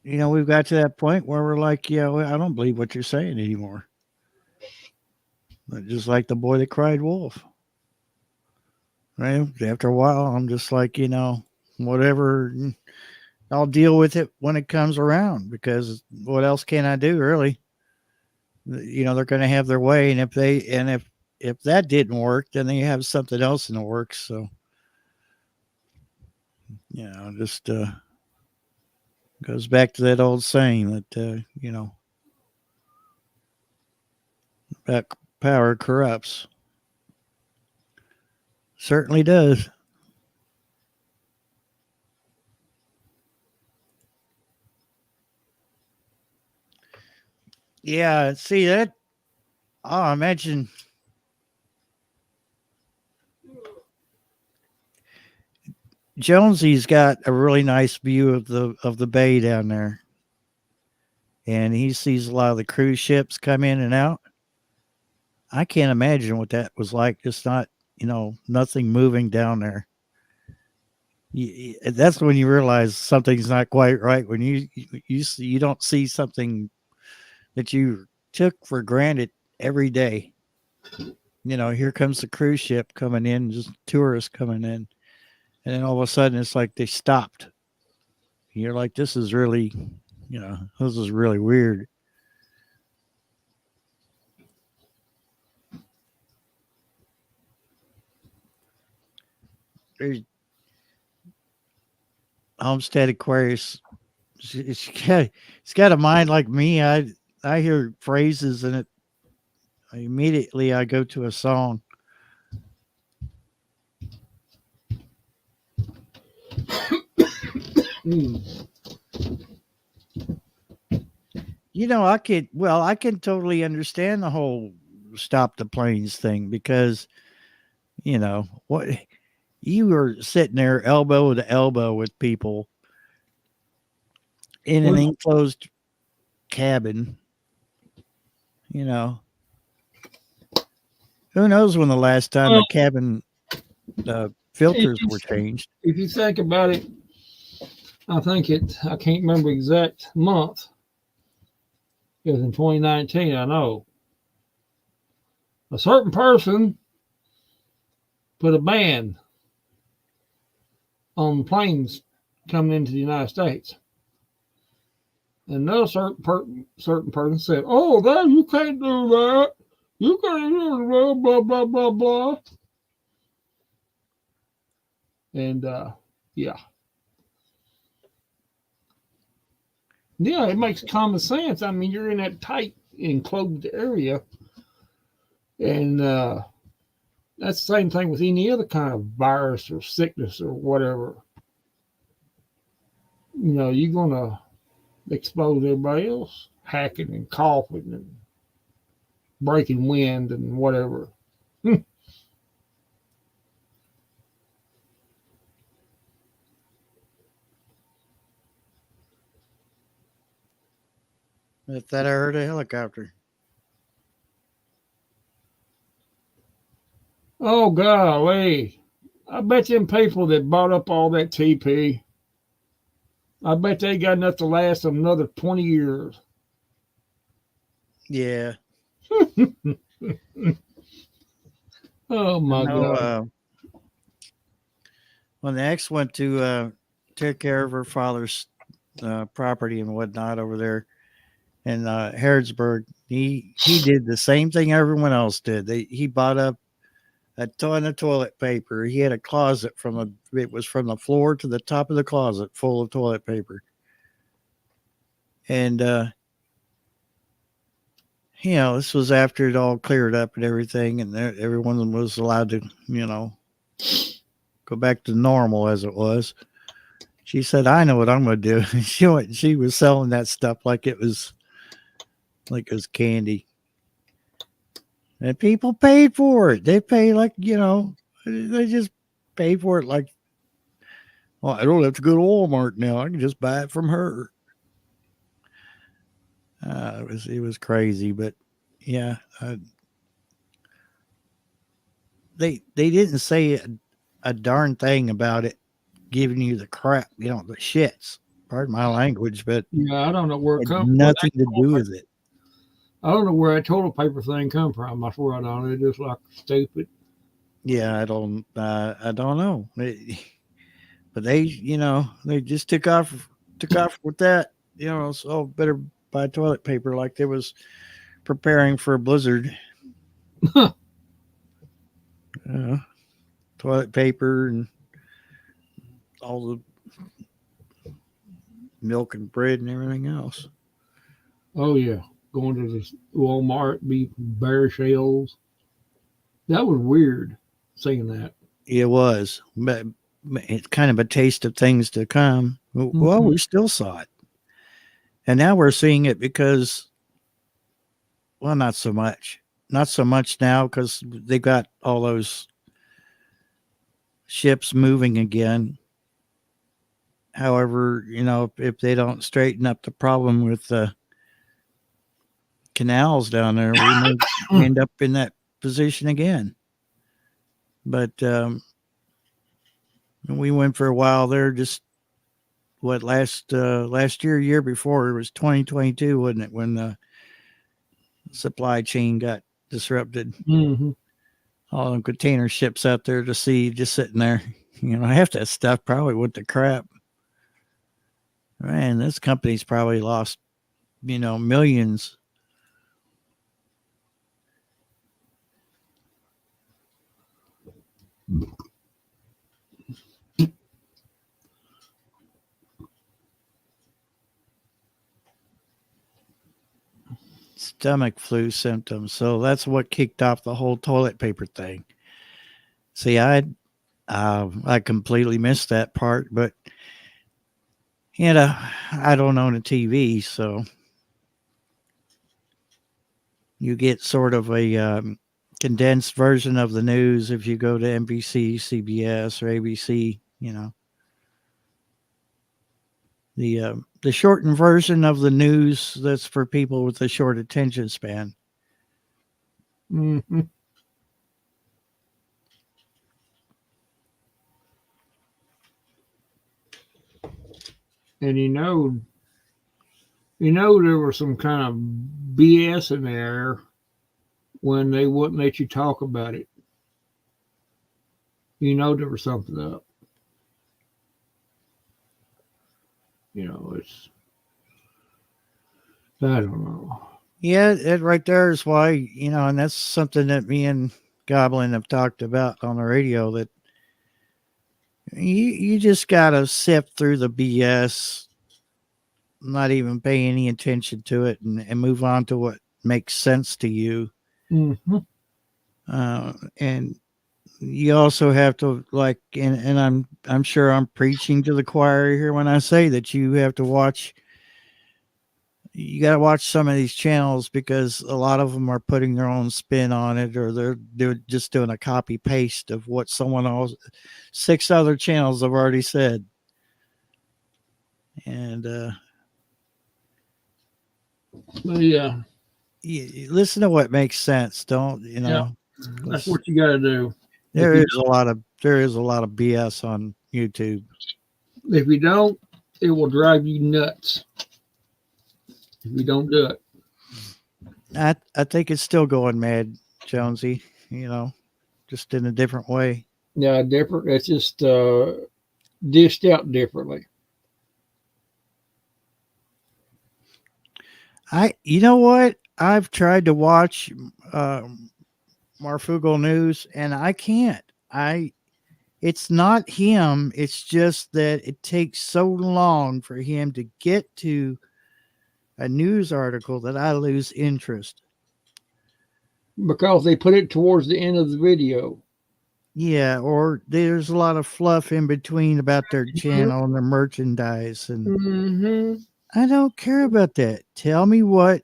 we've got to that point where we're like, yeah, well, I don't believe what you're saying anymore. But just like the boy that cried wolf. Right? After a while, I'm just like, whatever, I'll deal with it when it comes around, because what else can I do, really? They're going to have their way, and if that didn't work, then they have something else in the works. So, just goes back to that old saying that that power corrupts. Certainly does. Yeah, see that? Oh, imagine Jonesy's got a really nice view of the bay down there, and he sees a lot of the cruise ships come in and out. I can't imagine what that was like. Just not, nothing moving down there. That's when you realize something's not quite right. When you don't see something that you took for granted every day. Here comes the cruise ship coming in, just tourists coming in, and then all of a sudden it's like they stopped. You're like, this is really weird. There's Homestead Aquarius. It's got a mind like me. I hear phrases and immediately I go to a song. I can totally understand the whole stop the planes thing, because what you were sitting there elbow to elbow with people in an enclosed cabin. Who knows when the last time the cabin filters were changed. If you think about it, I can't remember exact month. It was in 2019, I know. A certain person put a ban on planes coming into the United States. And another certain person said, "Oh, that you can't do that. You can't do that, blah, blah, blah, blah." And yeah. Yeah, it makes common sense. I mean, you're in that tight enclosed area, and that's the same thing with any other kind of virus or sickness or whatever. You're gonna expose everybody else, hacking and coughing and breaking wind and whatever. If that I heard a helicopter. Oh golly. I bet them people that bought up all that TP, I bet they got enough to last them another 20 years. Yeah. Oh I my know God. when the ex went to take care of her father's property and whatnot over there in Harrodsburg, he did the same thing everyone else did. He bought up a ton of toilet paper. He had a closet it was from the floor to the top of the closet full of toilet paper. And this was after it all cleared up and everything, and everyone was allowed to, go back to normal as it was. She said, "I know what I'm going to do." She was selling that stuff like it was candy, and people paid for it. They pay they just pay for it like, well, I don't have to go to Walmart now. I can just buy it from her. It was crazy, but yeah, they didn't say a darn thing about it giving you the crap, the shits. Pardon my language, but Yeah, I don't know where it had comes from. nothing to do with it. I don't know where that toilet paper thing come from. I swear I don't. It's just like stupid. Yeah, I don't know. But they just took off with that. So better buy toilet paper like they was preparing for a blizzard. Toilet paper and all the milk and bread and everything else. Oh yeah, going to the Walmart, be bear shells. That was weird saying that. It was, but it's kind of a taste of things to come. Well, Mhm. we still saw it, and now we're seeing it because, well, not so much now because they got all those ships moving again. However, if they don't straighten up the problem with the canals down there, we may end up in that position again. But we went for a while there. Just last year before, it was 2022, wasn't it, when the supply chain got disrupted? Mm-hmm. All them container ships out there to sea, just sitting there. Half that stuff probably went to crap. Man, this company's probably lost, millions. Stomach flu symptoms. So that's what kicked off the whole toilet paper thing. See, I completely missed that part, but I don't own a TV, so you get sort of a condensed version of the news if you go to NBC, CBS, or ABC. The shortened version of the news that's for people with a short attention span. Mm-hmm. And there was some kind of BS in there when they wouldn't let you talk about it. There was something up. It's, I don't know. Yeah, it right there is why, and that's something that me and Goblin have talked about on the radio, that You just gotta sift through the BS, not even pay any attention to it, and move on to what makes sense to you. Mm-hmm. And you also have to like, and I'm sure I'm preaching to the choir here when I say that you have to watch. You got to watch some of these channels because a lot of them are putting their own spin on it, or they're just doing a copy paste of what someone else, 6 other channels have already said. And Yeah, you listen to what makes sense. Don't you yeah, know? that's 'Cause what you got to do. there is a lot of BS on YouTube. If you don't, it will drive you nuts if you don't do it. I think it's still going mad, Jonesy. You know, just in a different way. Yeah, different. It's just dished out differently. You know what? I've tried to watch Marfugal News, and I can't. It's not him. It's just that it takes so long for him to get to a news article that I lose interest. Because they put it towards the end of the video. Yeah, or there's a lot of fluff in between about their channel and their merchandise, and Mm-hmm. I don't care about that. Tell me what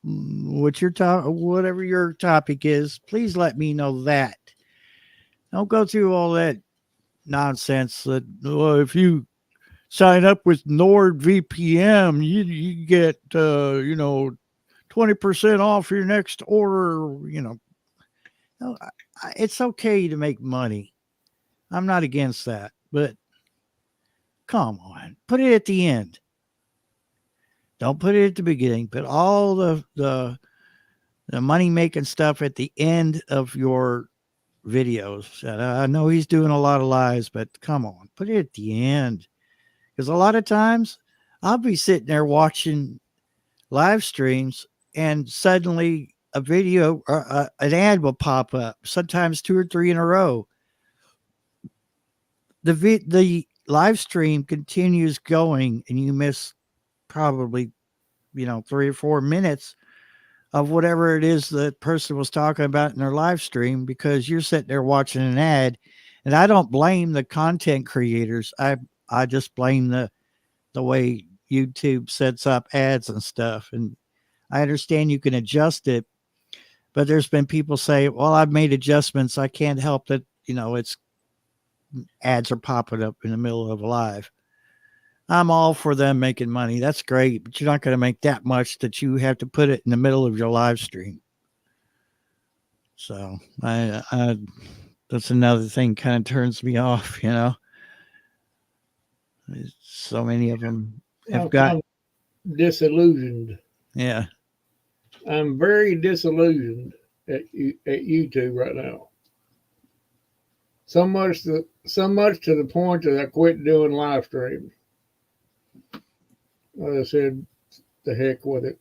what your whatever your topic is. Please let me know that. Don't go through all that nonsense that, well, if you sign up with NordVPN, you get 20% off your next order. No, it's okay to make money. I'm not against that, but come on, put it at the end. Don't put it at the beginning. Put all the money making stuff at the end of your videos. And I know he's doing a lot of lies, but come on, put it at the end. Because a lot of times I'll be sitting there watching live streams and suddenly a video or an ad will pop up, sometimes 2 or 3 in a row. The live stream continues going and you miss probably 3 or 4 minutes of whatever it is the person was talking about in their live stream because you're sitting there watching an ad. And I don't blame the content creators. I just blame the way YouTube sets up ads and stuff. And I understand you can adjust it, but there's been people say, well, I've made adjustments. I can't help that, it's ads are popping up in the middle of a live. I'm all for them making money. That's great, but you're not going to make that much that you have to put it in the middle of your live stream. So I that's another thing kind of turns me off. So many of them have got, I'm disillusioned. yeah. I'm very disillusioned at YouTube right now. So much to the point that I quit doing live streams. I said, the heck with it,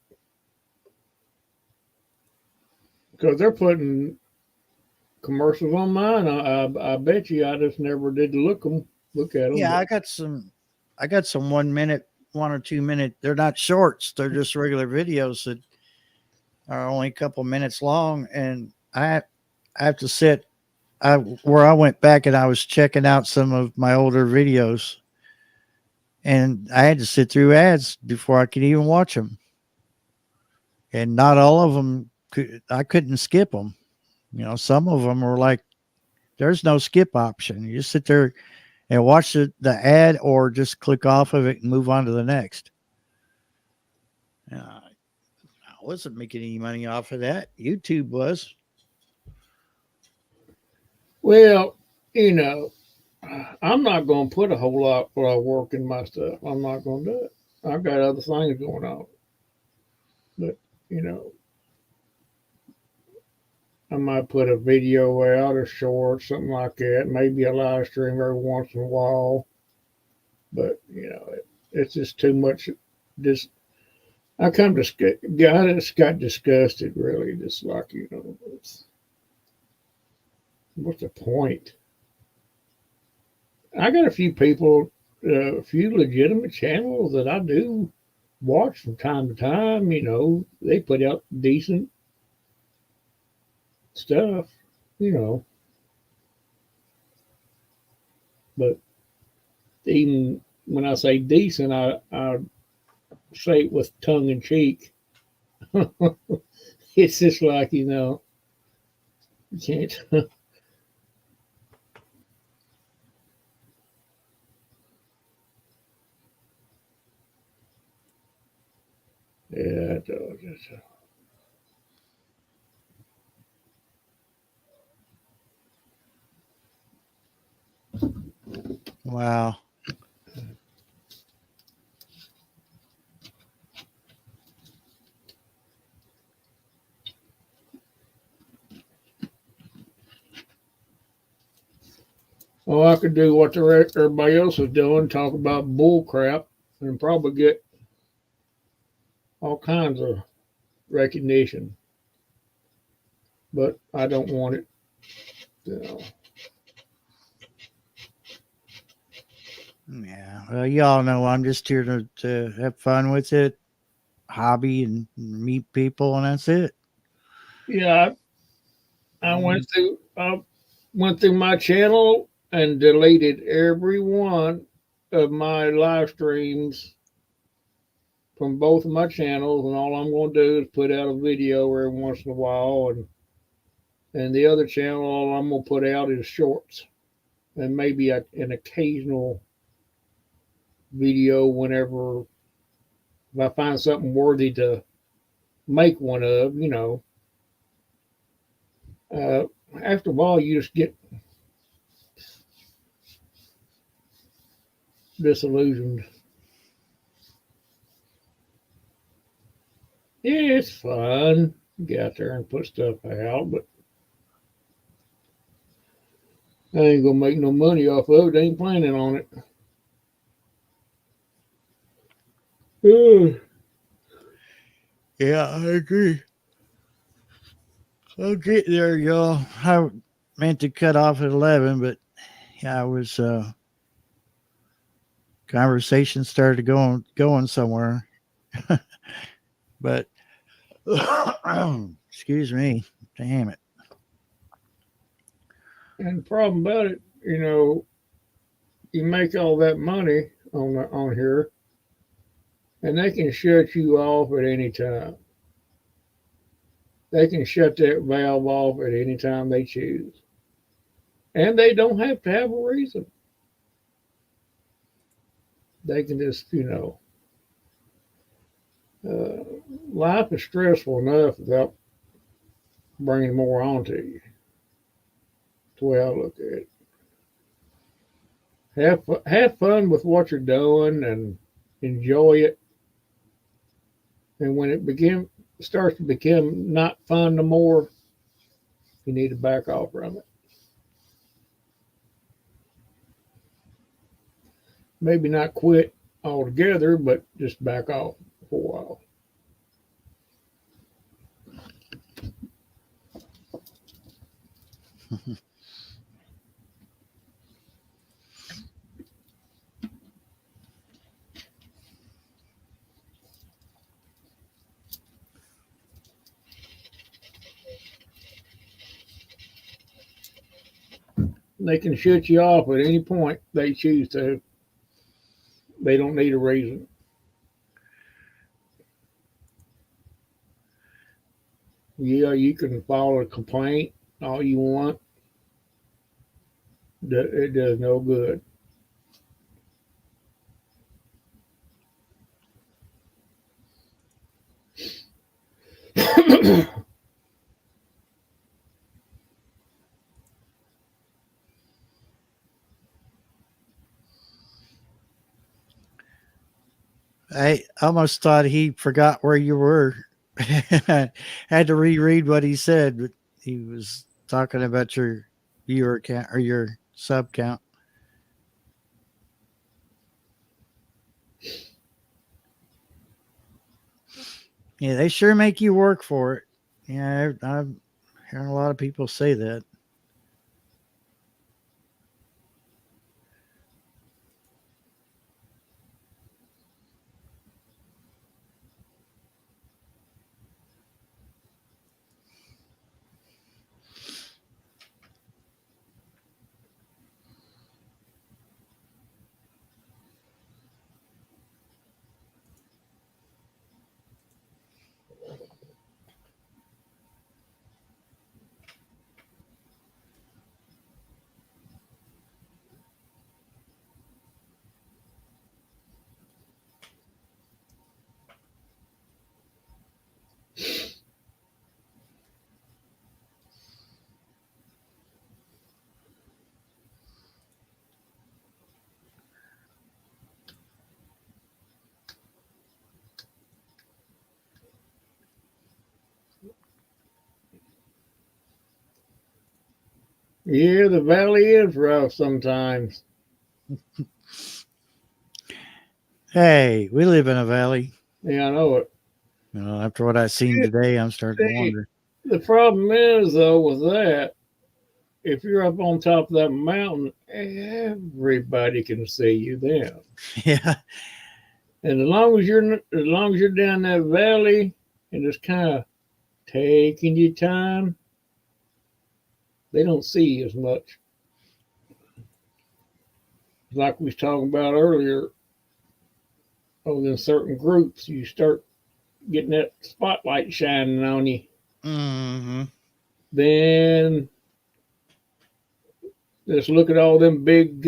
because they're putting commercials on mine. I bet you I just never did look at them. Yeah, I got some 1 or 2 minute. They're not shorts. They're just regular videos that are only a couple minutes long. And I have to sit where I went back and I was checking out some of my older videos and I had to sit through ads before I could even watch them. And not all of them I couldn't skip them. Some of them were like, there's no skip option. You just sit there and watch the ad or just click off of it and move on to the next. I wasn't making any money off of that. YouTube was. Well, I'm not going to put a whole lot of work in my stuff. I'm not going to do it. I've got other things going on. But, I might put a video out or short, something like that. Maybe a live stream every once in a while. But, it's just too much. I just got disgusted, really. Just like, what's the point? I got a few people, a few legitimate channels that I do watch from time to time. You know, they put out decent stuff. You know, but even when I say decent, I say it with tongue in cheek. It's just like you can't. Yeah, it's, Wow. well, I could do what everybody else is doing, talk about bull crap, and probably get all kinds of recognition. But I don't want it. You know. Yeah. Well, you all know I'm just here to have fun with it, hobby, and meet people, and that's it. Yeah, I Mm. went through my channel and deleted every one of my live streams from both of my channels, and all I'm going to do is put out a video every once in a while, and the other channel, all I'm going to put out is shorts and maybe an occasional video whenever if I find something worthy to make one of. Uh, After a while, you just get disillusioned. Yeah, it's fun. Get out there and put stuff out, but I ain't gonna make no money off of it. I ain't planning on it. Ugh. Yeah, I agree. I'll get there, y'all. I meant to cut off at 11, but yeah, I was conversation started going somewhere. But excuse me, damn it. And the problem about it, you make all that money on here, and they can shut you off at any time. They can shut that valve off at any time they choose, and they don't have to have a reason. They can just, uh, life is stressful enough without bringing more onto you. That's the way I look at it. Have fun with what you're doing and enjoy it. And when it starts to become not fun no more, you need to back off from it. Maybe not quit altogether, but just back off for a while. They can shut you off at any point they choose to. They don't need a reason. Yeah, you can file a complaint all you want. It does no good. I almost thought he forgot where you were. Had to reread what he said, but he was talking about your viewer count or your sub count. Yeah, they sure make you work for it. Yeah, I've heard a lot of people say that. Yeah, the valley is rough sometimes. Hey, we live in a valley. Yeah, I know it. After what I've seen today, I'm starting to See, wonder. the problem is though with that, if you're up on top of that mountain, everybody can see you then. Yeah. And as long as you're down that valley and just kind of taking your time, they don't see you as much. Like we was talking about earlier, in certain groups, you start getting that spotlight shining on you. Hmm. Then just look at all them big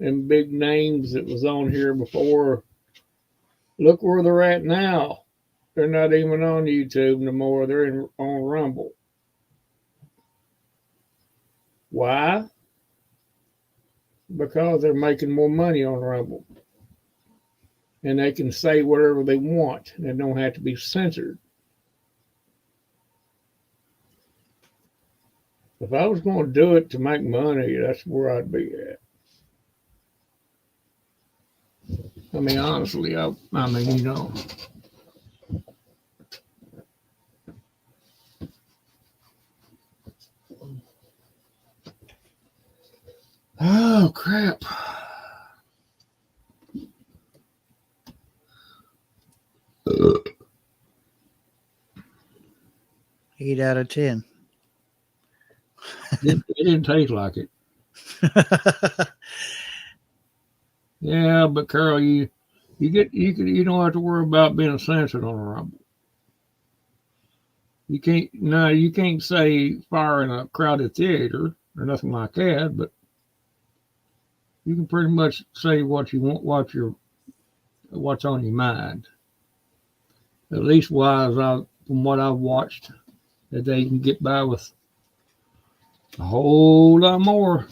names that was on here before. Look where they're at now. They're not even on YouTube no more. On Rumble. Why? Because they're making more money on Rumble. And they can say whatever they want. They don't have to be censored. If I was going to do it to make money, that's where I'd be at. I mean, honestly, I mean, Oh, crap. 8 out of 10. It didn't taste like it. Yeah, but Carol, you don't have to worry about being censored on a Rumble. You can't say fire in a crowded theater or nothing like that, but you can pretty much say what you want, what's on your mind. At least from what I've watched, that they can get by with a whole lot more.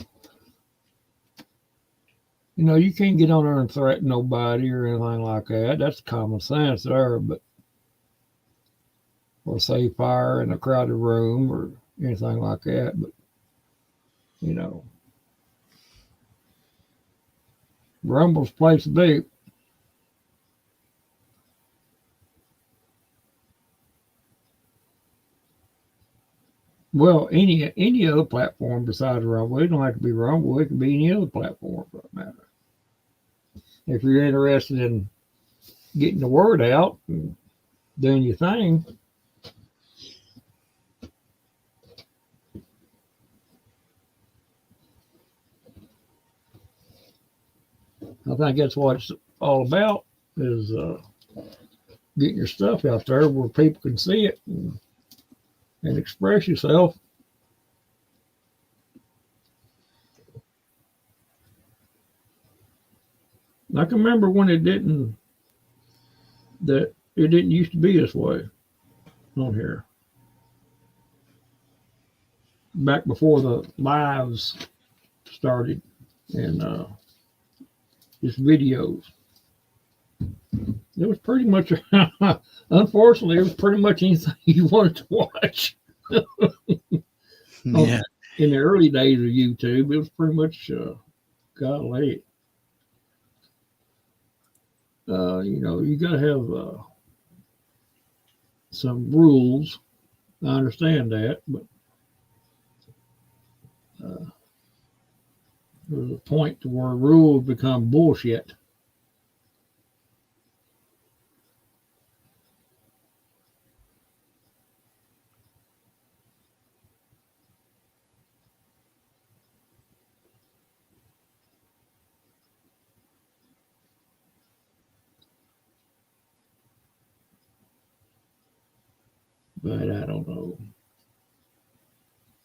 You can't get on there and threaten nobody or anything like that. That's common sense there, but or say fire in a crowded room or anything like that. But you know, Rumble's place to be. Well, any other platform besides Rumble. It don't have to be Rumble. It can be any other platform for that matter. If you're interested in getting the word out and doing your thing, I think that's what it's all about is getting your stuff out there where people can see it and express yourself. I can remember when it didn't used to be this way on here. Back before the lives started and just videos. It was pretty much, unfortunately, it was pretty much anything you wanted to watch. Yeah. In the early days of YouTube, it was pretty much, golly, you got to have some rules. I understand that, but there's a point to where rules become bullshit. But I don't know.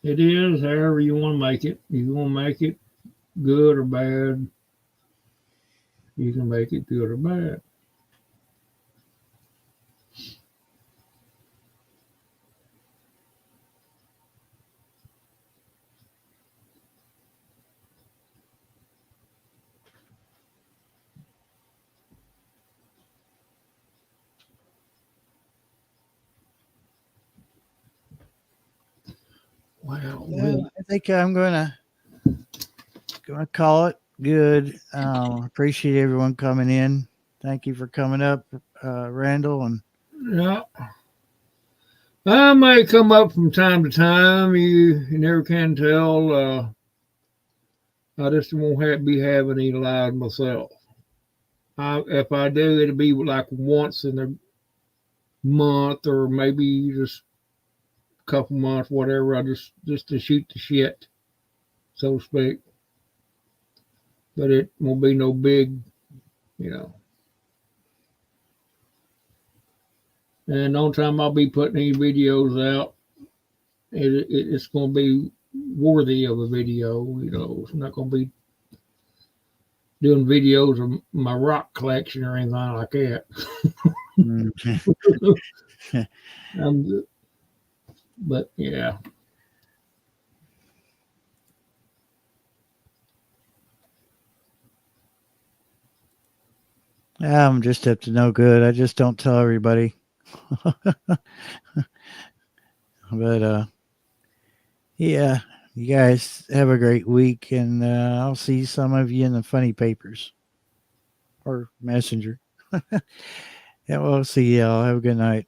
It is however you want to make it. You want to make it good or bad, you can make it good or bad. Wow. Well, I think I'm gonna call it good. Appreciate everyone coming in. Thank you for coming up, Randall. And Yeah. I may come up from time to time. You never can tell. I just won't be having any live myself. If I do, it'll be like once in a month or maybe just a couple months, whatever. I just to shoot the shit, so to speak. But it won't be no big, you know. And the only time I'll be putting any videos out, it's going to be worthy of a video. You know, it's not going to be doing videos of my rock collection or anything like that. But yeah. I'm just up to no good. I just don't tell everybody. But yeah, you guys have a great week, and I'll see some of you in the funny papers or messenger. Yeah, we'll see y'all. Have a good night.